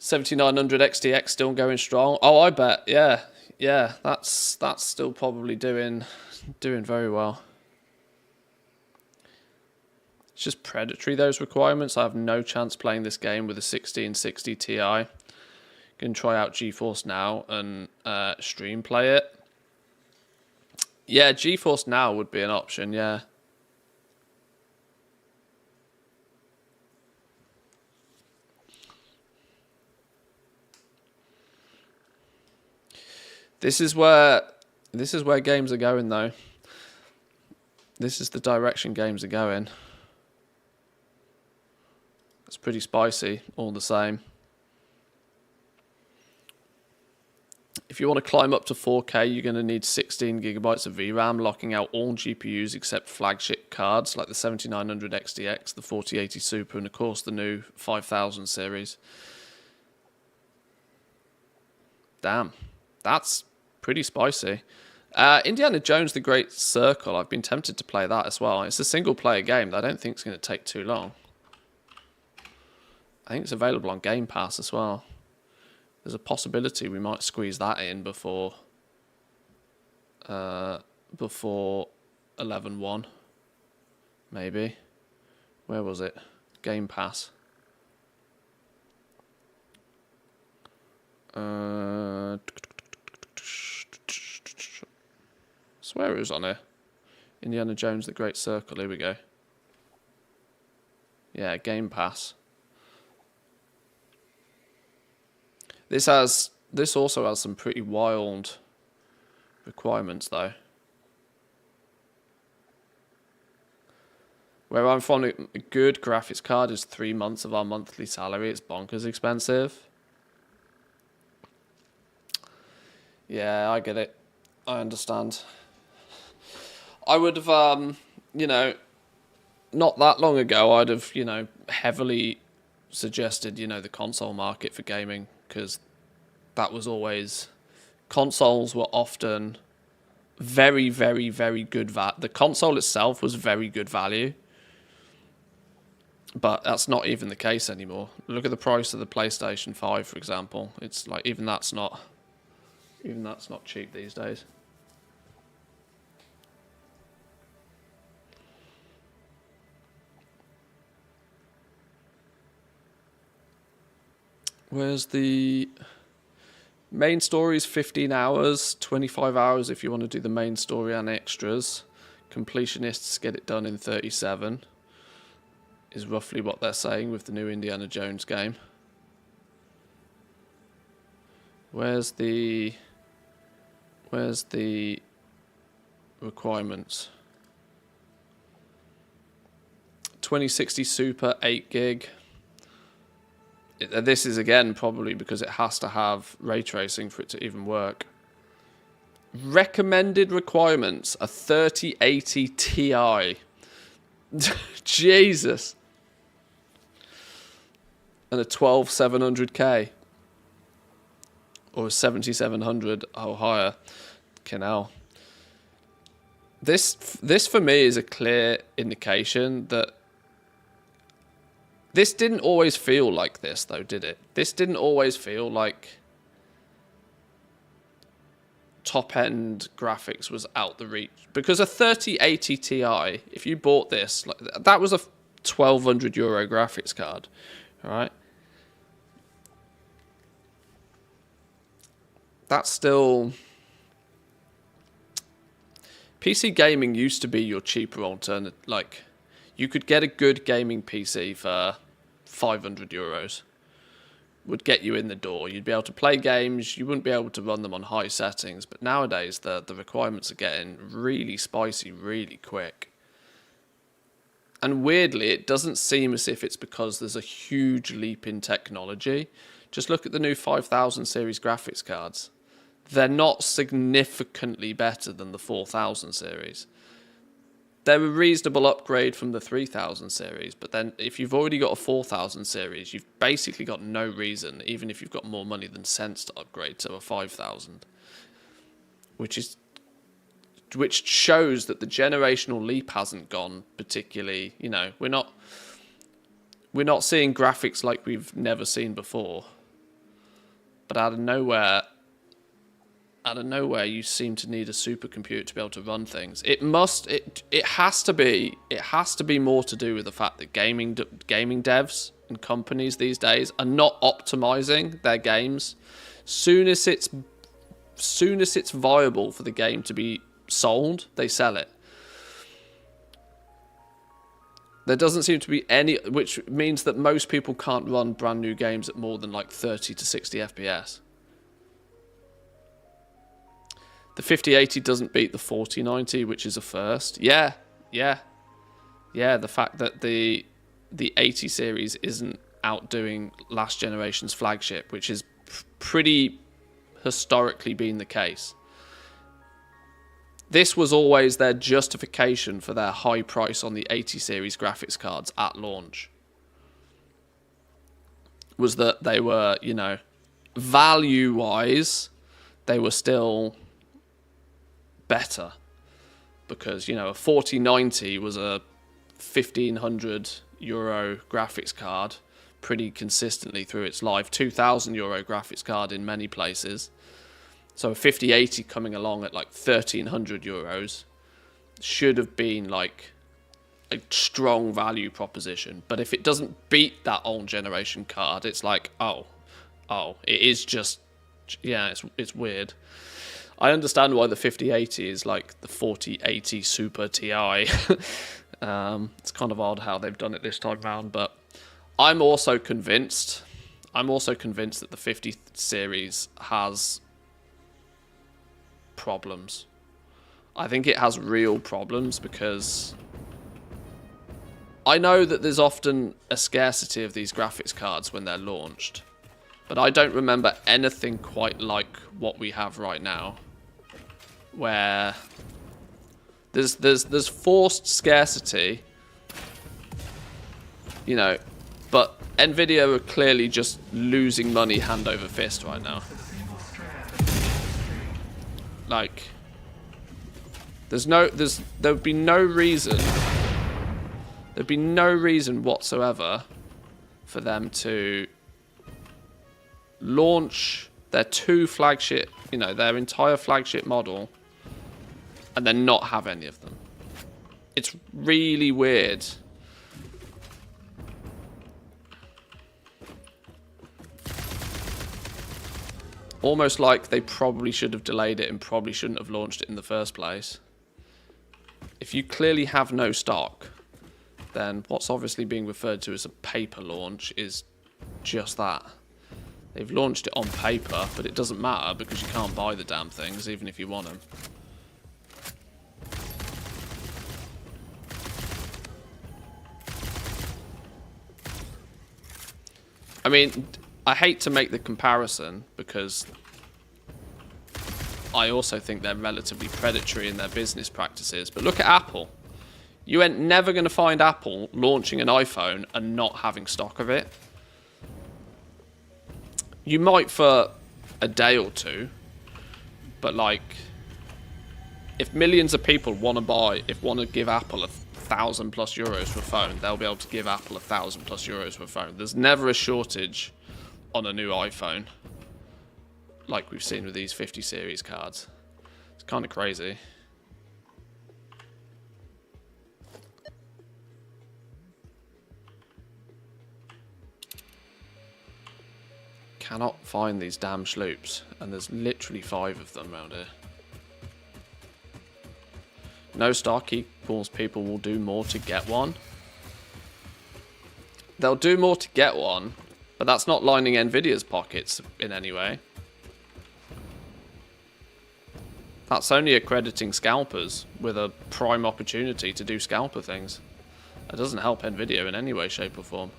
7900 XTX still going strong. Oh, I bet. Yeah, that's still probably doing very well. It's just predatory, those requirements. I have no chance playing this game with a 1660 Ti. Can try out GeForce Now and stream play it. Yeah, GeForce Now would be an option, yeah. This is where games are going, though. This is the direction games are going. It's pretty spicy, all the same. If you want to climb up to 4K, you're going to need 16 gigabytes of VRAM, locking out all GPUs except flagship cards like the 7900 XTX, the 4080 Super, and of course the new 5000 series. Damn, that's pretty spicy. Indiana Jones The Great Circle, I've been tempted to play that as well. It's a single player game that I don't think it's going to take too long. I think it's available on Game Pass as well. There's a possibility we might squeeze that in before 11.1, maybe. Where was it? Game Pass. I swear it was on here. Indiana Jones The Great Circle, here we go. Yeah, Game Pass. This also has some pretty wild requirements, though. Where I'm from, a good graphics card is 3 months of our monthly salary. It's bonkers expensive. Yeah, I get it. I understand. I would have, you know, not that long ago, I'd have, you know, heavily suggested, you know, the console market for gaming, because that was always, consoles were often very, very, very good the console itself was very good value, but that's not even the case anymore. Look at the price of the PlayStation 5, for example. It's like, even that's not cheap these days. Where's the main story? Is 15 hours, 25 hours if you want to do the main story and extras. Completionists get it done in 37 is roughly what they're saying with the new Indiana Jones game. Where's the requirements? 2060 Super 8 gig. This is, again, probably because it has to have ray tracing for it to even work. Recommended requirements, a 3080 Ti. Jesus. And a 12700K. Or a 7700 or higher. Canal. This for me is a clear indication that this didn't always feel like this, though, did it? This didn't always feel like top-end graphics was out the reach. Because a 3080 Ti, if you bought this, like, that was a €1,200 graphics card, all right? That's still... PC gaming used to be your cheaper alternative. Like, you could get a good gaming PC for €500. Would get you in the door. You'd be able to play games. You wouldn't be able to run them on high settings. But nowadays, the requirements are getting really spicy really quick. And weirdly, it doesn't seem as if it's because there's a huge leap in technology. Just look at the new 5000 series graphics cards. They're not significantly better than the 4000 series. They're a reasonable upgrade from the 3000 series, but then if you've already got a 4000 series, you've basically got no reason, even if you've got more money than sense, to upgrade to a 5000. Which shows that the generational leap hasn't gone particularly, you know, we're not seeing graphics like we've never seen before. But out of nowhere, out of nowhere you seem to need a supercomputer to be able to run things. It has to be more to do with the fact that gaming devs and companies these days are not optimizing their games. Soon as it's viable for the game to be sold, they sell it. There doesn't seem to be any, which means that most people can't run brand new games at more than like 30 to 60 FPS. The 5080 doesn't beat the 4090, which is a first. Yeah. The fact that the 80 series isn't outdoing last generation's flagship, which is pretty historically been the case. This was always their justification for their high price on the 80 series graphics cards at launch. Was that they were, you know, value-wise, they were still better. Because, you know, a 4090 was a €1,500 graphics card pretty consistently through its life. €2,000 graphics card in many places. So a 5080 coming along at like €1,300 should have been like a strong value proposition. But if it doesn't beat that old generation card, it's like, oh, it is just, yeah, it's weird. I understand why the 5080 is like the 4080 Super Ti. It's kind of odd how they've done it this time round, but I'm also convinced that the 50 series has problems. I think it has real problems because I know that there's often a scarcity of these graphics cards when they're launched, but I don't remember anything quite like what we have right now, where there's forced scarcity, you know, but Nvidia are clearly just losing money hand over fist right now. Like, there'd be no reason whatsoever for them to launch their their entire flagship model and then not have any of them. It's really weird. Almost like they probably should have delayed it and probably shouldn't have launched it in the first place. If you clearly have no stock, then what's obviously being referred to as a paper launch is just that. They've launched it on paper, but it doesn't matter because you can't buy the damn things even if you want them. I mean, I hate to make the comparison because I also think they're relatively predatory in their business practices. But look at Apple. You ain't never going to find Apple launching an iPhone and not having stock of it. You might for a day or two, but like, if millions of people want to give Apple €1,000+ for a phone, they'll be able to give Apple €1,000+ for a phone. There's never a shortage on a new iPhone, like we've seen with these 50 series cards. It's kind of crazy. Cannot find these damn sloops, and there's literally 5 of them around here. No stock equals people will do more to get one. They'll do more to get one, but that's not lining Nvidia's pockets in any way. That's only accrediting scalpers with a prime opportunity to do scalper things. That doesn't help Nvidia in any way, shape or form.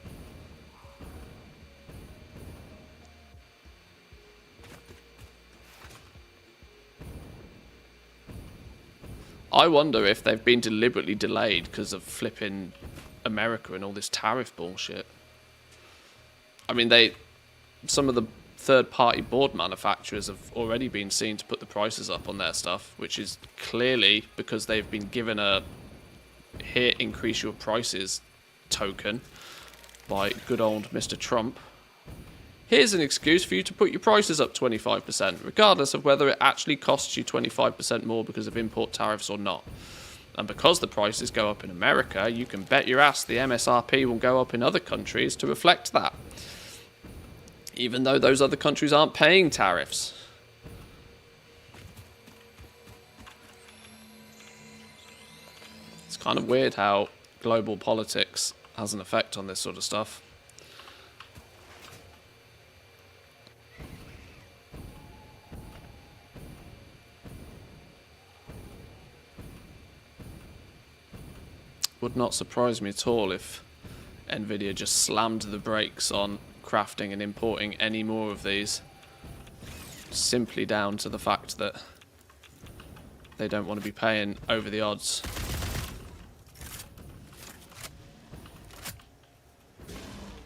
I wonder if they've been deliberately delayed because of flipping America and all this tariff bullshit. I mean, some of the third-party board manufacturers have already been seen to put the prices up on their stuff, which is clearly because they've been given a "here, increase your prices" token by good old Mr. Trump. here's an excuse for you to put your prices up 25%, regardless of whether it actually costs you 25% more because of import tariffs or not. And because the prices go up in America, you can bet your ass the MSRP will go up in other countries to reflect that, even though those other countries aren't paying tariffs. It's kind of weird how global politics has an effect on this sort of stuff. Would not surprise me at all if Nvidia just slammed the brakes on crafting and importing any more of these, simply down to the fact that they don't want to be paying over the odds.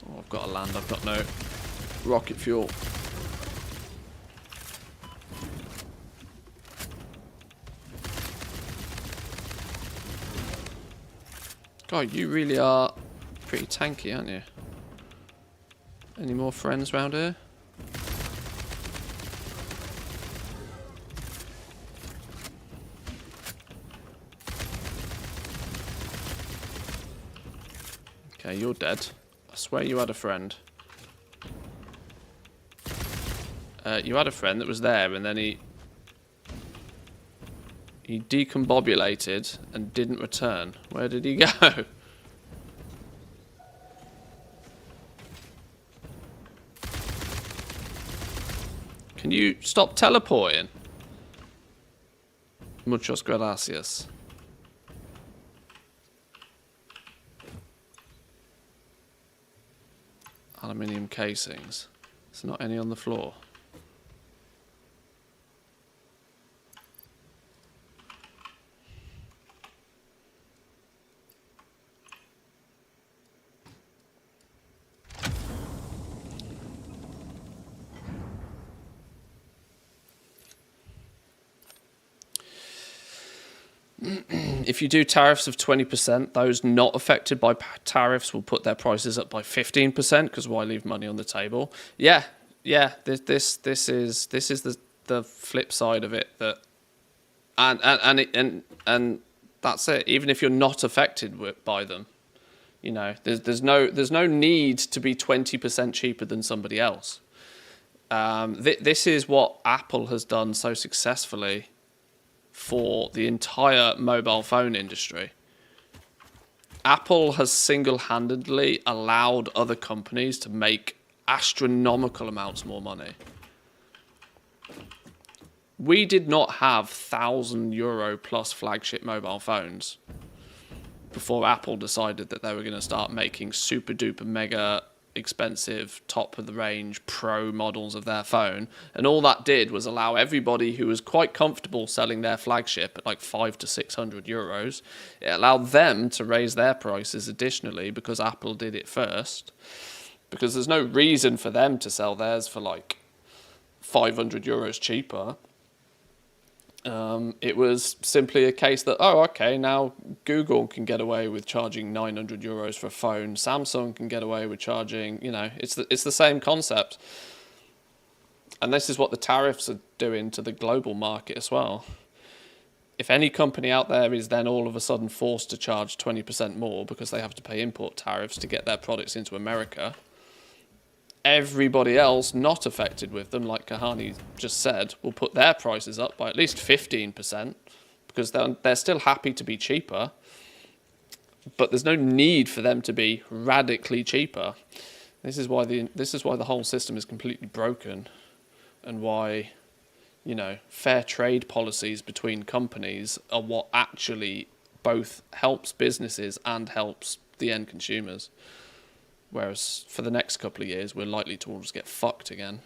Oh, I've got to land, I've got no rocket fuel. God, you really are pretty tanky, aren't you? Any more friends round here? Okay, you're dead. I swear you had a friend. You had a friend that was there, and then he decombobulated and didn't return. Where did he go? Can you stop teleporting? Muchos gracias. Aluminium casings. There's not any on the floor. If you do tariffs of 20%, those not affected by tariffs will put their prices up by 15%, because why leave money on the table? Yeah. This is the flip side of it. That and that's it. Even if you're not affected by them, you know, there's no need to be 20% cheaper than somebody else. This is what Apple has done so successfully for the entire mobile phone industry. Apple has single-handedly allowed other companies to make astronomical amounts more money. We did not have €1,000 plus flagship mobile phones before Apple decided that they were going to start making super duper mega expensive top of the range pro models of their phone, and all that did was allow everybody who was quite comfortable selling their flagship at like €500 to €600, it allowed them to raise their prices additionally because Apple did it first, because there's no reason for them to sell theirs for like €500 cheaper. It was simply a case that, oh, okay, now Google can get away with charging €900 for a phone. Samsung can get away with charging, you know, it's the same concept. And this is what the tariffs are doing to the global market as well. If any company out there is then all of a sudden forced to charge 20% more because they have to pay import tariffs to get their products into America, everybody else not affected with them, like Kahani just said, will put their prices up by at least 15% because they're still happy to be cheaper, but there's no need for them to be radically cheaper. This is why the whole system is completely broken, and why, you know, fair trade policies between companies are what actually both helps businesses and helps the end consumers. Whereas for the next couple of years, we're likely to all just get fucked again.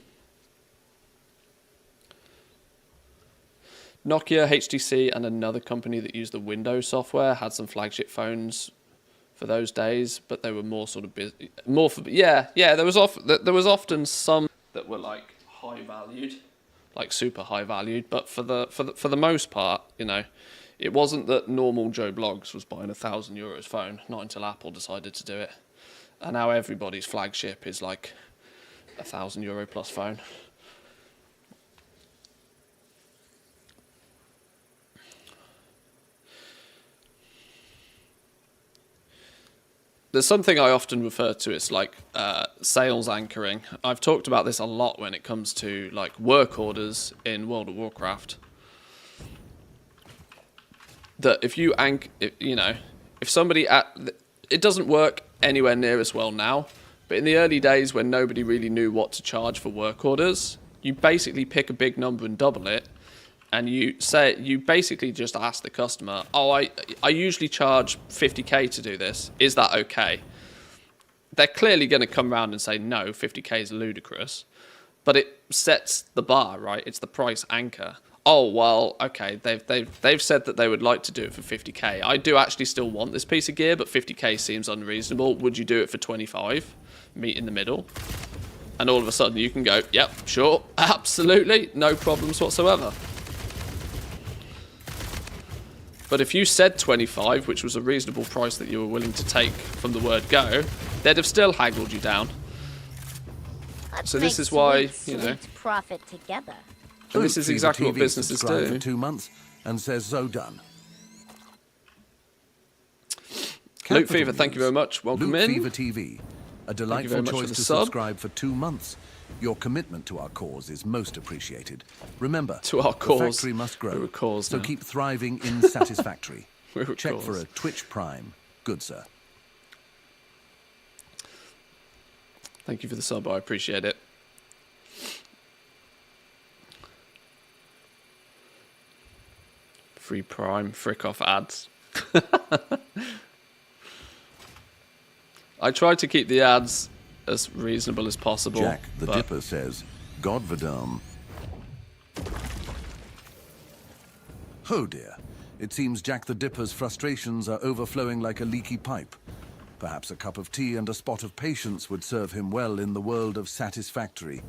Nokia, HTC, and another company that used the Windows software had some flagship phones for those days, but they were more sort of busy. There was often some that were like high valued, like super high valued. But for the most part, you know, it wasn't that normal Joe Bloggs was buying €1,000 phone. Not until Apple decided to do it. And now everybody's flagship is like €1,000 plus phone. There's something I often refer to as like sales anchoring. I've talked about this a lot when it comes to like work orders in World of Warcraft. That if you if somebody it doesn't work anywhere near as well now, but in the early days when nobody really knew what to charge for work orders, you basically pick a big number and double it, and you basically just ask the customer, oh, I usually charge 50k to do this, is that okay? They're clearly going to come around and say no, 50k is ludicrous, but it sets the bar, right? It's the price anchor. Oh, well, okay, they've said that they would like to do it for 50k. I do actually still want this piece of gear, but 50k seems unreasonable. Would you do it for 25? Meet in the middle. And all of a sudden you can go, yep, sure, absolutely, no problems whatsoever. But if you said 25, which was a reasonable price that you were willing to take from the word go, they'd have still haggled you down. So this is why, profit together. And this is exactly what businesses do. For 2 months and says so done. Loot Fever, thank you very much. Welcome Loot in. Fever TV, a delightful choice to subscribe for 2 months. Your commitment to our cause is most appreciated. Remember, To our cause. the factory must grow, We're a cause so now. keep thriving in Satisfactory. We're a Check cause. for a Twitch Prime. Good, sir. Thank you for the sub, I appreciate it. Free Prime, frick off ads. I try to keep the ads as reasonable as possible. Jack the Dipper says, God Vidam. Oh dear. It seems Jack the Dipper's frustrations are overflowing like a leaky pipe. Perhaps a cup of tea and a spot of patience would serve him well in the world of Satisfactory.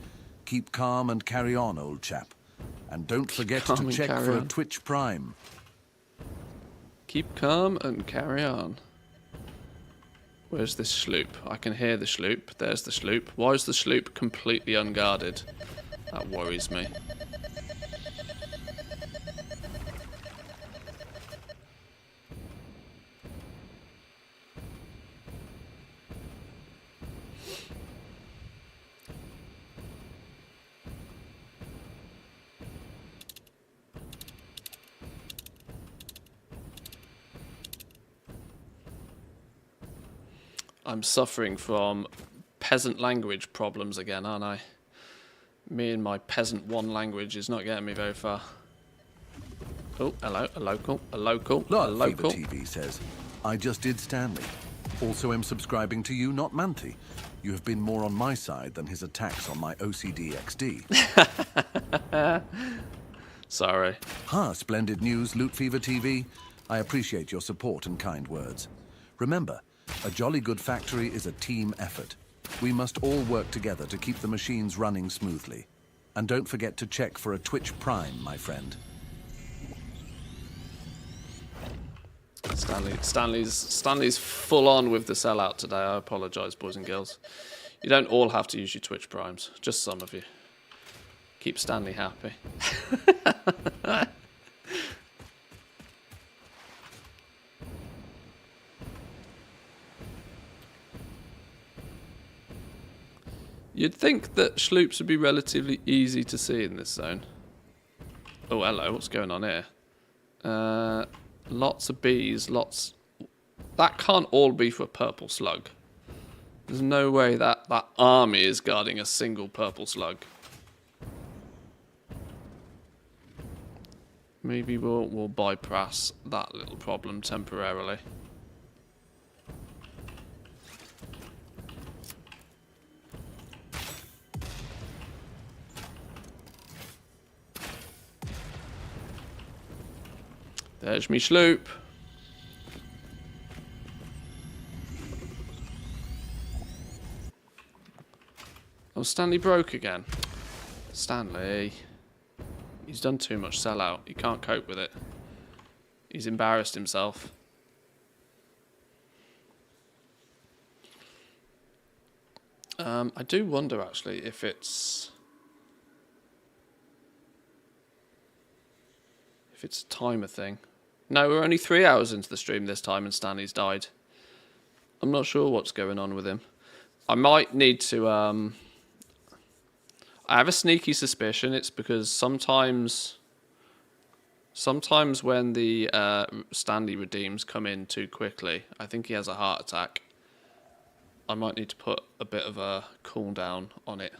Keep calm and carry on, old chap. And don't forget calm to and check carry for a on. Twitch Prime. Keep calm and carry on. Where's this sloop? I can hear the sloop. There's the sloop. Why is the sloop completely unguarded? That worries me. I'm suffering from peasant language problems again, aren't I? Me and my peasant one language is not getting me very far. Oh, hello, a local, a local, a Lord local. Fever TV says, I just did Stanley. Also am subscribing to you, not Manthi. You have been more on my side than his attacks on my OCD XD. Sorry. Splendid news, Loot Fever TV. I appreciate your support and kind words. Remember, a jolly good factory is a team effort. We must all work together to keep the machines running smoothly. And don't forget to check for a Twitch Prime, my friend. Stanley's full on with the sellout today. I apologise, boys and girls. You don't all have to use your Twitch Primes, just some of you. Keep Stanley happy. You'd think that sloops would be relatively easy to see in this zone. Oh, hello, what's going on here? Lots of bees, lots... That can't all be for a purple slug. There's no way that army is guarding a single purple slug. Maybe we'll bypass that little problem temporarily. There's me sloop. Oh, Stanley broke again. Stanley. He's done too much sellout. He can't cope with it. He's embarrassed himself. I do wonder, actually, if it's a timer thing. No, we're only 3 hours into the stream this time and Stanley's died. I'm not sure what's going on with him. I might need to... I have a sneaky suspicion it's because sometimes when the Stanley redeems come in too quickly, I think he has a heart attack. I might need to put a bit of a cooldown on it.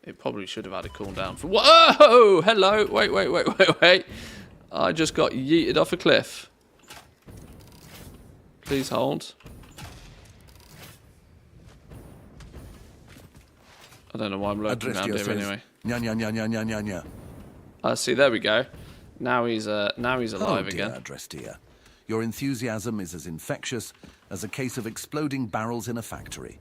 It probably should have had a cooldown for... Whoa! Hello! Wait. I just got yeeted off a cliff. Please hold. I don't know why I'm lurking around here anyway. Nya. See, there we go. Now he's alive again. Adrestia. Your enthusiasm is as infectious as a case of exploding barrels in a factory.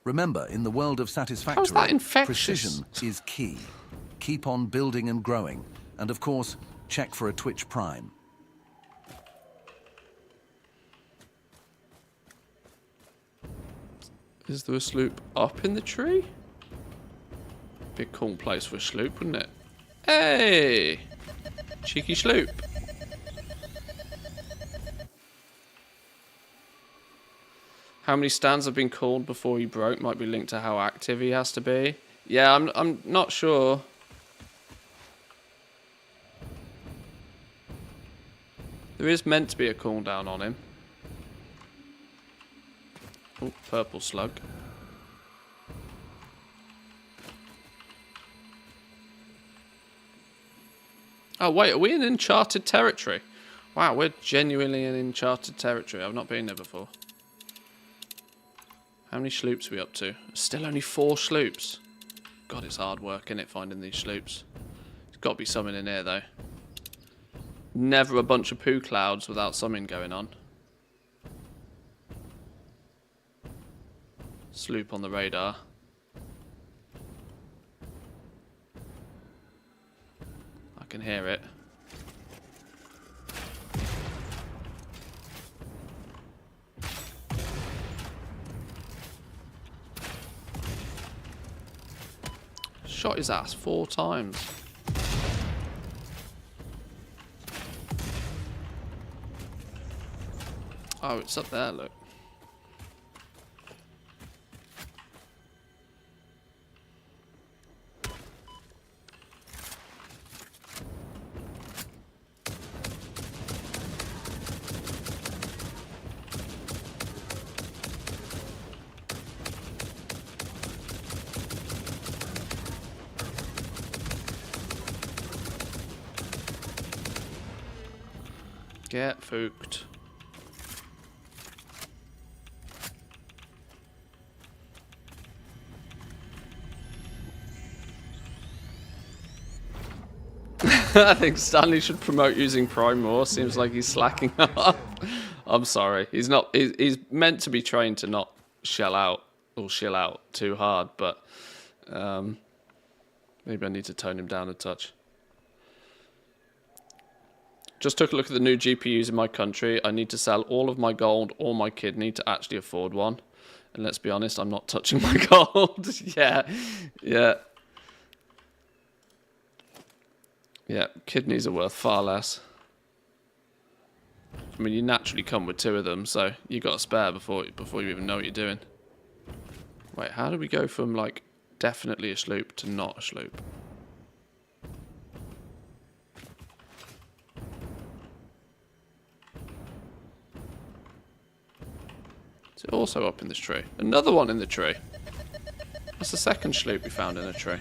Remember, in the world of Satisfactory, How's that infectious? precision is key. Keep on building and growing. And of course, check for a Twitch Prime. Is there a sloop up in the tree? Be a cool place for a sloop, wouldn't it? Hey! Cheeky sloop. How many stands have been called before he broke might be linked to how active he has to be. Yeah, I'm not sure. There is meant to be a cooldown on him. Oh, purple slug. Oh wait, are we in uncharted territory? Wow, we're genuinely in uncharted territory. I've not been there before. How many sloops are we up to? Still only 4 sloops. God, it's hard work, isn't it, finding these sloops? There's got to be something in here, though. Never a bunch of poo clouds without something going on. Sloop on the radar. I can hear it. Shot his ass 4 times. Oh, it's up there, look. Get fooked. I think Stanley should promote using Prime more. Seems like he's slacking off. I'm sorry. He's not. He's meant to be trained to not shell out or chill out too hard, but maybe I need to tone him down a touch. Just took a look at the new GPUs in my country. I need to sell all of my gold or my kidney to actually afford one. And let's be honest, I'm not touching my gold. Yeah. Yeah, kidneys are worth far less. I mean, you naturally come with 2 of them, so you got a spare before you even know what you're doing. Wait, how do we go from, like, definitely a sloop to not a sloop? Is it also up in this tree? Another one in the tree. That's the second sloop we found in a tree.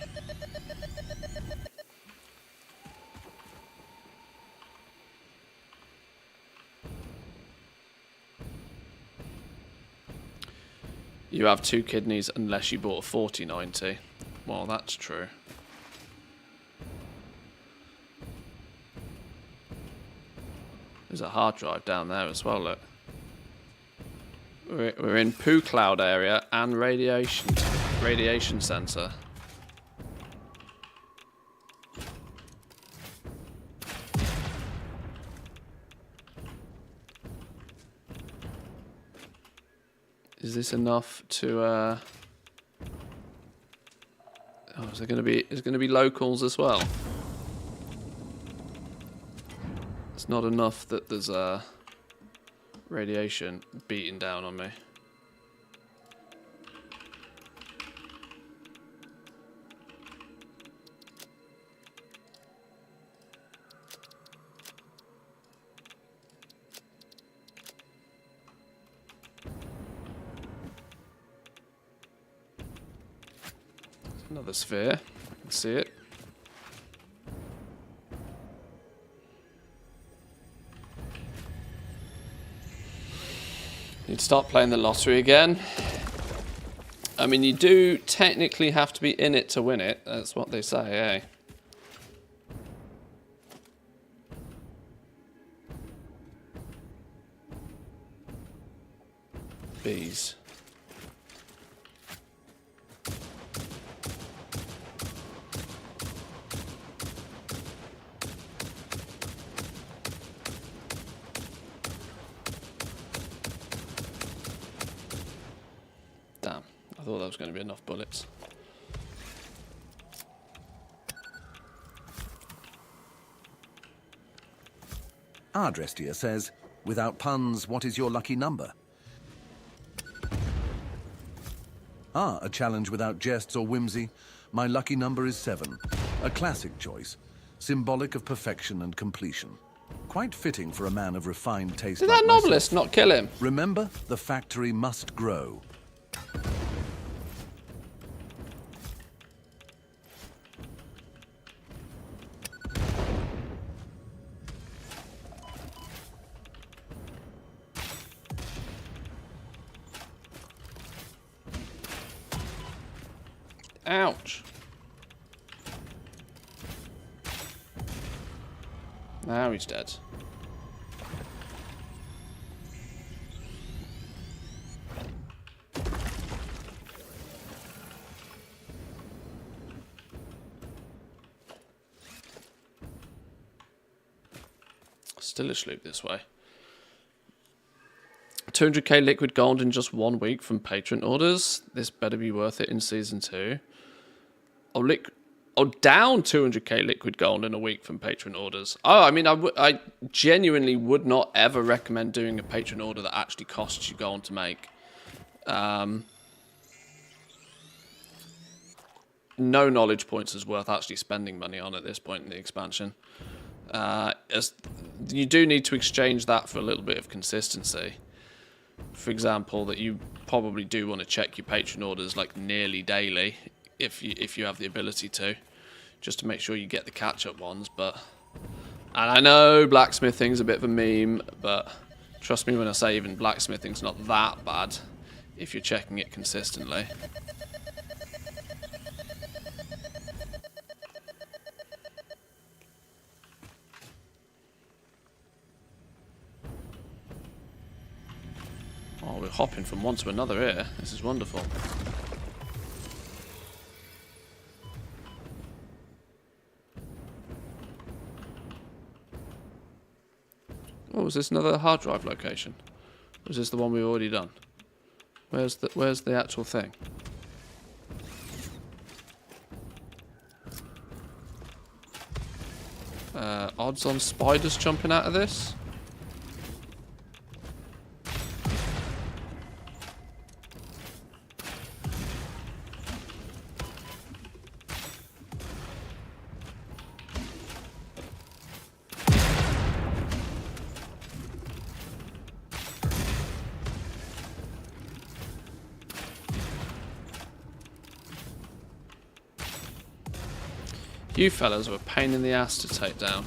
You have 2 kidneys unless you bought a 4090. Well, that's true. There's a hard drive down there as well, look. We're in poo cloud area and radiation sensor. Is this enough to Oh, is there going to be locals as well? It's not enough that there's radiation beating down on me. Another sphere. I can see it. Need to start playing the lottery again. I mean, you do technically have to be in it to win it. That's what they say, eh? Bees. Damn, I thought that was going to be enough bullets. Ardrestia says, without puns, what is your lucky number? Ah, a challenge without jests or whimsy. My lucky number is 7. A classic choice, symbolic of perfection and completion. Quite fitting for a man of refined taste. Did like that myself. novelist not kill him? Remember, the factory must grow. Ouch. Now he's dead. Still a sloop this way. 200k liquid gold in just 1 week from patron orders. This better be worth it in season 2. Oh, down 200k liquid gold in a week from patron orders. Oh, I mean, I genuinely would not ever recommend doing a patron order that actually costs you gold to make. No knowledge points is worth actually spending money on at this point in the expansion. As you do need to exchange that for a little bit of consistency. For example, that you probably do want to check your patron orders like nearly daily if you have the ability to, just to make sure you get the catch-up ones. But and I know blacksmithing's a bit of a meme, but trust me when I say even blacksmithing's not that bad if you're checking it consistently. Oh, we're hopping from one to another here. This is wonderful. Oh, is this another hard drive location? Or is this the one we've already done? Where's the actual thing? Odds on spiders jumping out of this? You fellas were a pain in the ass to take down.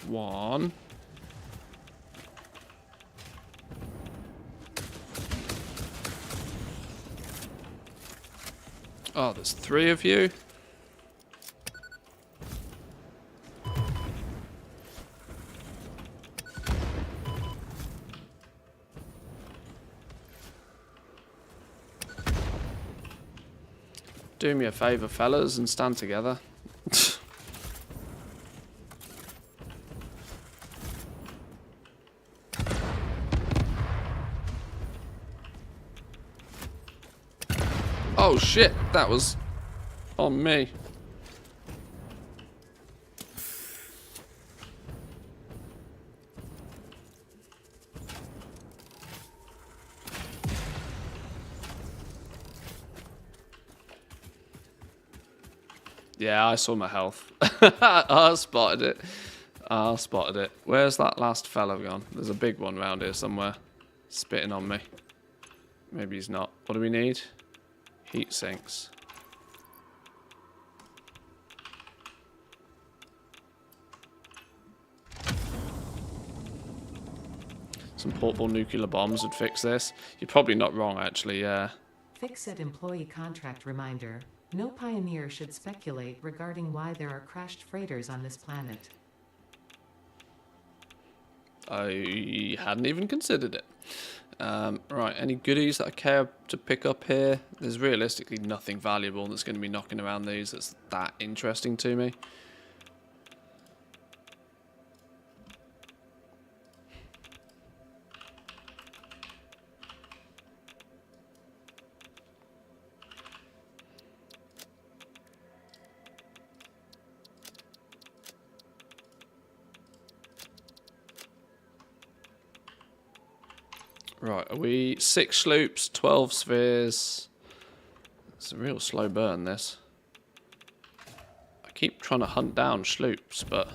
One. Oh, there's 3 of you. Do me a favour, fellas, and stand together. Oh shit, that was on me. Yeah, I saw my health. I spotted it. I spotted it. Where's that last fellow gone? There's a big one around here somewhere. Spitting on me. Maybe he's not. What do we need? Heat sinks. Some portable nuclear bombs would fix this. You're probably not wrong, actually, yeah. Fix-it employee contract reminder. No pioneer should speculate regarding why there are crashed freighters on this planet. I hadn't even considered it. Right, any goodies that I care to pick up here? There's realistically nothing valuable that's going to be knocking around these that's that interesting to me. Right, are we 6 sloops, 12 spheres? It's a real slow burn, this. I keep trying to hunt down sloops, but...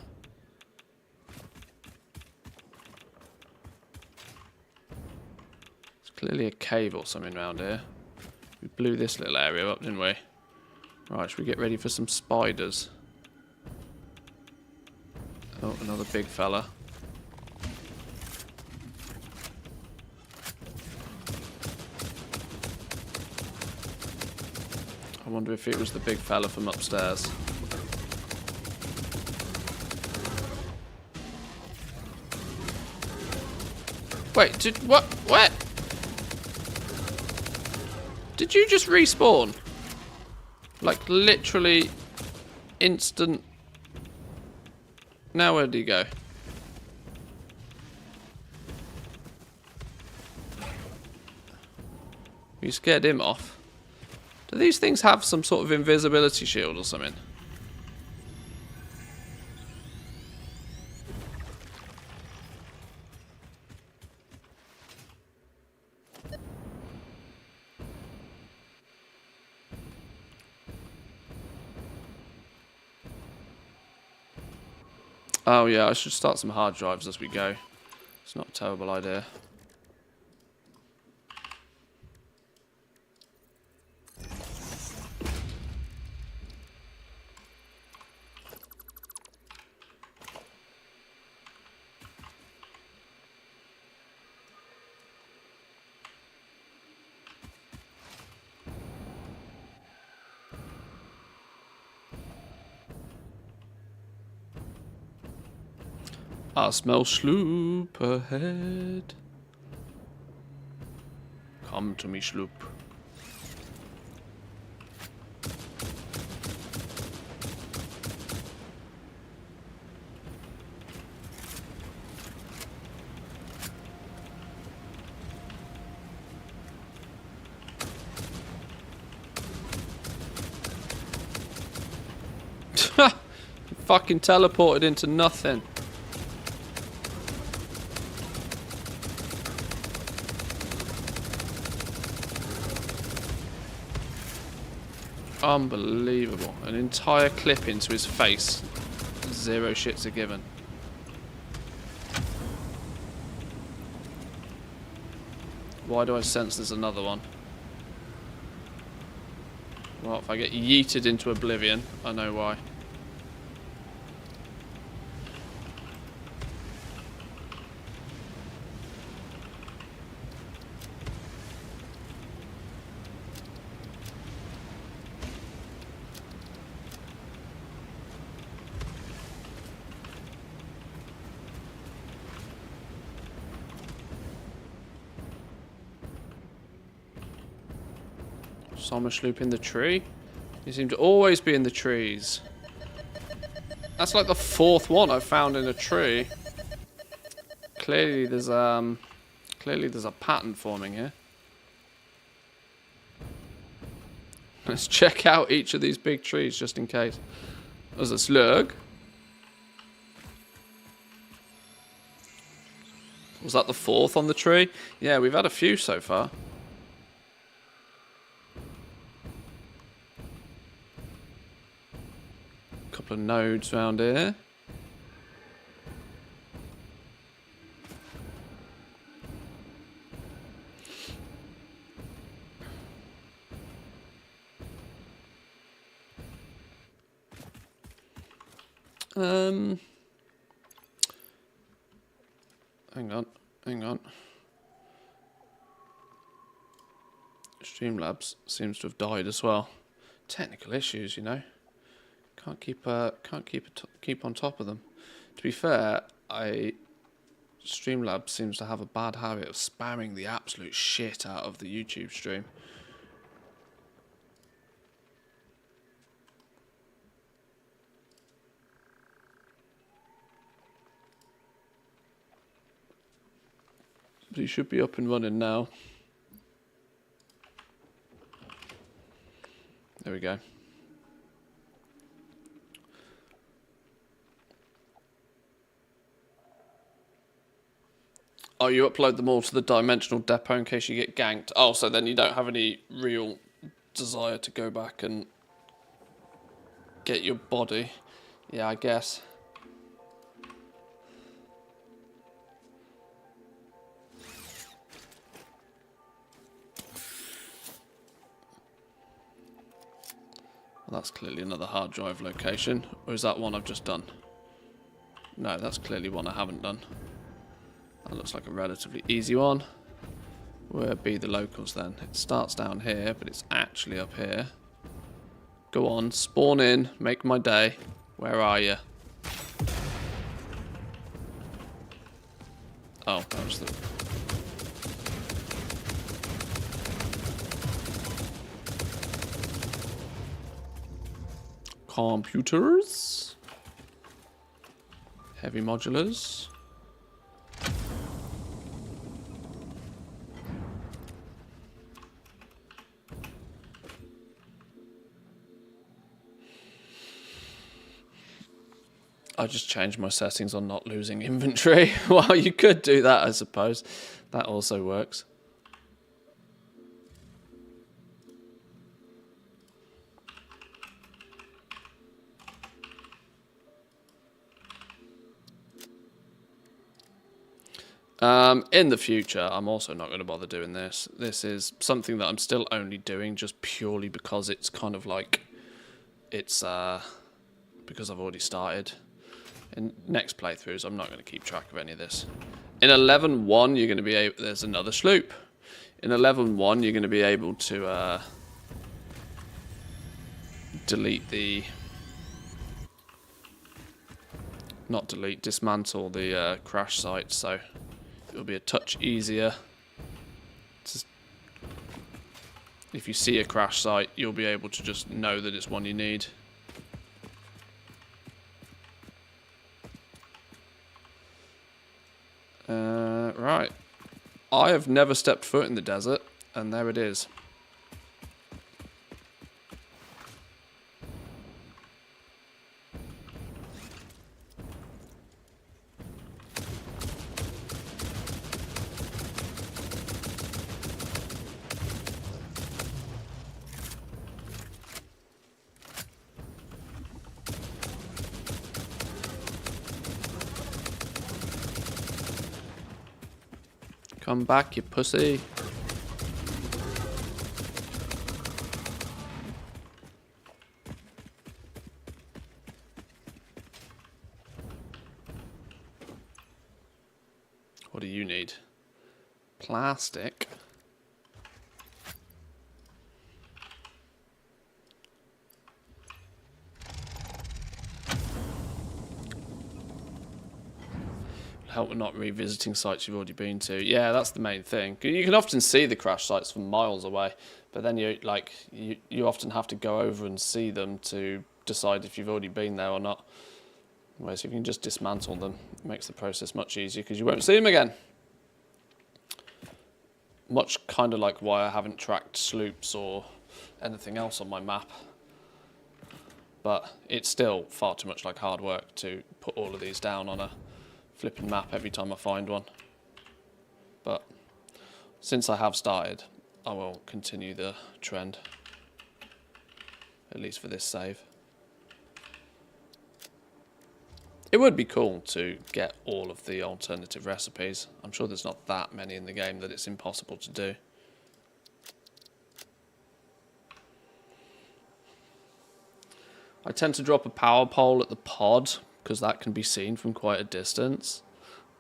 There's clearly a cave or something around here. We blew this little area up, didn't we? Right, should we get ready for some spiders? Oh, another big fella. I wonder if it was the big fella from upstairs. Wait, what? Did you just respawn? Like, literally instant... Now where did he go? You scared him off. Do these things have some sort of invisibility shield or something? Oh yeah, I should start some hard drives as we go. It's not a terrible idea. I smell sloop ahead. Come to me, sloop. Fucking teleported into nothing. Unbelievable. An entire clip into his face. Zero shits are given. Why do I sense there's another one? Well, if I get yeeted into oblivion, I know why. Summer sloop in the tree? You seem to always be in the trees. That's like the 4th one I've found in a tree. Clearly there's a pattern forming here. Let's check out each of these big trees just in case. There's a slug. Was that the fourth on the tree? Yeah, we've had a few so far. Couple of nodes around here. Hang on. Streamlabs seems to have died as well. Technical issues, you know. Can't keep on top of them. To be fair, Streamlabs seems to have a bad habit of spamming the absolute shit out of the YouTube stream. But he should be up and running now. There we go. Oh, you upload them all to the dimensional depot in case you get ganked. Oh, so then you don't have any real desire to go back and get your body. Yeah, I guess. Well, that's clearly another hard drive location. Or is that one I've just done? No, that's clearly one I haven't done. That looks like a relatively easy one. Where be the locals then? It starts down here, but it's actually up here. Go on, spawn in, make my day. Where are you? Oh, that was the... Computers. Heavy modulars. I just changed my settings on not losing inventory. Well, you could do that, I suppose. That also works. In the future, I'm also not going to bother doing this. This is something that I'm still only doing just purely because it's kind of like... It's, because I've already started. In next playthroughs, I'm not going to keep track of any of this. In 11.1, you're going to be able... There's another sloop. In 11.1, you're going to be able to delete the... Not delete, dismantle the crash site, so it'll be a touch easier. If you see a crash site, you'll be able to just know that it's one you need. Right. I have never stepped foot in the desert, and there it is. Come back, you pussy. What do you need? Plastic. Help with not revisiting sites you've already been to. Yeah, that's the main thing. You can often see the crash sites from miles away, but then you often have to go over and see them to decide if you've already been there or not. Whereas if you can just dismantle them, it makes the process much easier because you won't see them again. Much kind of like why I haven't tracked sloops or anything else on my map. But it's still far too much like hard work to put all of these down on a flipping map every time I find one. But since I have started, I will continue the trend, at least for this save. It would be cool to get all of the alternative recipes. I'm sure there's not that many in the game that it's impossible to do. I tend to drop a power pole at the pod because that can be seen from quite a distance.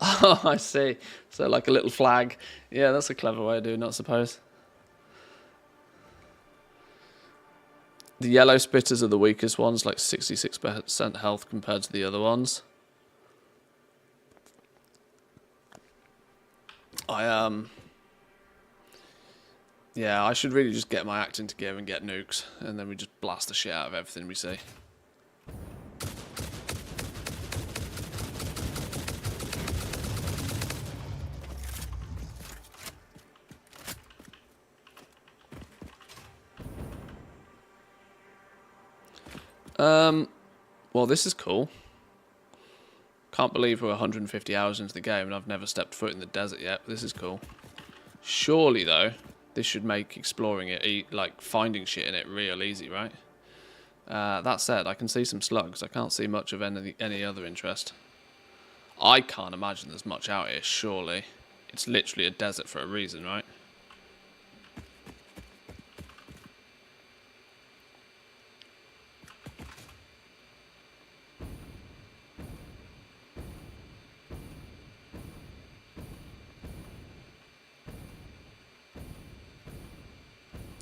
Oh, I see. So like a little flag. Yeah, that's a clever way of doing it, I suppose. The yellow spitters are the weakest ones, like 66% health compared to the other ones. Yeah, I should really just get my act into gear and get nukes, and then we just blast the shit out of everything we see. Well, this is cool. Can't believe we're 150 hours into the game and I've never stepped foot in the desert yet. This is cool. Surely, though, this should make exploring it, like finding shit in it, real easy, right? That said, I can see some slugs. I can't see much of any other interest. I can't imagine there's much out here, surely. It's literally a desert for a reason, right?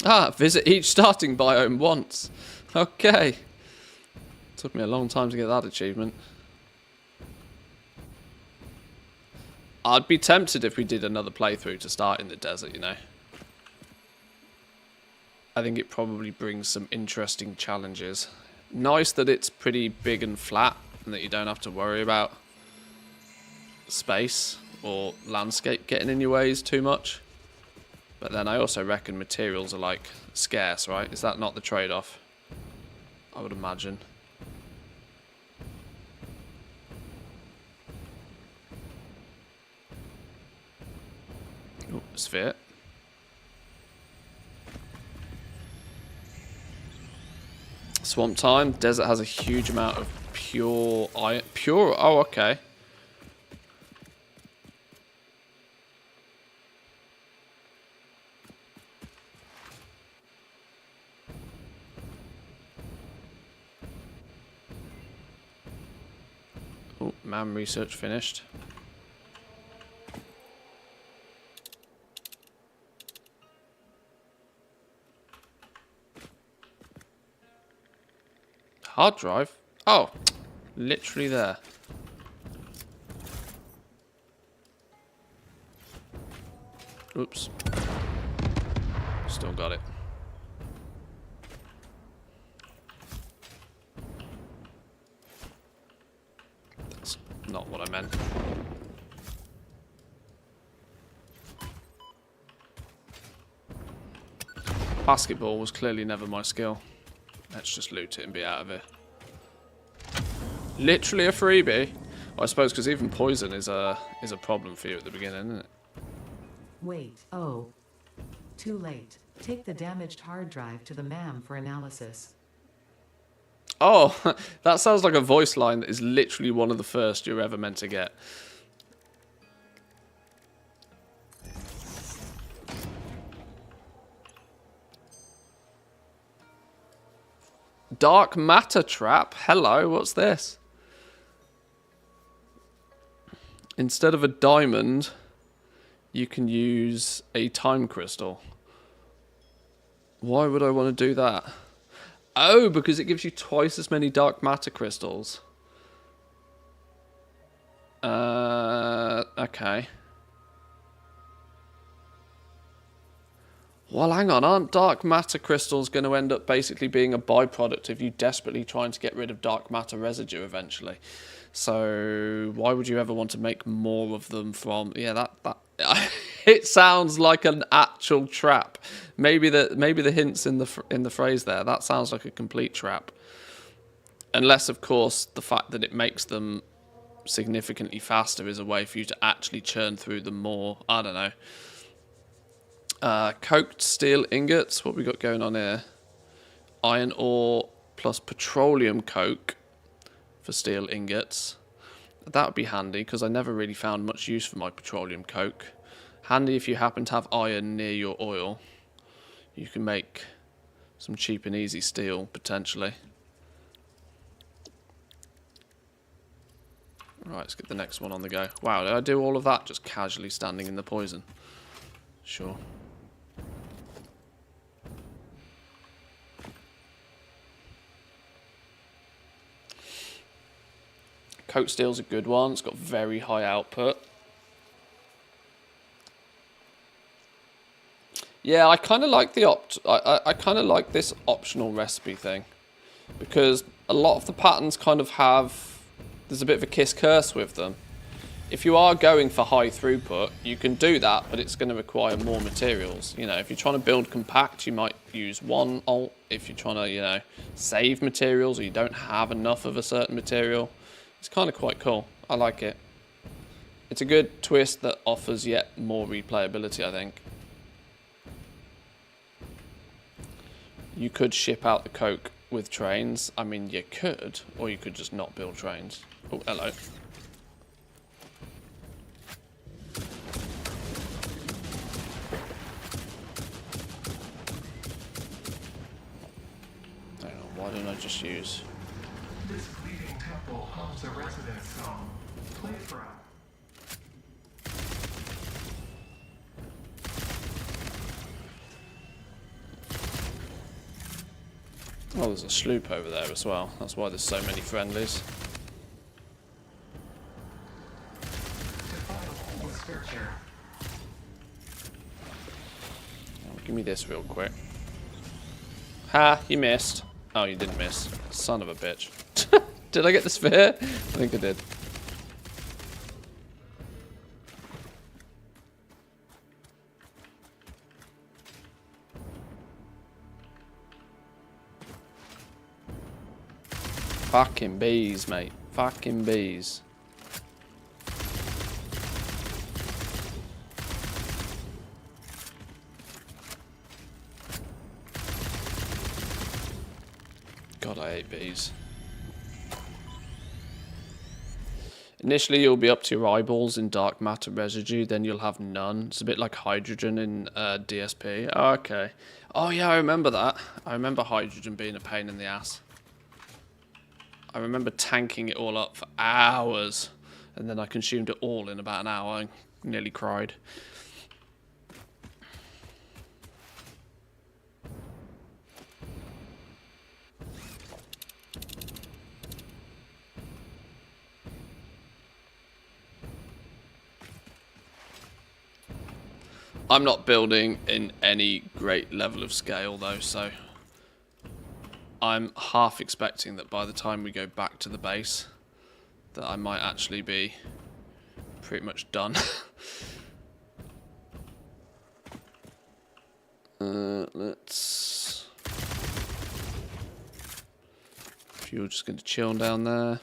Ah, visit each starting biome once. Okay. Took me a long time to get that achievement. I'd be tempted if we did another playthrough to start in the desert, you know. I think it probably brings some interesting challenges. Nice that it's pretty big and flat and that you don't have to worry about space or landscape getting in your ways too much. But then I also reckon materials are like scarce, right? Is that not the trade-off? I would imagine. Ooh, sphere. Swamp time. Desert has a huge amount of pure iron. Pure? Oh, okay. Oh, man, research finished. Hard drive? Oh, literally there. Oops. Still got it. That's not what I meant. Basketball was clearly never my skill. Let's just loot it and be out of here. Literally a freebie. Well, I suppose because even poison is a problem for you at the beginning, isn't it? Wait, oh. Too late. Take the damaged hard drive to the MAM for analysis. Oh, that sounds like a voice line that is literally one of the first you're ever meant to get. Dark matter trap? Hello, what's this? Instead of a diamond, you can use a time crystal. Why would I want to do that? Oh, because it gives you twice as many dark matter crystals. Okay. Well, hang on, aren't dark matter crystals going to end up basically being a byproduct of you desperately trying to get rid of dark matter residue eventually? So why would you ever want to make more of them from... Yeah, that It sounds like an actual trap. Maybe the hints in the phrase there, that sounds like a complete trap. Unless, of course, the fact that it makes them significantly faster is a way for you to actually churn through them more. I don't know. Coked steel ingots. What we got going on here? Iron ore plus petroleum coke for steel ingots. That would be handy because I never really found much use for my petroleum coke. Handy if you happen to have iron near your oil. You can make some cheap and easy steel potentially. Right, let's get the next one on the go. Wow, did I do all of that just casually standing in the poison? Sure. Coat steel's a good one. It's got very high output. Yeah, I kind of like the I kind of like this optional recipe thing because a lot of the patterns kind of have. There's a bit of a kiss curse with them. If you are going for high throughput, you can do that, but it's going to require more materials. You know, if you're trying to build compact, you might use one alt. If you're trying to, you know, save materials or you don't have enough of a certain material, it's kind of quite cool. I like it. It's a good twist that offers yet more replayability, I think. You could ship out the coke with trains. I mean, you could, or you could just not build trains. Oh, hello. Hang on, why didn't I just use... This bleeding temple hums a resident song. Play from. Oh, there's a sloop over there as well. That's why there's so many friendlies. Oh, give me this real quick. Ha, you missed. Oh, you didn't miss. Son of a bitch. Did I get the sphere? I think I did. Fucking bees, mate. Fucking bees. God, I hate bees. Initially, you'll be up to your eyeballs in dark matter residue, then you'll have none. It's a bit like hydrogen in DSP. Oh, okay. Oh, yeah, I remember that. I remember hydrogen being a pain in the ass. I remember tanking it all up for hours, and then I consumed it all in about an hour and nearly cried. I'm not building in any great level of scale though, so I'm half expecting that by the time we go back to the base that I might actually be pretty much done. Let's... Fuel just going to chill down there.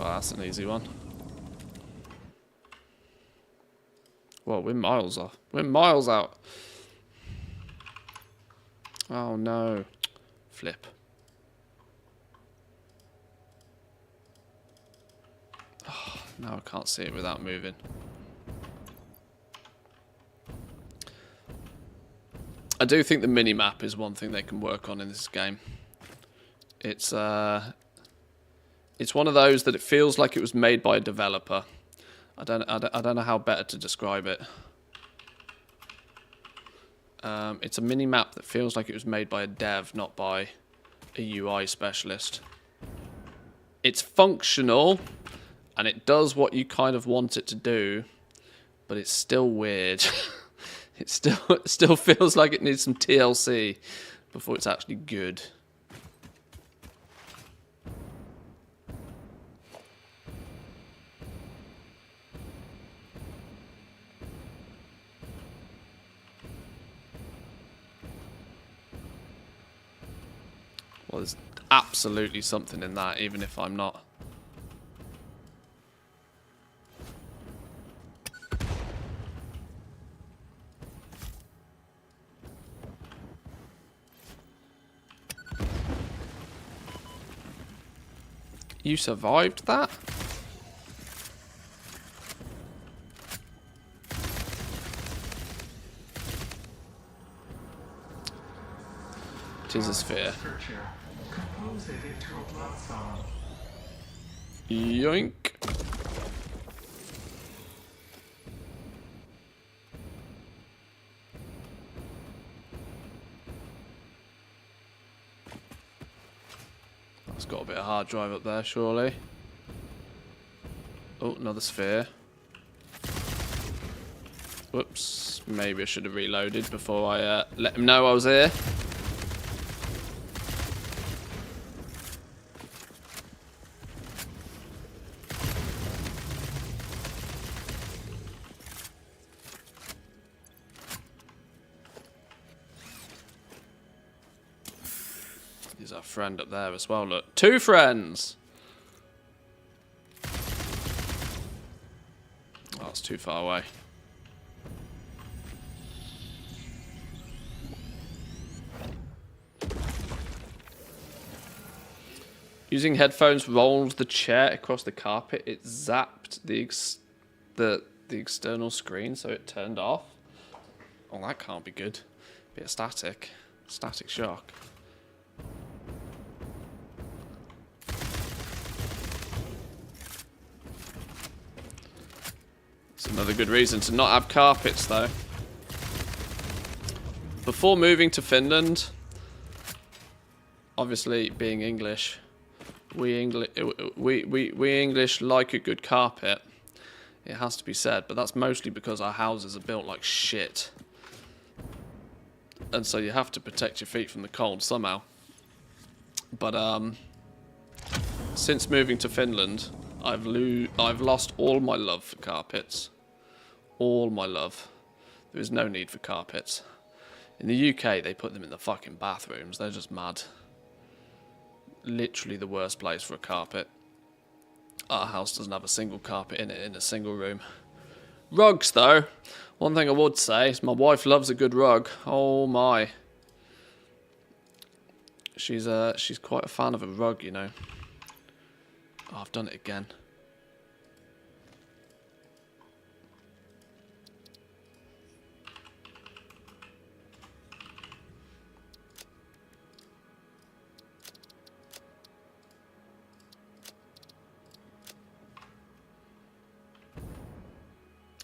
Oh, that's an easy one. Whoa, we're miles off. We're miles out. Oh no. Flip. Oh, now I can't see it without moving. I do think the mini-map is one thing they can work on in this game. It's one of those that it feels like it was made by a developer. I don't know how better to describe it. It's a mini-map that feels like it was made by a dev, not by a UI specialist. It's functional, and it does what you kind of want it to do, but it's still weird. It still feels like it needs some TLC before it's actually good. Well, there's absolutely something in that, even if I'm not. You survived that? It is a sphere. Compose it into a blood song. Yoink. That's got a bit of hard drive up there, surely. Oh, another sphere. Whoops. Maybe I should have reloaded before I let him know I was here. There's our friend up there as well, look. 2 friends! Oh, it's too far away. Using headphones rolled the chair across the carpet. It zapped the external screen, so it turned off. Oh, that can't be good. Bit of static. Static shock. It's another good reason to not have carpets, though. Before moving to Finland, obviously being English, we English like a good carpet. It has to be said, but that's mostly because our houses are built like shit. And so you have to protect your feet from the cold somehow. But since moving to Finland, I've lost all my love for carpets. All my love. There is no need for carpets. In the UK, they put them in the fucking bathrooms. They're just mad. Literally the worst place for a carpet. Our house doesn't have a single carpet in it in a single room. Rugs, though. One thing I would say is my wife loves a good rug. Oh my. She's quite a fan of a rug, you know. Oh, I've done it again.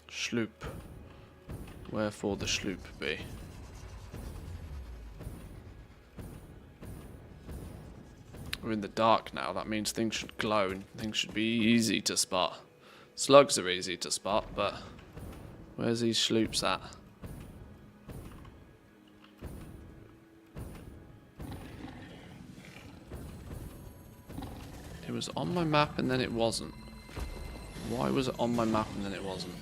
Sloop. Wherefore the sloop be? We're in the dark now. That means things should glow and things should be easy to spot. Slugs are easy to spot, but where's these sloops at? It was on my map and then it wasn't. Why was it on my map and then it wasn't?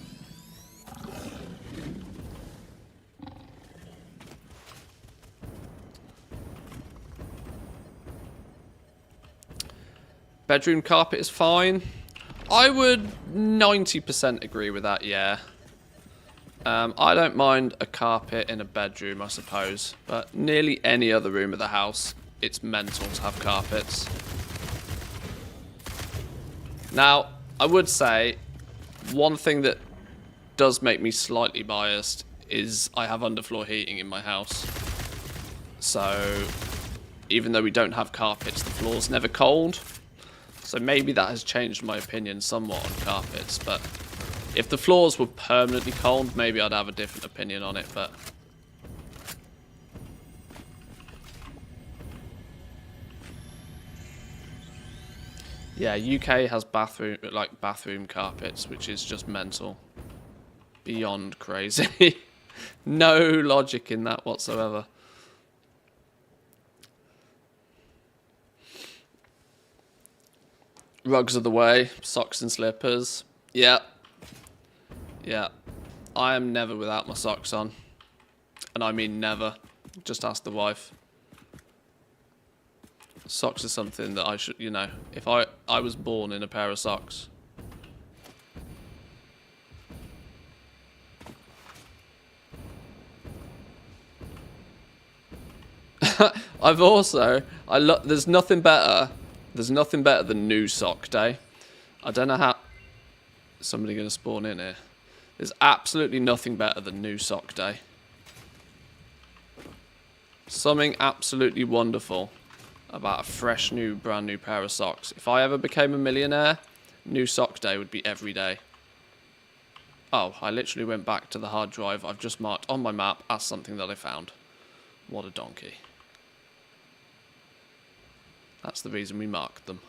Bedroom carpet is fine. I would 90% agree with that, yeah. I don't mind a carpet in a bedroom, I suppose. But nearly any other room of the house, it's mental to have carpets. Now, I would say, one thing that does make me slightly biased is I have underfloor heating in my house. So, even though we don't have carpets, the floor's never cold. So maybe that has changed my opinion somewhat on carpets, but if the floors were permanently cold, maybe I'd have a different opinion on it, but... Yeah, UK has bathroom carpets, which is just mental. beyond crazy. No logic in that whatsoever. Rugs are the way. Socks and slippers. Yeah. Yeah. I am never without my socks on. And I mean never. Just ask the wife. Socks is something that I should, you know, if I was born in a pair of socks. I've also, there's nothing better than new sock day. I don't know how, somebody going to spawn in here. There's absolutely nothing better than new sock day. Something absolutely wonderful about a fresh new, brand new pair of socks. If I ever became a millionaire, new sock day would be every day. Oh, I literally went back to the hard drive I've just marked on my map as something that I found. What a donkey. That's the reason we marked them.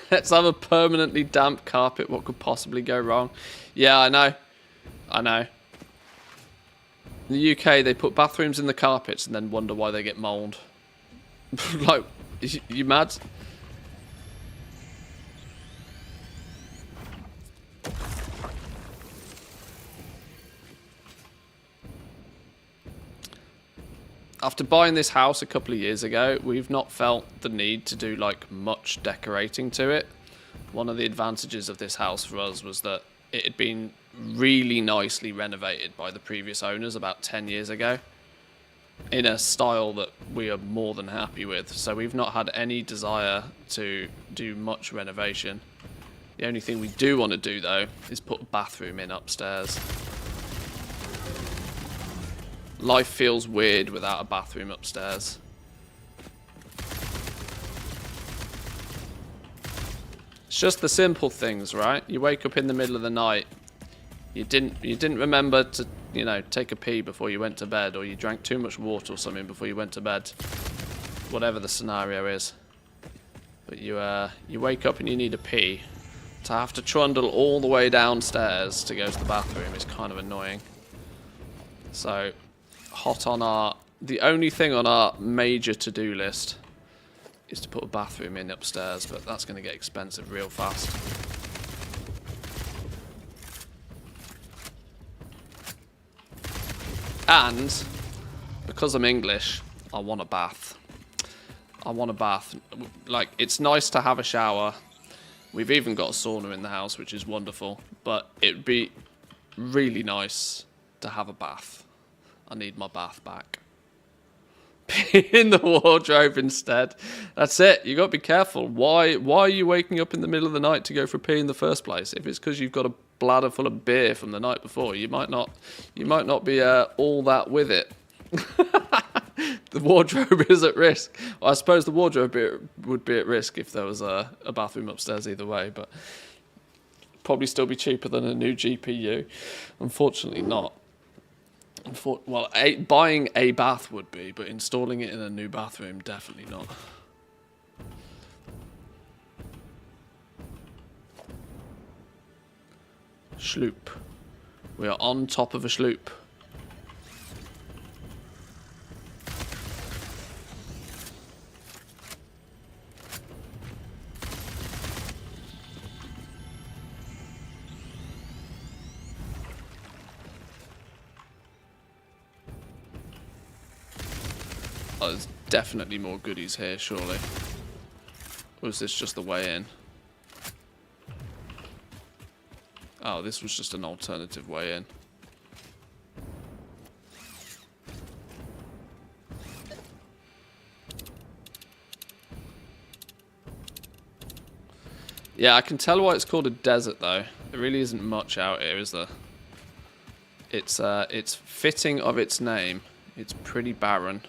Let's have a permanently damp carpet. What could possibly go wrong? Yeah, I know. I know. In the UK, they put bathrooms in the carpets and then wonder why they get mould. Like, you mad? After buying this house a couple of years ago, we've not felt the need to do like much decorating to it. One of the advantages of this house for us was that it had been really nicely renovated by the previous owners about 10 years ago in a style that we are more than happy with. So we've not had any desire to do much renovation. The only thing we do want to do though is put a bathroom in upstairs. Life feels weird without a bathroom upstairs. It's just the simple things, right? You wake up in the middle of the night. You didn't remember to, you know, take a pee before you went to bed, or you drank too much water or something before you went to bed. Whatever the scenario is. But you wake up and you need a pee. To have to trundle all the way downstairs to go to the bathroom is kind of annoying. So hot on the only thing on our major to-do list is to put a bathroom in upstairs, but that's going to get expensive real fast. And because I'm English, I want a bath. I want a bath. Like, it's nice to have a shower. We've even got a sauna in the house, which is wonderful, but it'd be really nice to have a bath. I need my bath back. In the wardrobe instead. That's it. You got to be careful. Why are you waking up in the middle of the night to go for a pee in the first place? If it's because you've got a bladder full of beer from the night before, you might not be all that with it. The wardrobe is at risk. Well, I suppose the wardrobe would be at risk if there was a bathroom upstairs either way, but probably still be cheaper than a new GPU. Unfortunately not. Well, buying a bath would be, but installing it in a new bathroom, definitely not. Sloop. We are on top of a sloop. Oh, there's definitely more goodies here, surely. Or is this just the way in? Oh, this was just an alternative way in. Yeah, I can tell why it's called a desert, though. There really isn't much out here, is there? It's fitting of its name. It's pretty barren.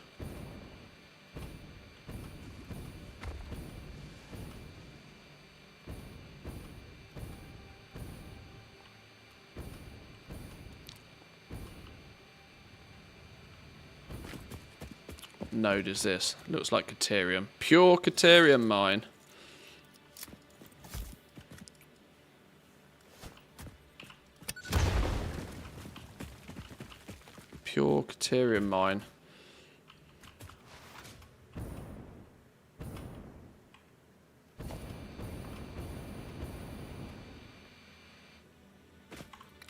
node is this? Looks like Caterium. Pure Caterium mine. Pure Caterium mine.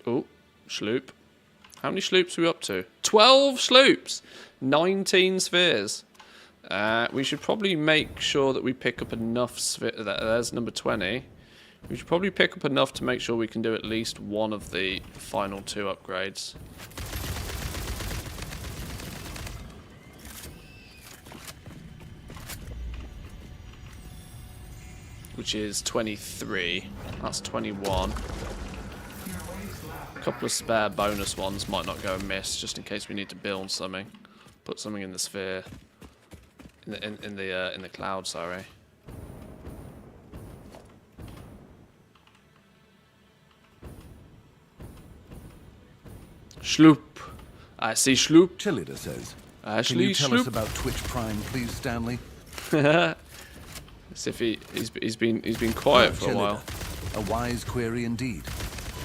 Oh, sloop. How many sloops are we up to? 12 sloops! 19 spheres. We should probably make sure that we pick up enough spheres. There's number 20. We should probably pick up enough to make sure we can do at least one of the final 2 upgrades. Which is 23. That's 21. A couple of spare bonus ones might not go amiss, just in case we need to build something. Put something in the sphere. In the cloud, sorry. Sloop. I see sloop. Chillida says, Ashley can you tell sloop. us about Twitch Prime, please, Stanley? As if he's been quiet for a while. A wise query indeed.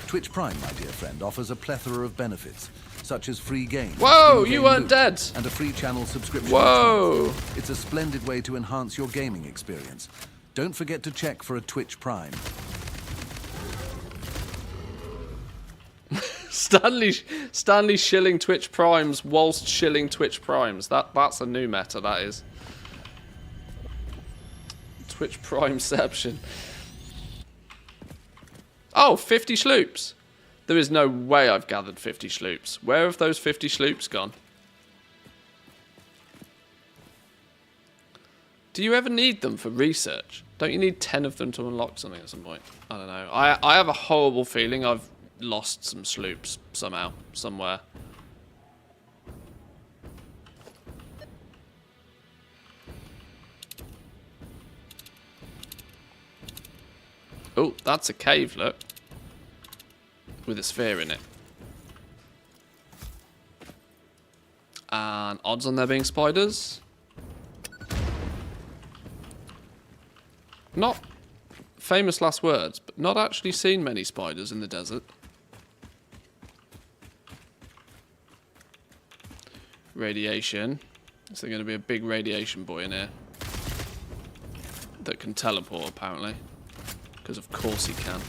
Twitch Prime, my dear friend, offers a plethora of benefits, such as free games. Whoa, in-game you weren't loot, dead. And a free channel subscription. Whoa. Experience. It's a splendid way to enhance your gaming experience. Don't forget to check for a Twitch Prime. Stanley shilling Twitch Primes whilst shilling Twitch Primes. That's a new meta, that is. Twitch Primeception. Oh, 50 sloops. There is no way I've gathered 50 sloops. Where have those 50 sloops gone? Do you ever need them for research? Don't you need 10 of them to unlock something at some point? I don't know. I have a horrible feeling I've lost some sloops somehow, somewhere. Oh, that's a cave, look. With a sphere in it. And odds on there being spiders? Not famous last words, but not actually seen many spiders in the desert. Radiation. Is there going to be a big radiation boy in here? That can teleport, apparently. Because of course he can.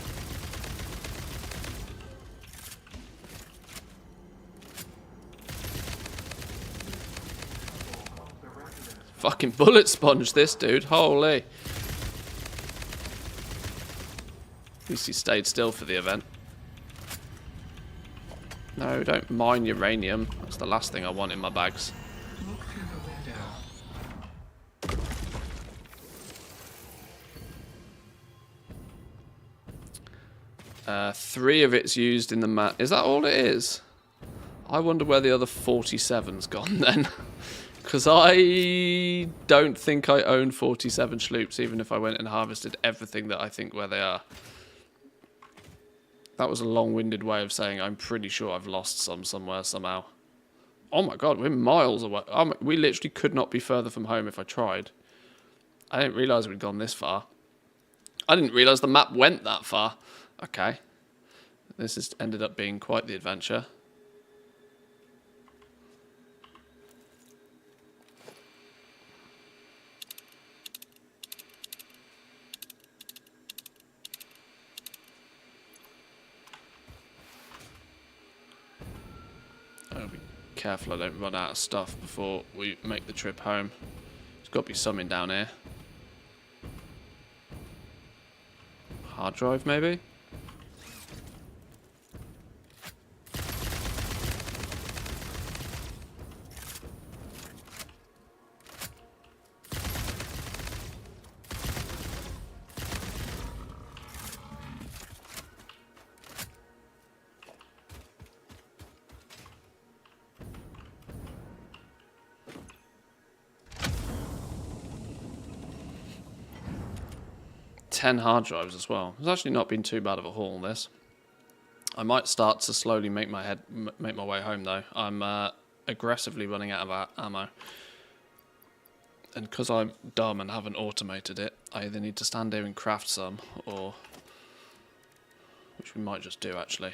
Fucking bullet sponge, this dude. Holy. At least he stayed still for the event. No, don't mine uranium. That's the last thing I want in my bags. Look through the window. 3 of it's used in the map. Is that all it is? I wonder where the other 47's gone then. Because I don't think I own 47 sloops, even if I went and harvested everything that I think where they are. That was a long-winded way of saying I'm pretty sure I've lost some somewhere, somehow. Oh my god, we're miles away. We literally could not be further from home if I tried. I didn't realise we'd gone this far. I didn't realise the map went that far. Okay. This has ended up being quite the adventure. I'll be careful I don't run out of stuff before we make the trip home. There's got to be something down here. Hard drive, maybe? Ten hard drives as well. It's actually not been too bad of a haul, this. I might start to slowly make my way home though. I'm aggressively running out of ammo. And because I'm dumb and haven't automated it, I either need to stand here and craft some, or... which we might just do, actually.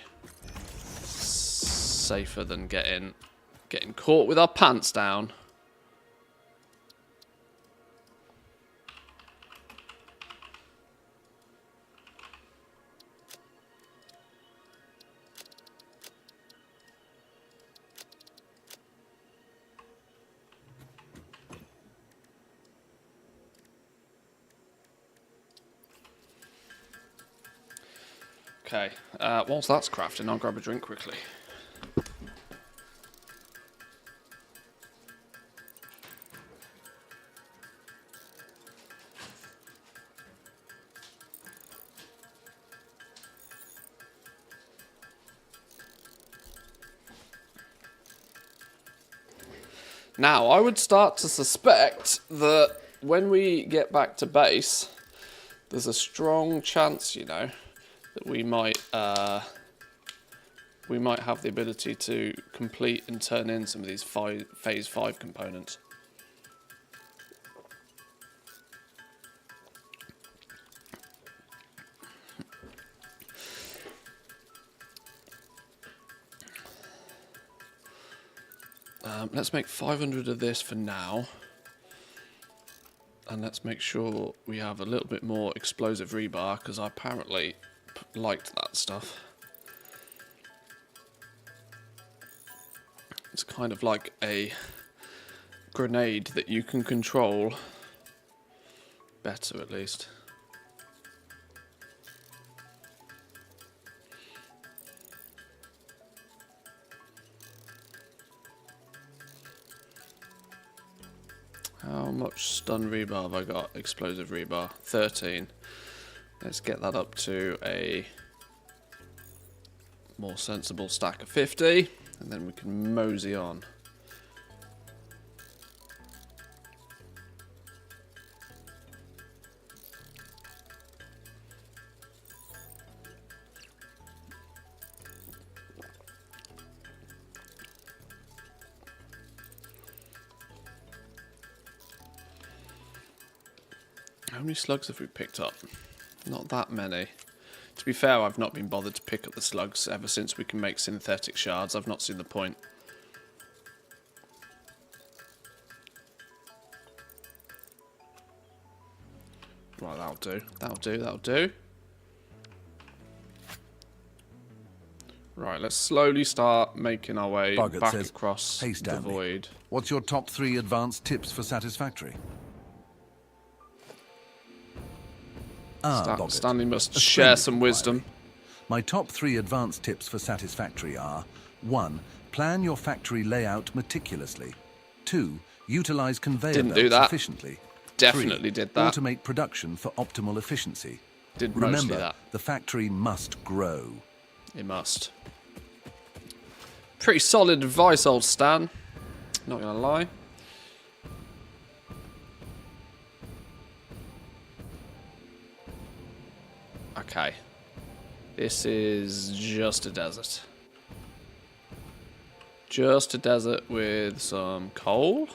Safer than getting caught with our pants down. Okay, whilst that's crafting, I'll grab a drink quickly. Now, I would start to suspect that when we get back to base, there's a strong chance, you know, that we might have the ability to complete and turn in some of these phase 5 components. Let's make 500 of this for now. And let's make sure we have a little bit more explosive rebar, because I apparently liked that stuff. It's kind of like a grenade that you can control better, at least. How much stun rebar have I got? Explosive rebar, 13. Let's get that up to a more sensible stack of 50, and then we can mosey on. How many slugs have we picked up? Not that many. To be fair, I've not been bothered to pick up the slugs ever since we can make synthetic shards. I've not seen the point. Right, that'll do. That'll do, that'll do. Right, let's slowly start making our way Boggart back says, across "Hey, the Stanley, void. what's your top 3 advanced tips for Satisfactory?" Boggart. Stanley must A share splendid some inquiry. wisdom. My top 3 advanced tips for Satisfactory are: 1. Plan your factory layout meticulously. 2. Utilize conveyor Didn't do belts that. efficiently. Definitely 3. did that. Automate production for optimal efficiency. Did mostly Remember, that. the factory must grow. It must. Pretty solid advice, old Stan. Not gonna lie. Okay. This is just a desert. Just a desert with some coal.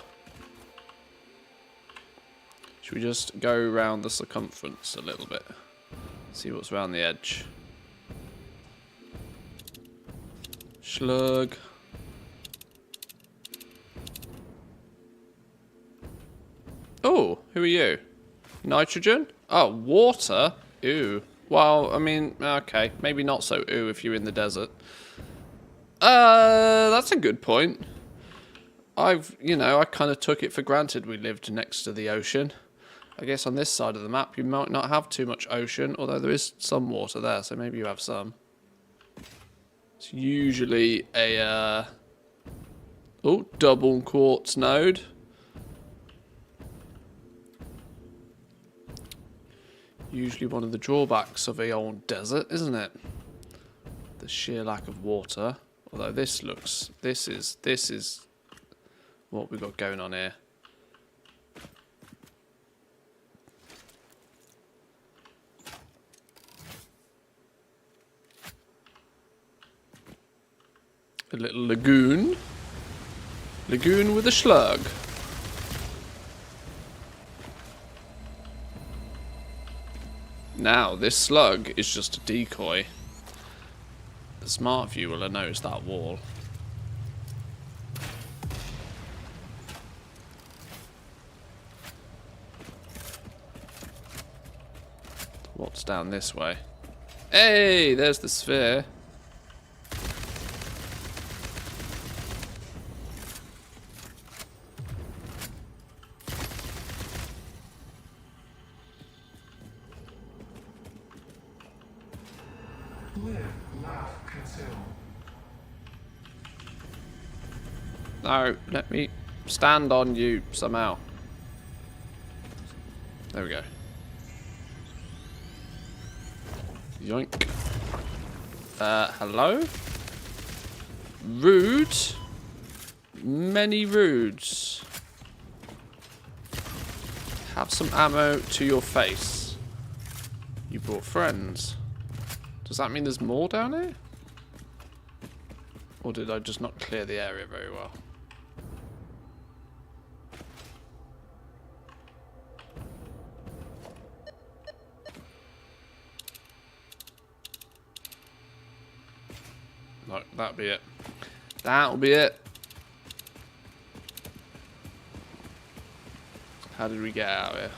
Should we just go around the circumference a little bit? See what's around the edge. Slug. Oh, who are you? Nitrogen? Oh, water? Ooh. Well, I mean, okay. Maybe not so ooh if you're in the desert. That's a good point. I kind of took it for granted we lived next to the ocean. I guess on this side of the map you might not have too much ocean, although there is some water there, so maybe you have some. It's usually a, double quartz node. Usually one of the drawbacks of a old desert, isn't it? The sheer lack of water. Although this is what we've got going on here. A little lagoon. Lagoon with a slug. Now, this slug is just a decoy. The smart view will have noticed that wall. What's down this way? Hey, there's the sphere. Live, laugh, consume. No, let me stand on you somehow. There we go. Yoink. Hello? Rude? Many rudes. Have some ammo to your face. You brought friends. Does that mean there's more down here? Or did I just not clear the area very well? No, that'll be it. That'll be it. How did we get out of here?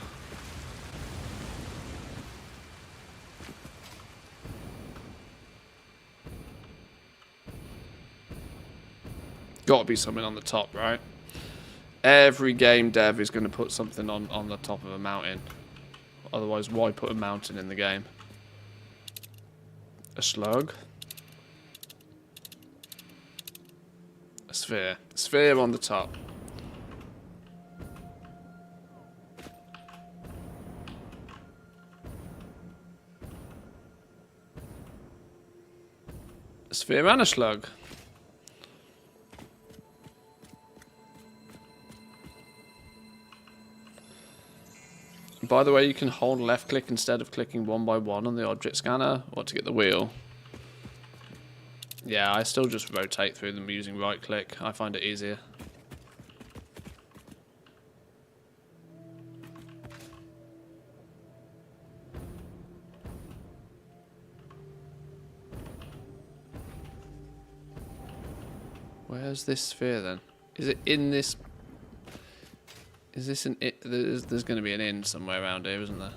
Got to be something on the top, right? Every game dev is going to put something on the top of a mountain. Otherwise, why put a mountain in the game? A slug. A sphere. A sphere on the top. A sphere and a slug. By the way, you can hold left click instead of clicking one by one on the object scanner, or to get the wheel. Yeah, I still just rotate through them using right click. I find it easier. Where's this sphere then? Is it in this? Is this an? There's going to be an inn somewhere around here, isn't there?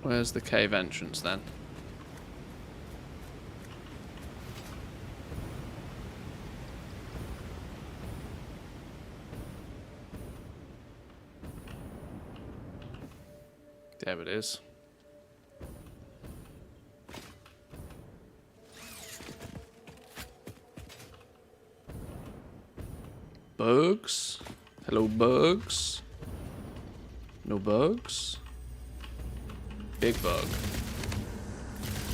Where's the cave entrance then? There it is. Bugs? Hello, bugs? No bugs? Big bug.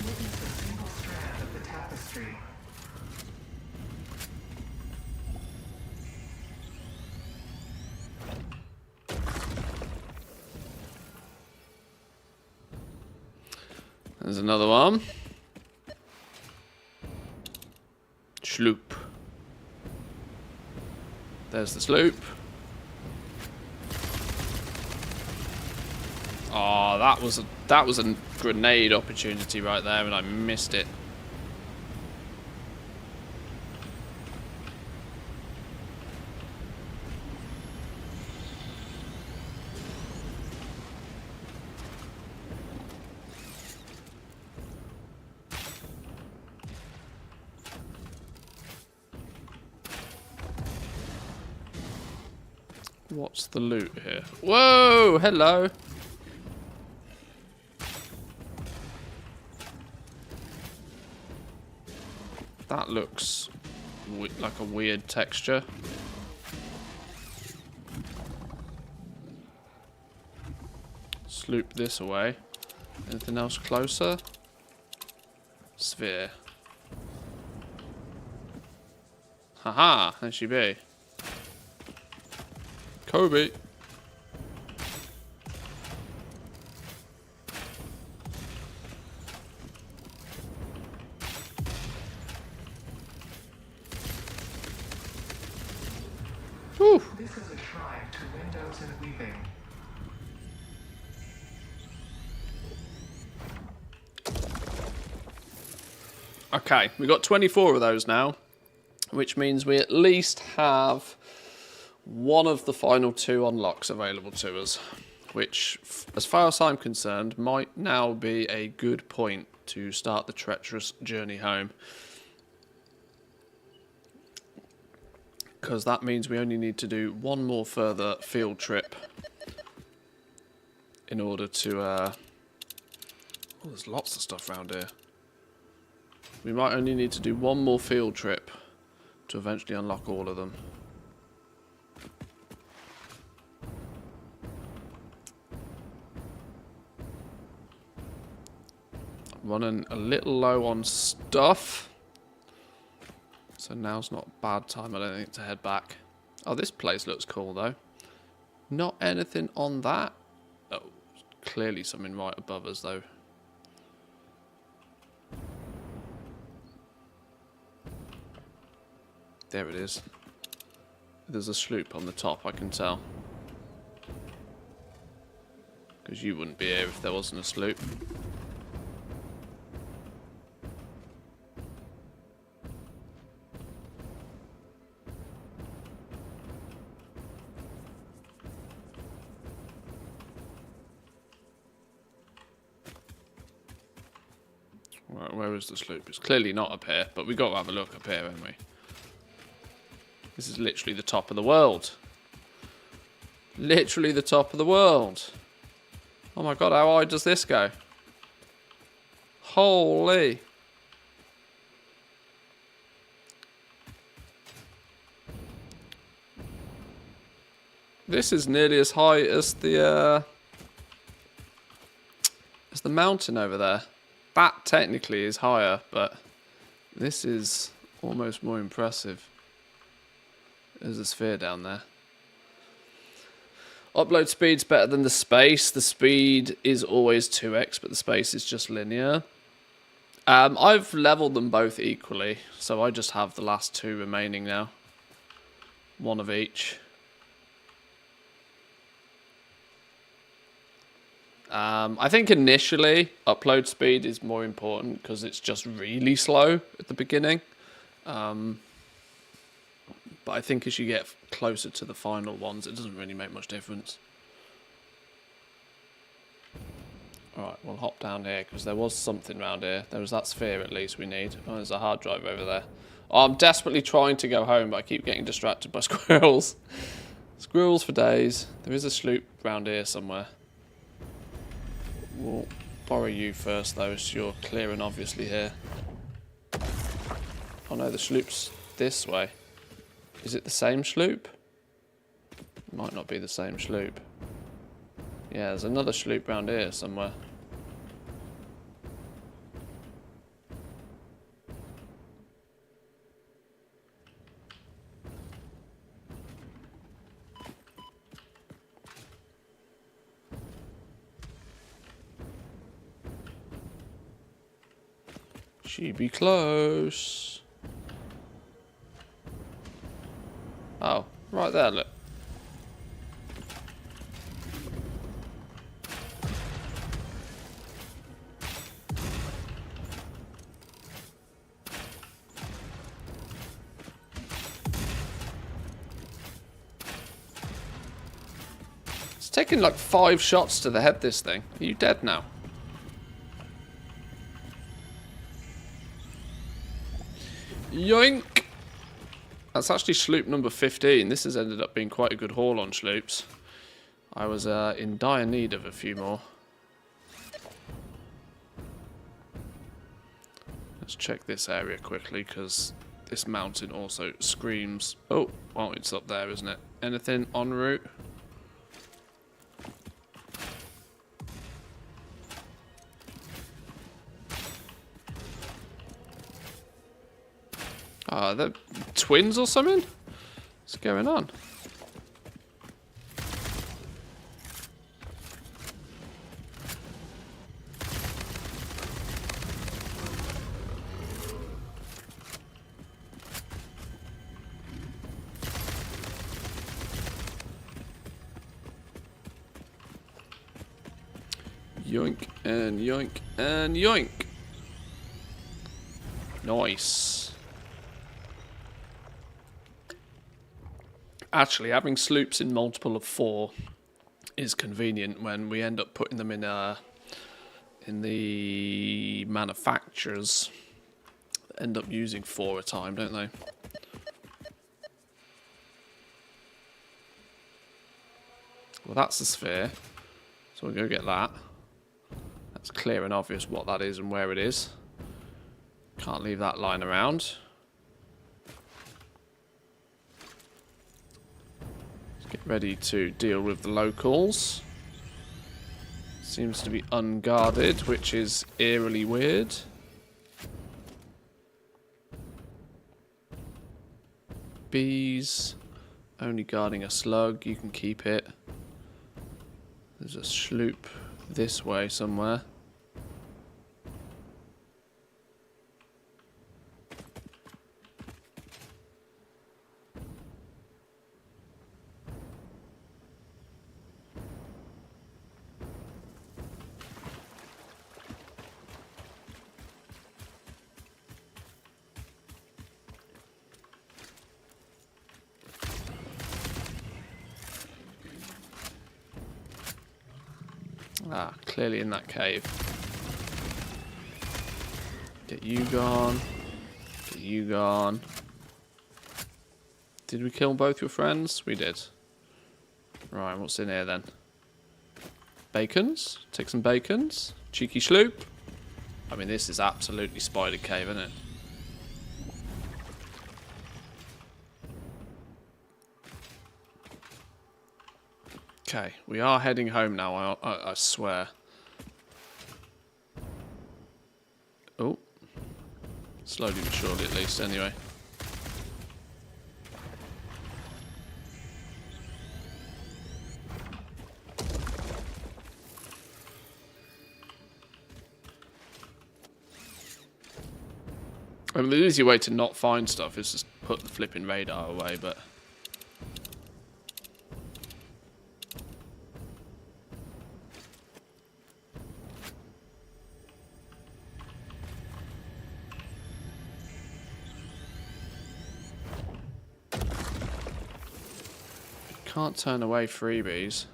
Witness a single strand of the tapestry. There's another one. Sloop. There's the sloop. Oh, that was a grenade opportunity right there, and I missed it. What's the loot here? Whoa! Hello! That looks like a weird texture. Sloop this away. Anything else closer? Sphere. Haha, there she be. Kobe. Whew. to windows and weaving. Okay, we've got 24 of those now, which means we at least have one of the final 2 unlocks available to us, which, as far as I'm concerned, might now be a good point to start the treacherous journey home. Because that means we only need to do one more further field trip in order to... Oh, there's lots of stuff around here. We might only need to do one more field trip to eventually unlock all of them. I'm running a little low on stuff. So now's not a bad time, I don't think, to head back. Oh, this place looks cool, though. Not anything on that. Oh, clearly something right above us, though. There it is. There's a sloop on the top, I can tell. Because you wouldn't be here if there wasn't a sloop. Right, where is the sloop? It's clearly not up here, but we got to have a look up here, haven't we? This is literally the top of the world. Literally the top of the world. Oh my god, how high does this go? Holy. This is nearly as high as the mountain over there. That technically is higher, but this is almost more impressive. There's a sphere down there. Upload speed's better than the space. The speed is always 2x, but the space is just linear. I've leveled them both equally, so I just have the last 2 remaining now. One of each. I think initially upload speed is more important because it's just really slow at the beginning. But I think as you get closer to the final ones, it doesn't really make much difference. Alright, we'll hop down here, because there was something around here. There was that sphere, at least, we need. Oh, there's a hard drive over there. Oh, I'm desperately trying to go home, but I keep getting distracted by squirrels. Squirrels for days. There is a sloop around here somewhere. We'll borrow you first, though, so you're clear and obviously here. Oh no, the sloop's this way. Is it the same sloop? It might not be the same sloop. Yeah, there's another sloop round here somewhere. She be close. Oh, right there, look. It's taking like 5 shots to the head, this thing. Are you dead now? Yoink! That's actually sloop number 15. This has ended up being quite a good haul on sloops. I was in dire need of a few more. Let's check this area quickly, because this mountain also screams... Oh, well, it's up there, isn't it? Anything en route? They're twins or something? What's going on? Yoink and yoink and yoink. Nice. Actually, having sloops in multiple of 4 is convenient when we end up putting them in the manufacturers. End up using 4 a time, don't they? Well, that's the sphere, so we'll go get that. That's clear and obvious what that is and where it is. Can't leave that lying around. Let's get ready to deal with the locals. Seems to be unguarded, which is eerily weird. Bees. Only guarding a slug. You can keep it. There's a sloop this way somewhere. Ah, clearly in that cave. Get you gone. Get you gone. Did we kill both your friends? We did. Right, what's in here then? Bacons? Take some bacons. Cheeky sloop. I mean, this is absolutely spider cave, isn't it? Okay, we are heading home now, I swear. Oh. Slowly but surely at least, anyway. I mean, the easy way to not find stuff is just put the flipping radar away, but... Can't turn away freebies.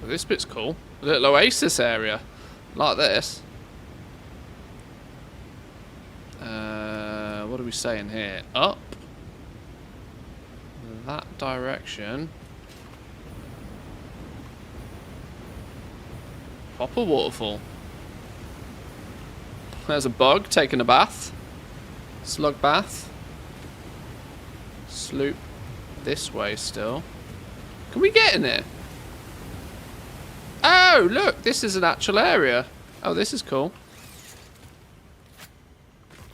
Well, this bit's cool. A little oasis area. Like this. What are we saying here? Up. That direction. Proper waterfall. There's a bug taking a bath. Slug bath. Sloop this way still. Can we get in there? Oh, look, this is an actual area. Oh, this is cool.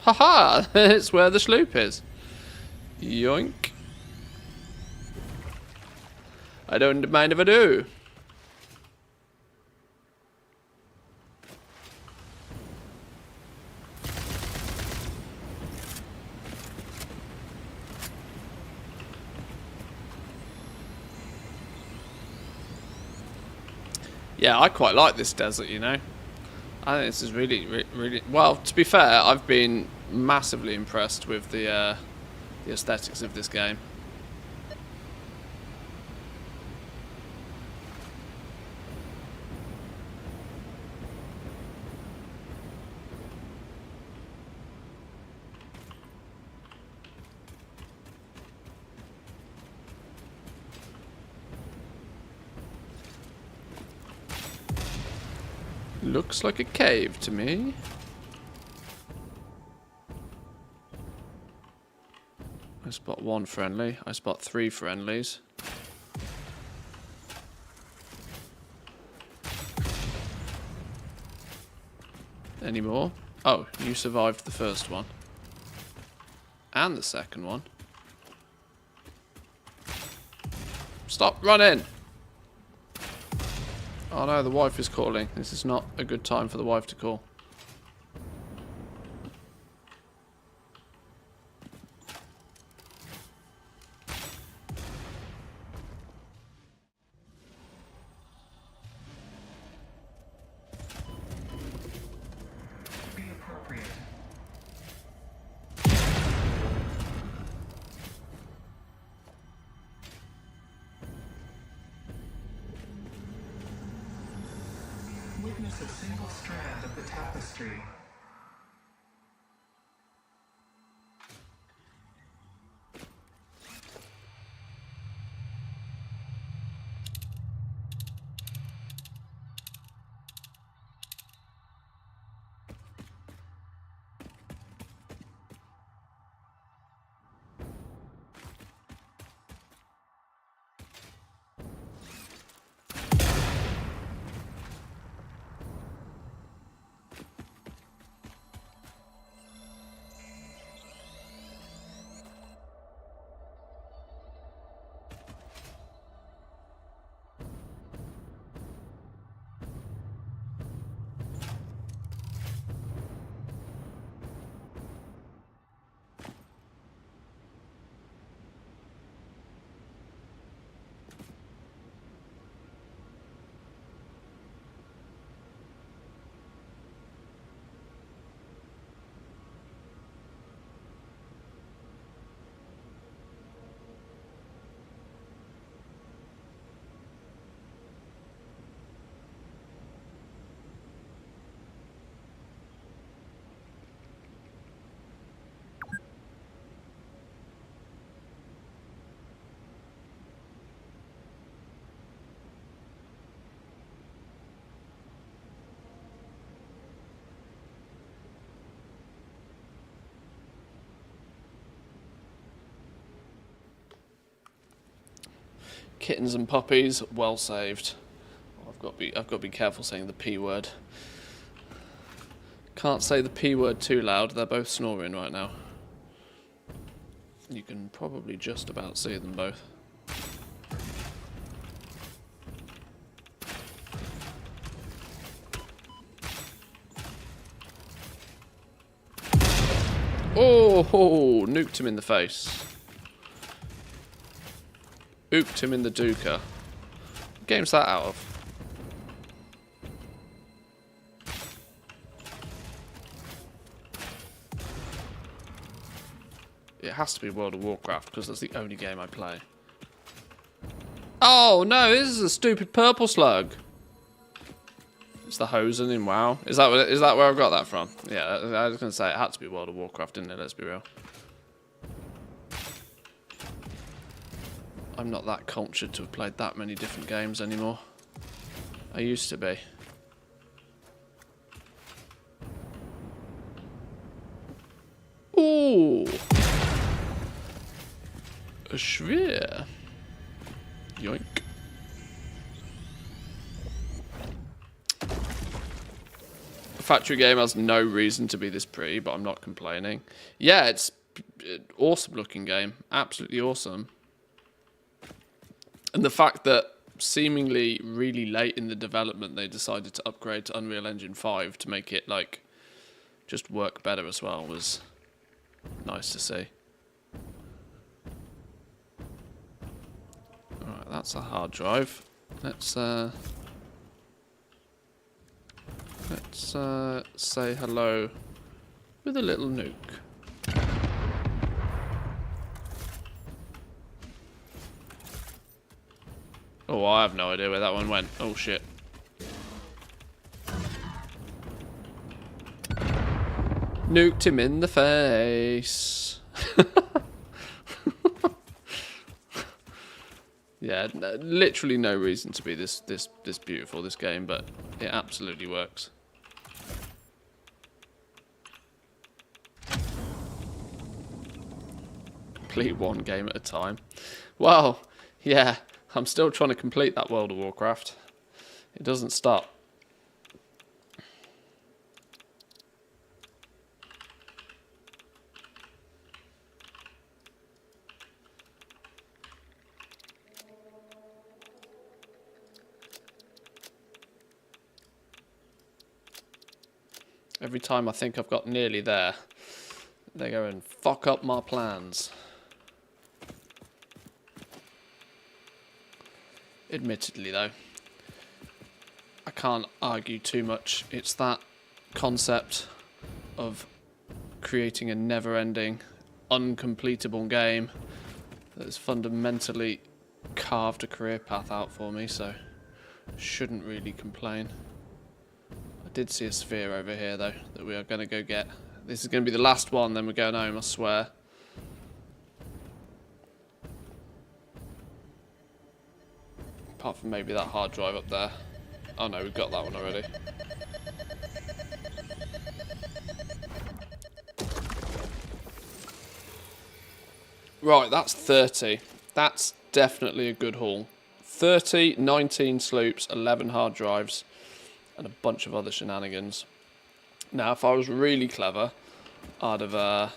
Haha, it's where the sloop is. Yoink. I don't mind if I do. Yeah, I quite like this desert, you know. I think this is really... Well, to be fair, I've been massively impressed with the aesthetics of this game. Looks like a cave to me. I spot 1 friendly. I spot 3 friendlies. Any more? Oh, you survived the first one. And the second one. Stop running! Oh no, the wife is calling. This is not a good time for the wife to call. Be appropriate. Witness a single strand of the tapestry. Kittens and puppies, well saved. I've got to be careful saying the P word. Can't say the P word too loud, they're both snoring right now. You can probably just about see them both. Oh, nuked him in the face. Ooked him in the duker. What game's that out of? It has to be World of Warcraft because that's the only game I play. Oh no, this is a stupid purple slug. It's the Hosen in WoW. Is that where I got that from? Yeah, I was gonna say it had to be World of Warcraft, didn't it? Let's be real. I'm not that cultured to have played that many different games anymore. I used to be. Ooh. A schwer. Yoink. The factory game has no reason to be this pretty, but I'm not complaining. Yeah, it's an awesome looking game. Absolutely awesome. And the fact that seemingly really late in the development they decided to upgrade to Unreal Engine 5 to make it like just work better as well was nice to see. Alright, that's a hard drive. Let's say hello with a little nuke. Oh, I have no idea where that one went. Oh, shit. Nuked him in the face. Yeah, literally no reason to be this beautiful, this game, but it absolutely works. Complete one game at a time. Well, yeah. I'm still trying to complete that World of Warcraft. It doesn't stop. Every time I think I've got nearly there, they go and fuck up my plans. Admittedly, though, I can't argue too much. It's that concept of creating a never-ending, uncompletable game that has fundamentally carved a career path out for me, so shouldn't really complain. I did see a sphere over here, though, that we are going to go get. This is going to be the last one, then we're going home, I swear. Apart from maybe that hard drive up there. Oh no, we've got that one already. Right, that's 30. That's definitely a good haul. 30, 19 sloops, 11 hard drives, and a bunch of other shenanigans. Now, if I was really clever, I'd have,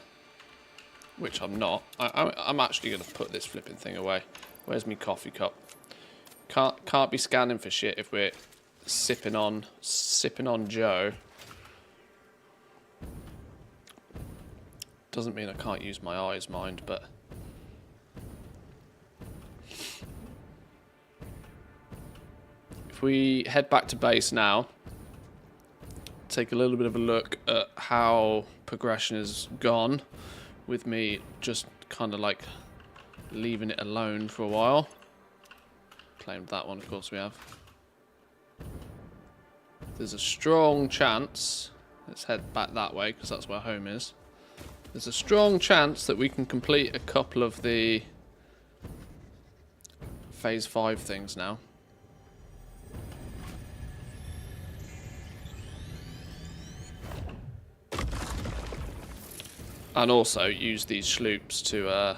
which I'm not, I'm actually going to put this flipping thing away. Where's my coffee cup? Can't be scanning for shit if we're sipping on Joe. Doesn't mean I can't use my eyes, mind, but if we head back to base now, take a little bit of a look at how progression has gone with me just kind of like leaving it alone for a while. Claimed that one, of course we have. There's a strong chance, let's head back that way because that's where home is. There's a strong chance that we can complete a couple of the phase 5 things now. And also use these sloops to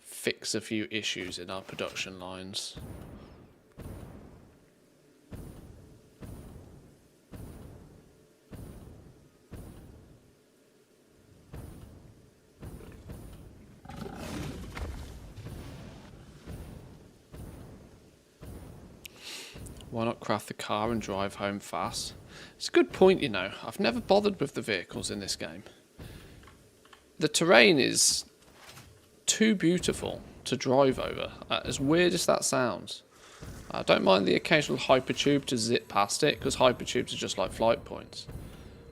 fix a few issues in our production lines. Why not craft the car and drive home fast? It's a good point, you know. I've never bothered with the vehicles in this game. The terrain is too beautiful to drive over, as weird as that sounds. I don't mind the occasional hypertube to zip past it, because hypertubes are just like flight points.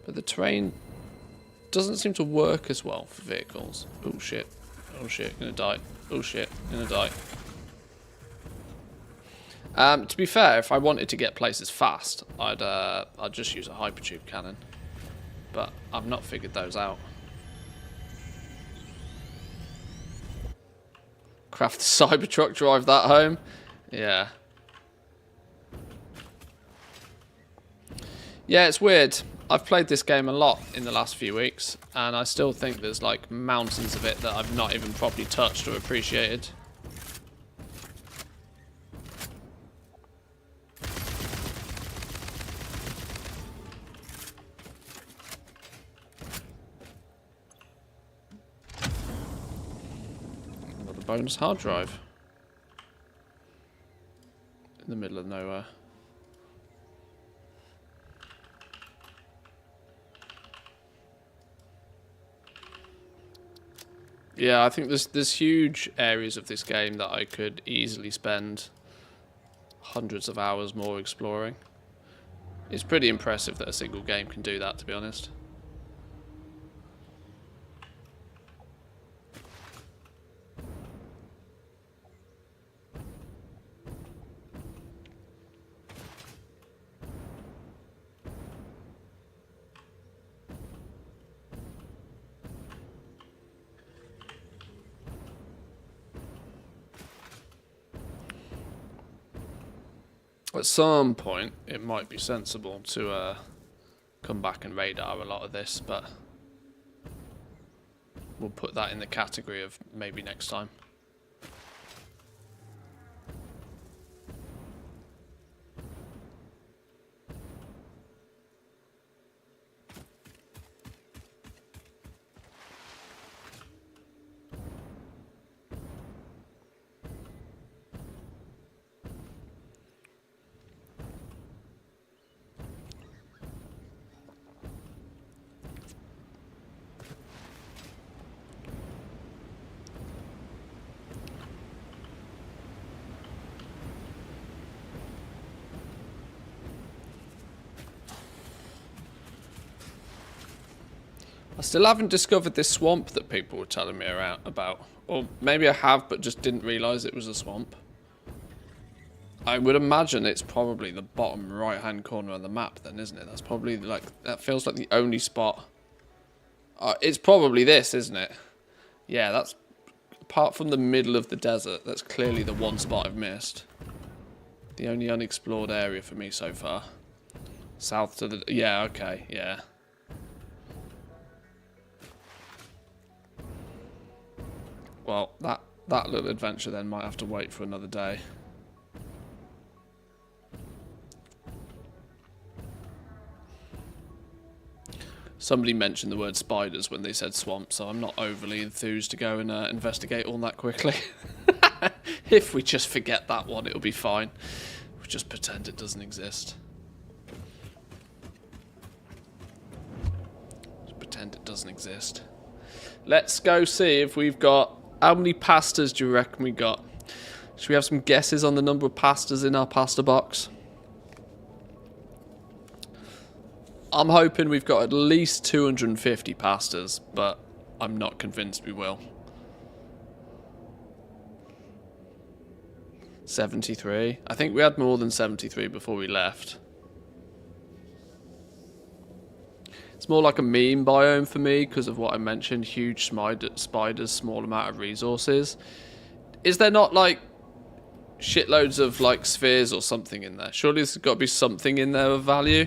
But the terrain doesn't seem to work as well for vehicles. Oh shit, gonna die. Oh shit, gonna die. To be fair, if I wanted to get places fast, I'd just use a hypertube cannon. But I've not figured those out. Craft the Cybertruck, drive that home. Yeah. Yeah, it's weird. I've played this game a lot in the last few weeks, and I still think there's like mountains of it that I've not even properly touched or appreciated. Bonus hard drive in the middle of nowhere. Yeah, I think there's huge areas of this game that I could easily spend hundreds of hours more exploring. It's pretty impressive that a single game can do that, to be honest. At some point, it might be sensible to come back and radar a lot of this, but we'll put that in the category of maybe next time. still haven't discovered this swamp that people were telling me about. Or maybe I have, but just didn't realise it was a swamp. I would imagine it's probably the bottom right-hand corner of the map then, isn't it? That's probably, like, that feels like the only spot. It's probably this, isn't it? Yeah, that's, apart from the middle of the desert, that's clearly the one spot I've missed. The only unexplored area for me so far. South to the, yeah, okay, yeah. Well, that little adventure then might have to wait for another day. Somebody mentioned the word spiders when they said swamp, so I'm not overly enthused to go and investigate all that quickly. If we just forget that one, it'll be fine. We'll just pretend it doesn't exist. Just pretend it doesn't exist. Let's go see if we've got... How many pastas do you reckon we got? Should we have some guesses on the number of pastas in our pasta box? I'm hoping we've got at least 250 pastas, but I'm not convinced we will. 73. I think we had more than 73 before we left. It's more like a meme biome for me because of what I mentioned. Huge spiders, small amount of resources. Is there not like shitloads of like spheres or something in there? Surely there's got to be something in there of value.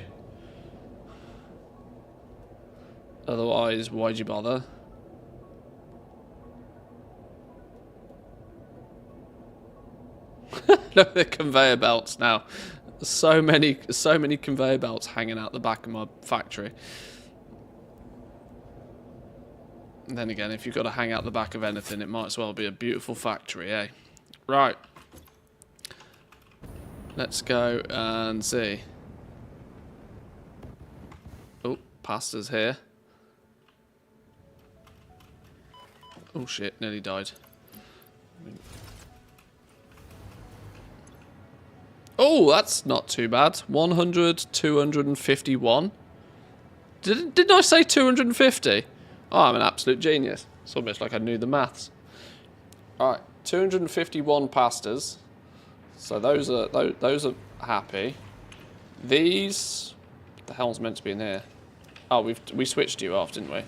Otherwise, why'd you bother? Look at the conveyor belts now. So many conveyor belts hanging out the back of my factory. And then again, if you've got to hang out the back of anything, it might as well be a beautiful factory, eh? Right. Let's go and see. Oh, pasta's here. Oh shit, nearly died. Oh, that's not too bad. 100, 251. Didn't I say 250? Oh, I'm an absolute genius. It's almost like I knew the maths. Alright, 251 pastas. So those are happy. These... What the hell's meant to be in here? Oh, we switched you off, didn't we?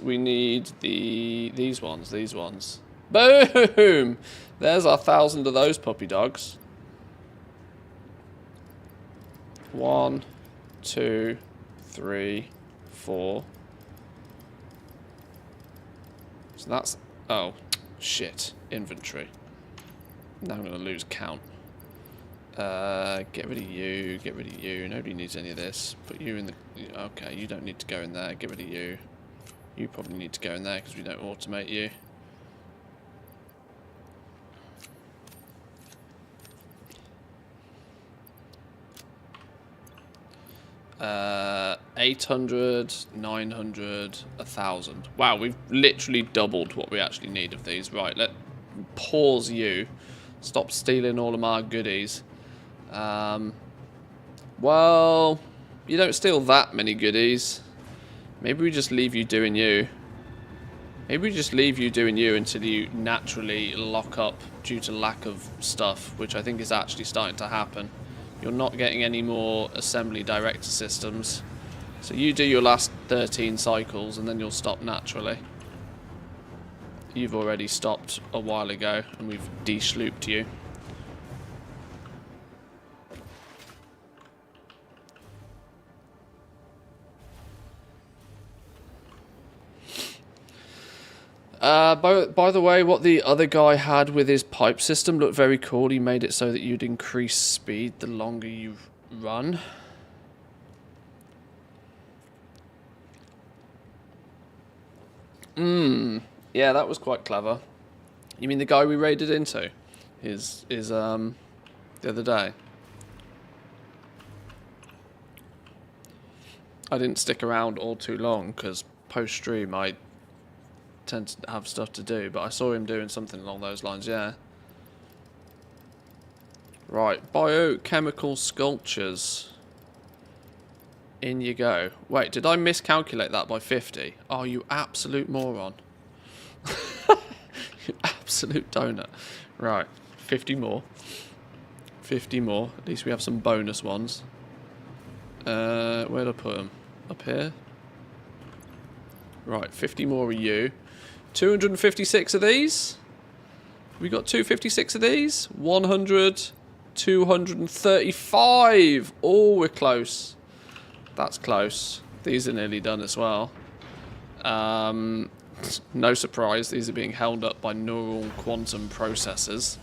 We need these ones. Boom! There's our 1,000 of those puppy dogs. 1, 2, 3, 4. So that's... Oh, shit. Inventory. Now I'm going to lose count. Get rid of you. Get rid of you. Nobody needs any of this. Put you in the... Okay, you don't need to go in there. Get rid of you. You probably need to go in there because we don't automate you. Uh, 800, 900, 1,000. Wow, we've literally doubled what we actually need of these. Right, pause you. Stop stealing all of my goodies. Well, you don't steal that many goodies. Maybe we just leave you doing you. Maybe we just leave you doing you until you naturally lock up due to lack of stuff, which I think is actually starting to happen. You're not getting any more assembly director systems. So you do your last 13 cycles and then you'll stop naturally. You've already stopped a while ago and we've de-slooped you. By the way, what the other guy had with his pipe system looked very cool. He made it so that you'd increase speed the longer you run. Yeah, that was quite clever. You mean the guy we raided into? Is the other day? I didn't stick around all too long because post-stream I tend to have stuff to do, but I saw him doing something along those lines, yeah. Right, biochemical sculptures. In you go. Wait, did I miscalculate that by 50? Oh, you absolute moron. You absolute donut. Right, 50 more. 50 more. At least we have some bonus ones. Where'd I put them? Up here? Right, 50 more of you. 256 of these. We got 256 of these. 100. 235. Oh, we're close. That's close. These are nearly done as well. No surprise, these are being held up by neural quantum processors.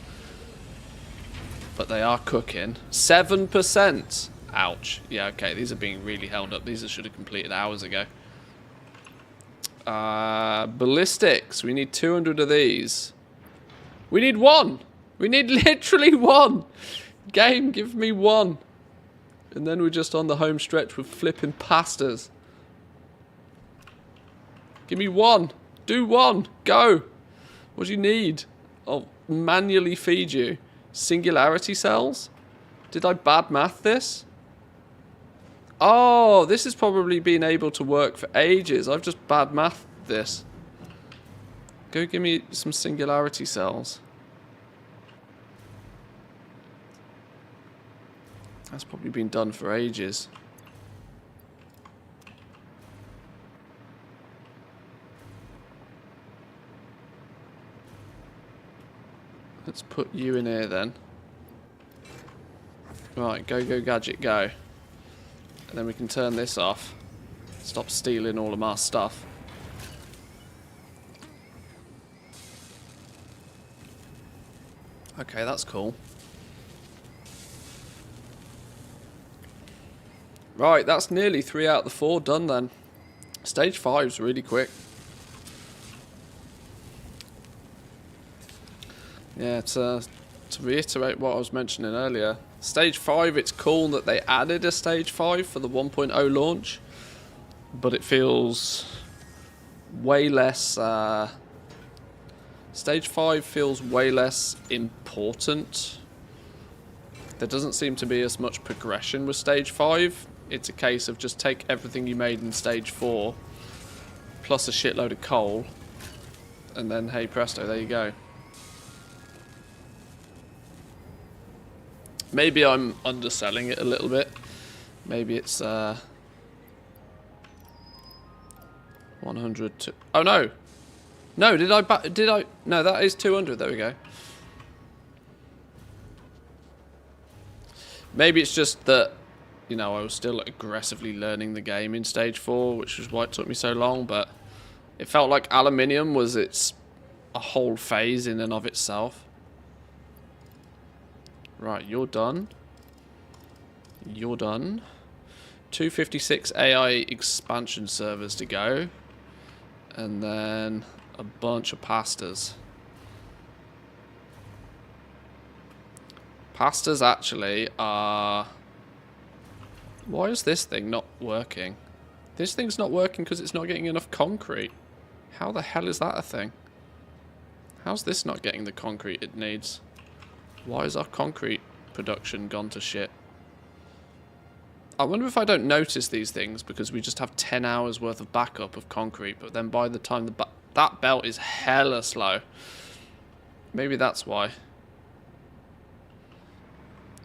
But they are cooking. 7%. Ouch. Yeah, okay, these are being really held up. These should have completed hours ago. Ballistics. We need 200 of these. We need one. We need literally one. Game, give me one. And then we're just on the home stretch with flipping pastas. Give me one. Do one. Go. What do you need? I'll manually feed you. Singularity cells? Did I bad math this? Oh, this has probably been able to work for ages. I've just bad mathed this. Go give me some singularity cells. That's probably been done for ages. Let's put you in here then. Right, go, go, gadget, go. And then we can turn this off. Stop stealing all of our stuff. Okay, that's cool. Right, that's nearly 3 out of the 4 done then. Stage 5's really quick. Yeah, to reiterate what I was mentioning earlier, Stage 5, it's cool that they added a Stage 5 for the 1.0 launch, but it feels way less... Stage 5 feels way less important. There doesn't seem to be as much progression with Stage 5. It's a case of just take everything you made in Stage 4, plus a shitload of coal, and then hey presto, there you go. Maybe I'm underselling it a little bit. Maybe it's 100 to... Oh no! No, did I... No, that is 200, there we go. Maybe it's just that, you know, I was still aggressively learning the game in Stage 4, which is why it took me so long, but it felt like aluminium was a whole phase in and of itself. Right, you're done. You're done. 256 AI expansion servers to go. And then a bunch of pastas. Pastas actually are... Why is this thing not working? This thing's not working because it's not getting enough concrete. How the hell is that a thing? How's this not getting the concrete it needs? Why is our concrete production gone to shit? I wonder if I don't notice these things because we just have 10 hours worth of backup of concrete, but then by the time that belt is hella slow. Maybe that's why.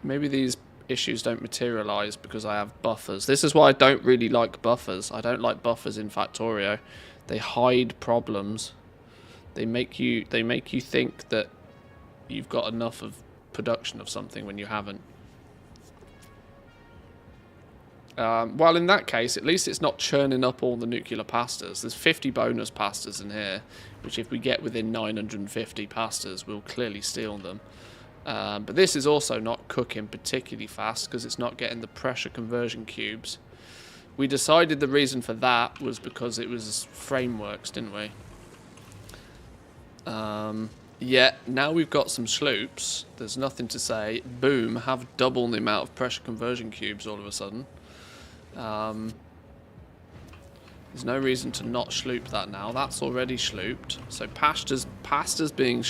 Maybe these issues don't materialize because I have buffers. This is why I don't really like buffers. I don't like buffers in Factorio. They hide problems. They make you think that you've got enough of production of something when you haven't. Well, in that case, at least it's not churning up all the nuclear pastas. There's 50 bonus pastas in here, which if we get within 950 pastas, we'll clearly steal them. But this is also not cooking particularly fast because it's not getting the pressure conversion cubes. We decided the reason for that was because it was frameworks, didn't we? Yeah, now we've got some sloops. There's nothing to say. Boom, have double the amount of pressure conversion cubes all of a sudden. There's no reason to not sloop that now. That's already slooped. So pasta's being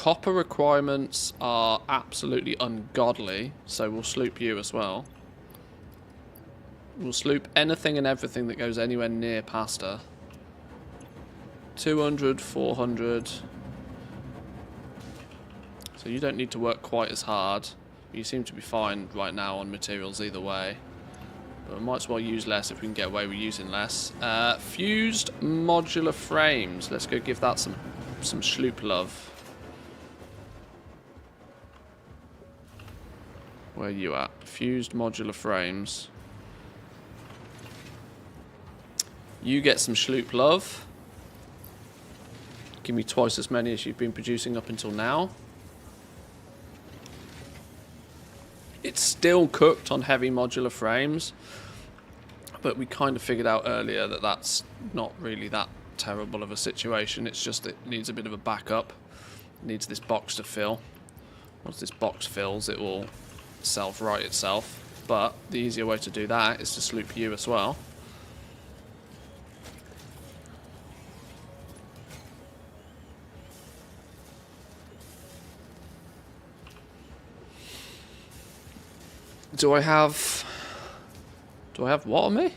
copper requirements are absolutely ungodly, so we'll sloop you as well. We'll sloop anything and everything that goes anywhere near pasta. 200, 400. So you don't need to work quite as hard. You seem to be fine right now on materials either way. But we might as well use less if we can get away with using less. Fused modular frames. Let's go give that some sloop love. Where are you at? Fused modular frames. You get some sloop love. Give me twice as many as you've been producing up until now. It's still cooked on heavy modular frames, but we kind of figured out earlier that that's not really that terrible of a situation. It's just it needs a bit of a backup. It needs this box to fill. Once this box fills, it will self-right itself. But the easier way to do that is to sloop you as well. Do I have what on me?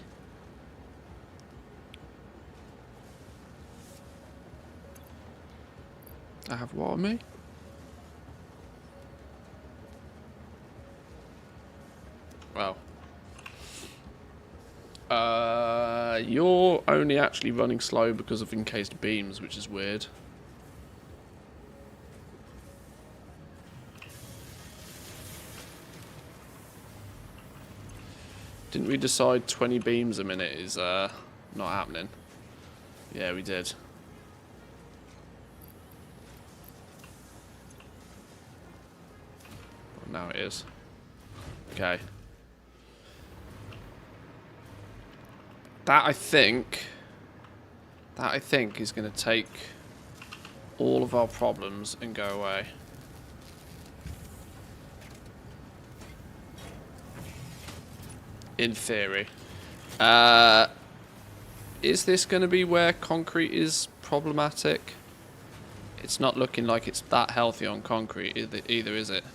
I have what on me? Well. You're only actually running slow because of encased beams, which is weird. Didn't we decide 20 beams a minute is not happening? Yeah, we did. Well, now it is. Okay. That I think is going to take all of our problems and go away. In theory. Is this going to be where concrete is problematic? It's not looking like it's that healthy on concrete either, is it?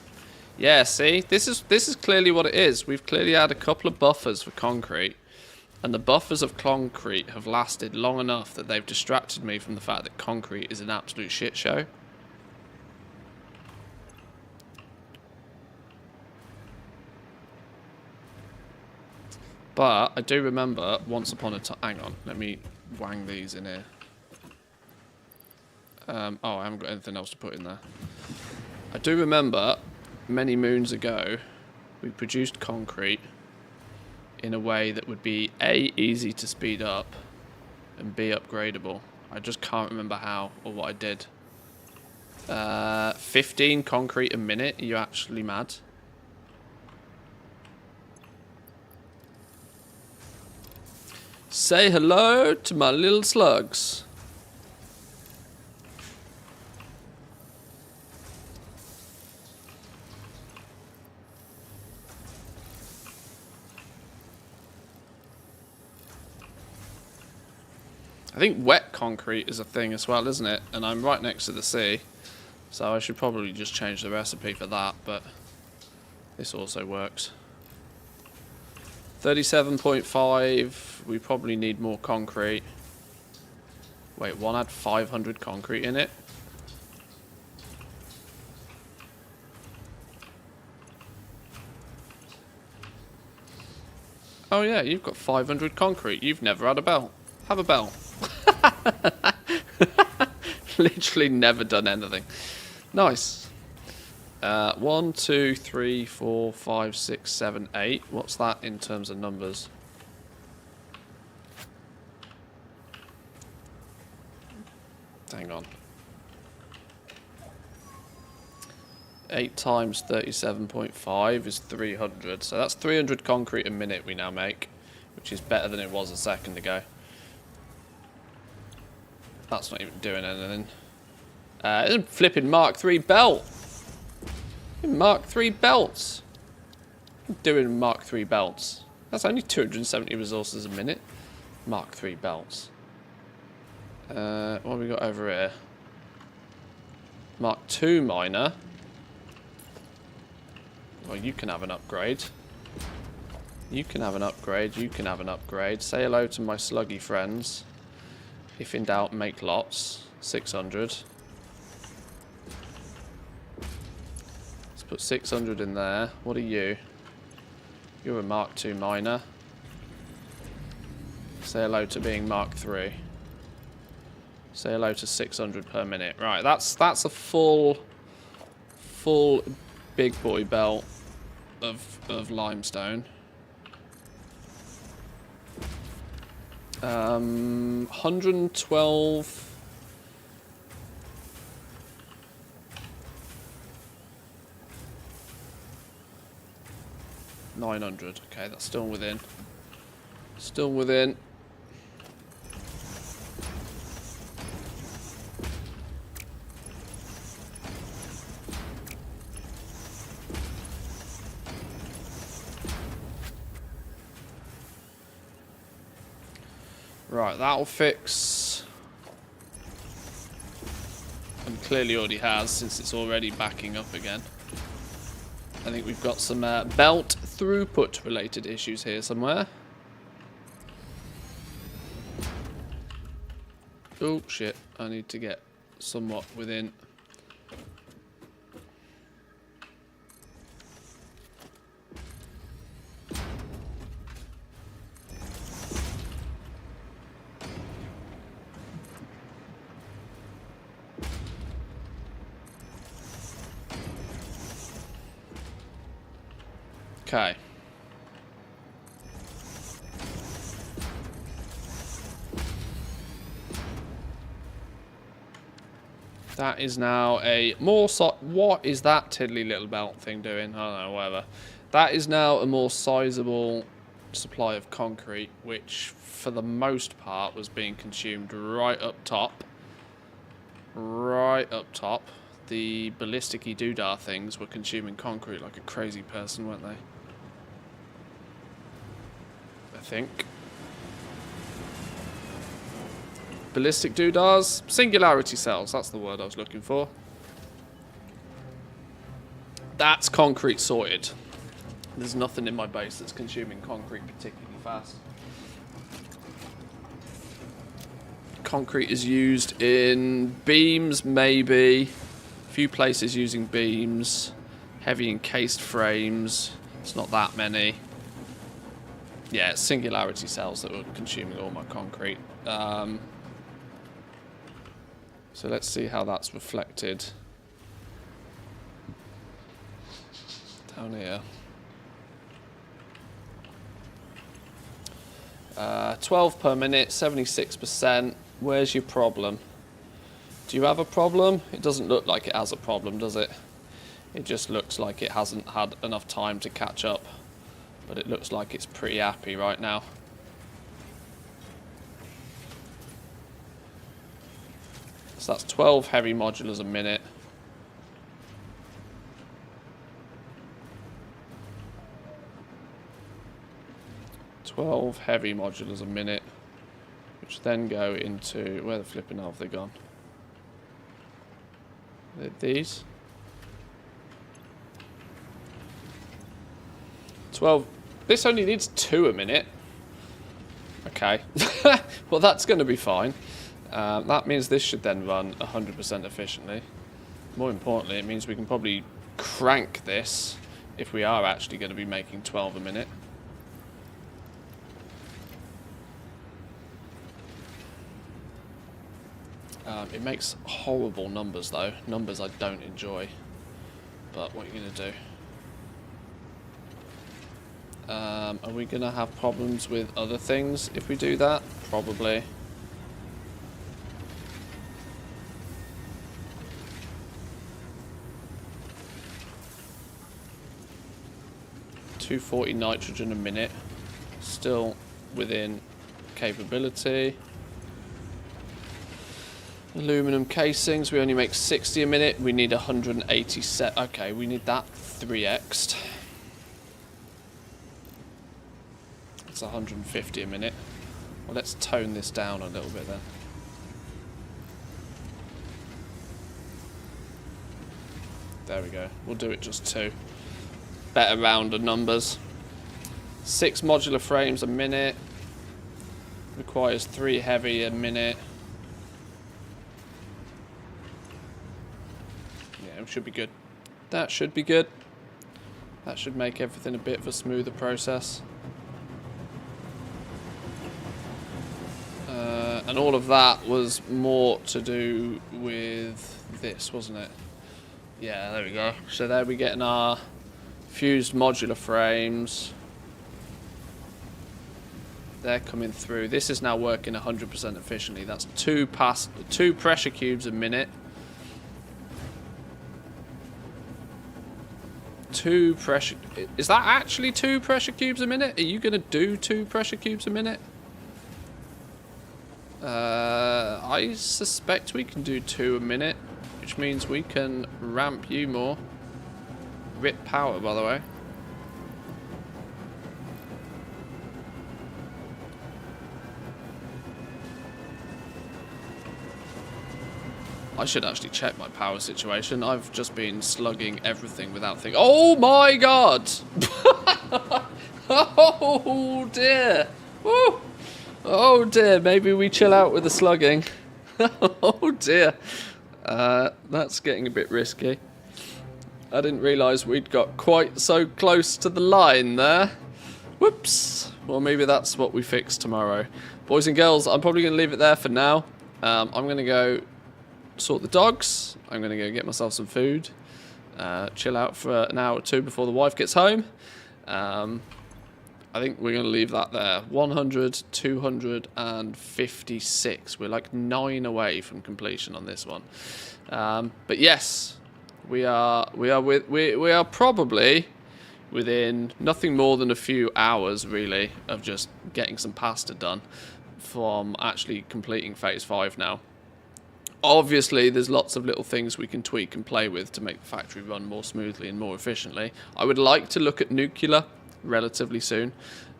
Yeah, see? This is clearly what it is. We've clearly had a couple of buffers for concrete, and the buffers of concrete have lasted long enough that they've distracted me from the fact that concrete is an absolute shit show. But I do remember once upon a time. Hang on, let me wang these in here. Oh, I haven't got anything else to put in there. I do remember many moons ago we produced concrete in a way that would be A, easy to speed up, and B, upgradable. I just can't remember how or what I did. 15 concrete a minute? Are you actually mad? Say hello to my little slugs. I think wet concrete is a thing as well, isn't it? And I'm right next to the sea, so I should probably just change the recipe for that, but this also works. 37.5, we probably need more concrete. Wait, one had 500 concrete in it? Oh yeah, you've got 500 concrete. You've never had a bell. Have a bell. Literally never done anything. Nice. 1, 2, 3, 4, 5, 6, 7, 8. What's that in terms of numbers? Hang on. 8 times 37.5 is 300. So that's 300 concrete a minute we now make, which is better than it was a second ago. That's not even doing anything. It's a flipping Mark III belt. Mark III belts. I'm doing Mark III belts. That's only 270 resources a minute. Mark III belts. What have we got over here? Mark 2 miner. Well, you can have an upgrade. You can have an upgrade. You can have an upgrade. Say hello to my sluggy friends. If in doubt, make lots. 600. Let's put 600 in there. What are you? You're a Mark 2 miner. Say hello to being Mark 3. Say hello to 600 per minute. Right, that's a full big boy belt of limestone. 112. $900. Okay, that's still within. Still within. Right, that'll fix. And clearly already has, since it's already backing up again. I think we've got some belt throughput related issues here somewhere. Oh shit, I need to get somewhat within. Okay. That is now a more what is that tiddly little belt thing doing? I don't know, whatever. That is now a more sizable supply of concrete, which for the most part was being consumed right up top. Right up top. The ballistic-y doodah things were consuming concrete like a crazy person, weren't they? I think. Ballistic doodahs, singularity cells, that's the word I was looking for. That's concrete sorted. There's nothing in my base that's consuming concrete particularly fast. Concrete is used in beams, maybe. A few places using beams. Heavy encased frames. It's not that many. Yeah, it's singularity cells that were consuming all my concrete. So let's see how that's reflected down here. 12 per minute, 76%. Where's your problem? Do you have a problem? It doesn't look like it has a problem, does it? It just looks like it hasn't had enough time to catch up. But it looks like it's pretty happy right now. So that's 12 heavy modulars a minute. $12 heavy modulars a minute, which then go into, where the flipping hell have they gone? These? 12. This only needs 2 a minute. Okay. Well, that's going to be fine. That means this should then run 100% efficiently. More importantly, it means we can probably crank this if we are actually going to be making 12 a minute. It makes horrible numbers though. Numbers I don't enjoy. But what are you going to do? Are we going to have problems with other things if we do that? Probably. $240 nitrogen a minute. Still within capability. Aluminum casings, we only make 60 a minute. We need 180 set. Okay, we need that 3x'd. It's 150 a minute. Well, let's tone this down a little bit then. There we go. We'll do it just 2. Better round of numbers. 6 modular frames a minute. Requires 3 heavy a minute. Yeah, it should be good. That should be good. That should make everything a bit of a smoother process. And all of that was more to do with this, wasn't it? Yeah, there we go. So there we're getting our fused modular frames. They're coming through. This is now working 100% efficiently. That's 2 pressure cubes a minute. 2 pressure... Is that actually 2 pressure cubes a minute? Are you going to do 2 pressure cubes a minute? I suspect we can do 2 a minute, which means we can ramp you more. Rip power, by the way. I should actually check my power situation. I've just been slugging everything without thinking. Oh my god! Oh dear! Woo! Oh dear, maybe we chill out with the slugging. Oh dear. That's getting a bit risky. I didn't realise we'd got quite so close to the line there. Whoops. Well, maybe that's what we fix tomorrow. Boys and girls, I'm probably going to leave it there for now. I'm going to go sort the dogs. I'm going to go get myself some food. Chill out for an hour or 2 before the wife gets home. I think we're going to leave that there. 100, 256. We're like 9 away from completion on this one. But yes, we are probably within nothing more than a few hours, really, of just getting some pasta done from actually completing phase 5 now. Obviously, there's lots of little things we can tweak and play with to make the factory run more smoothly and more efficiently. I would like to look at nuclear relatively soon.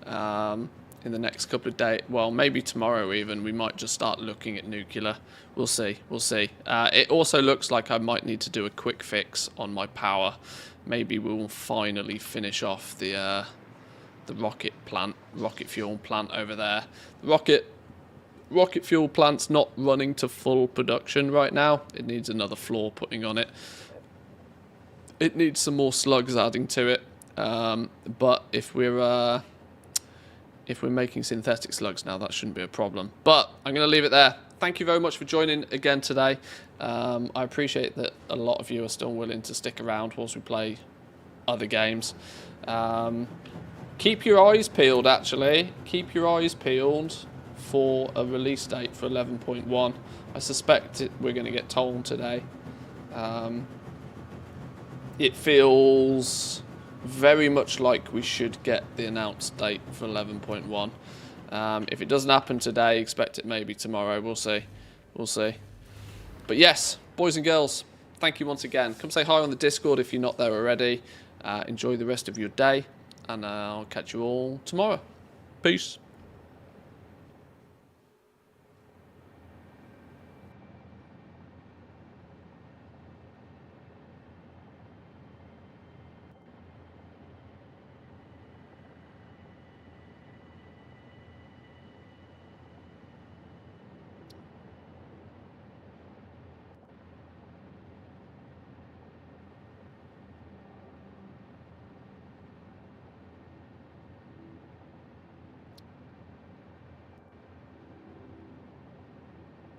In the next couple of days, well, maybe tomorrow even, we might just start looking at nuclear. We'll see. It also looks like I might need to do a quick fix on my power. Maybe we'll finally finish off the rocket fuel plant over there. The rocket fuel plant's not running to full production right now. It needs another floor putting on it. It needs some more slugs adding to it. But if we're making synthetic slugs now, that shouldn't be a problem. But I'm going to leave it there. Thank you very much for joining again today. I appreciate that a lot of you are still willing to stick around whilst we play other games. Keep your eyes peeled, actually. Keep your eyes peeled for a release date for 11.1. I suspect we're going to get told today. It feels very much like we should get the announced date for 11.1. If it doesn't happen today, expect it maybe tomorrow. We'll see. But yes, boys and girls, thank you once again. Come say hi on the Discord if you're not there already. Enjoy the rest of your day, and I'll catch you all tomorrow. Peace.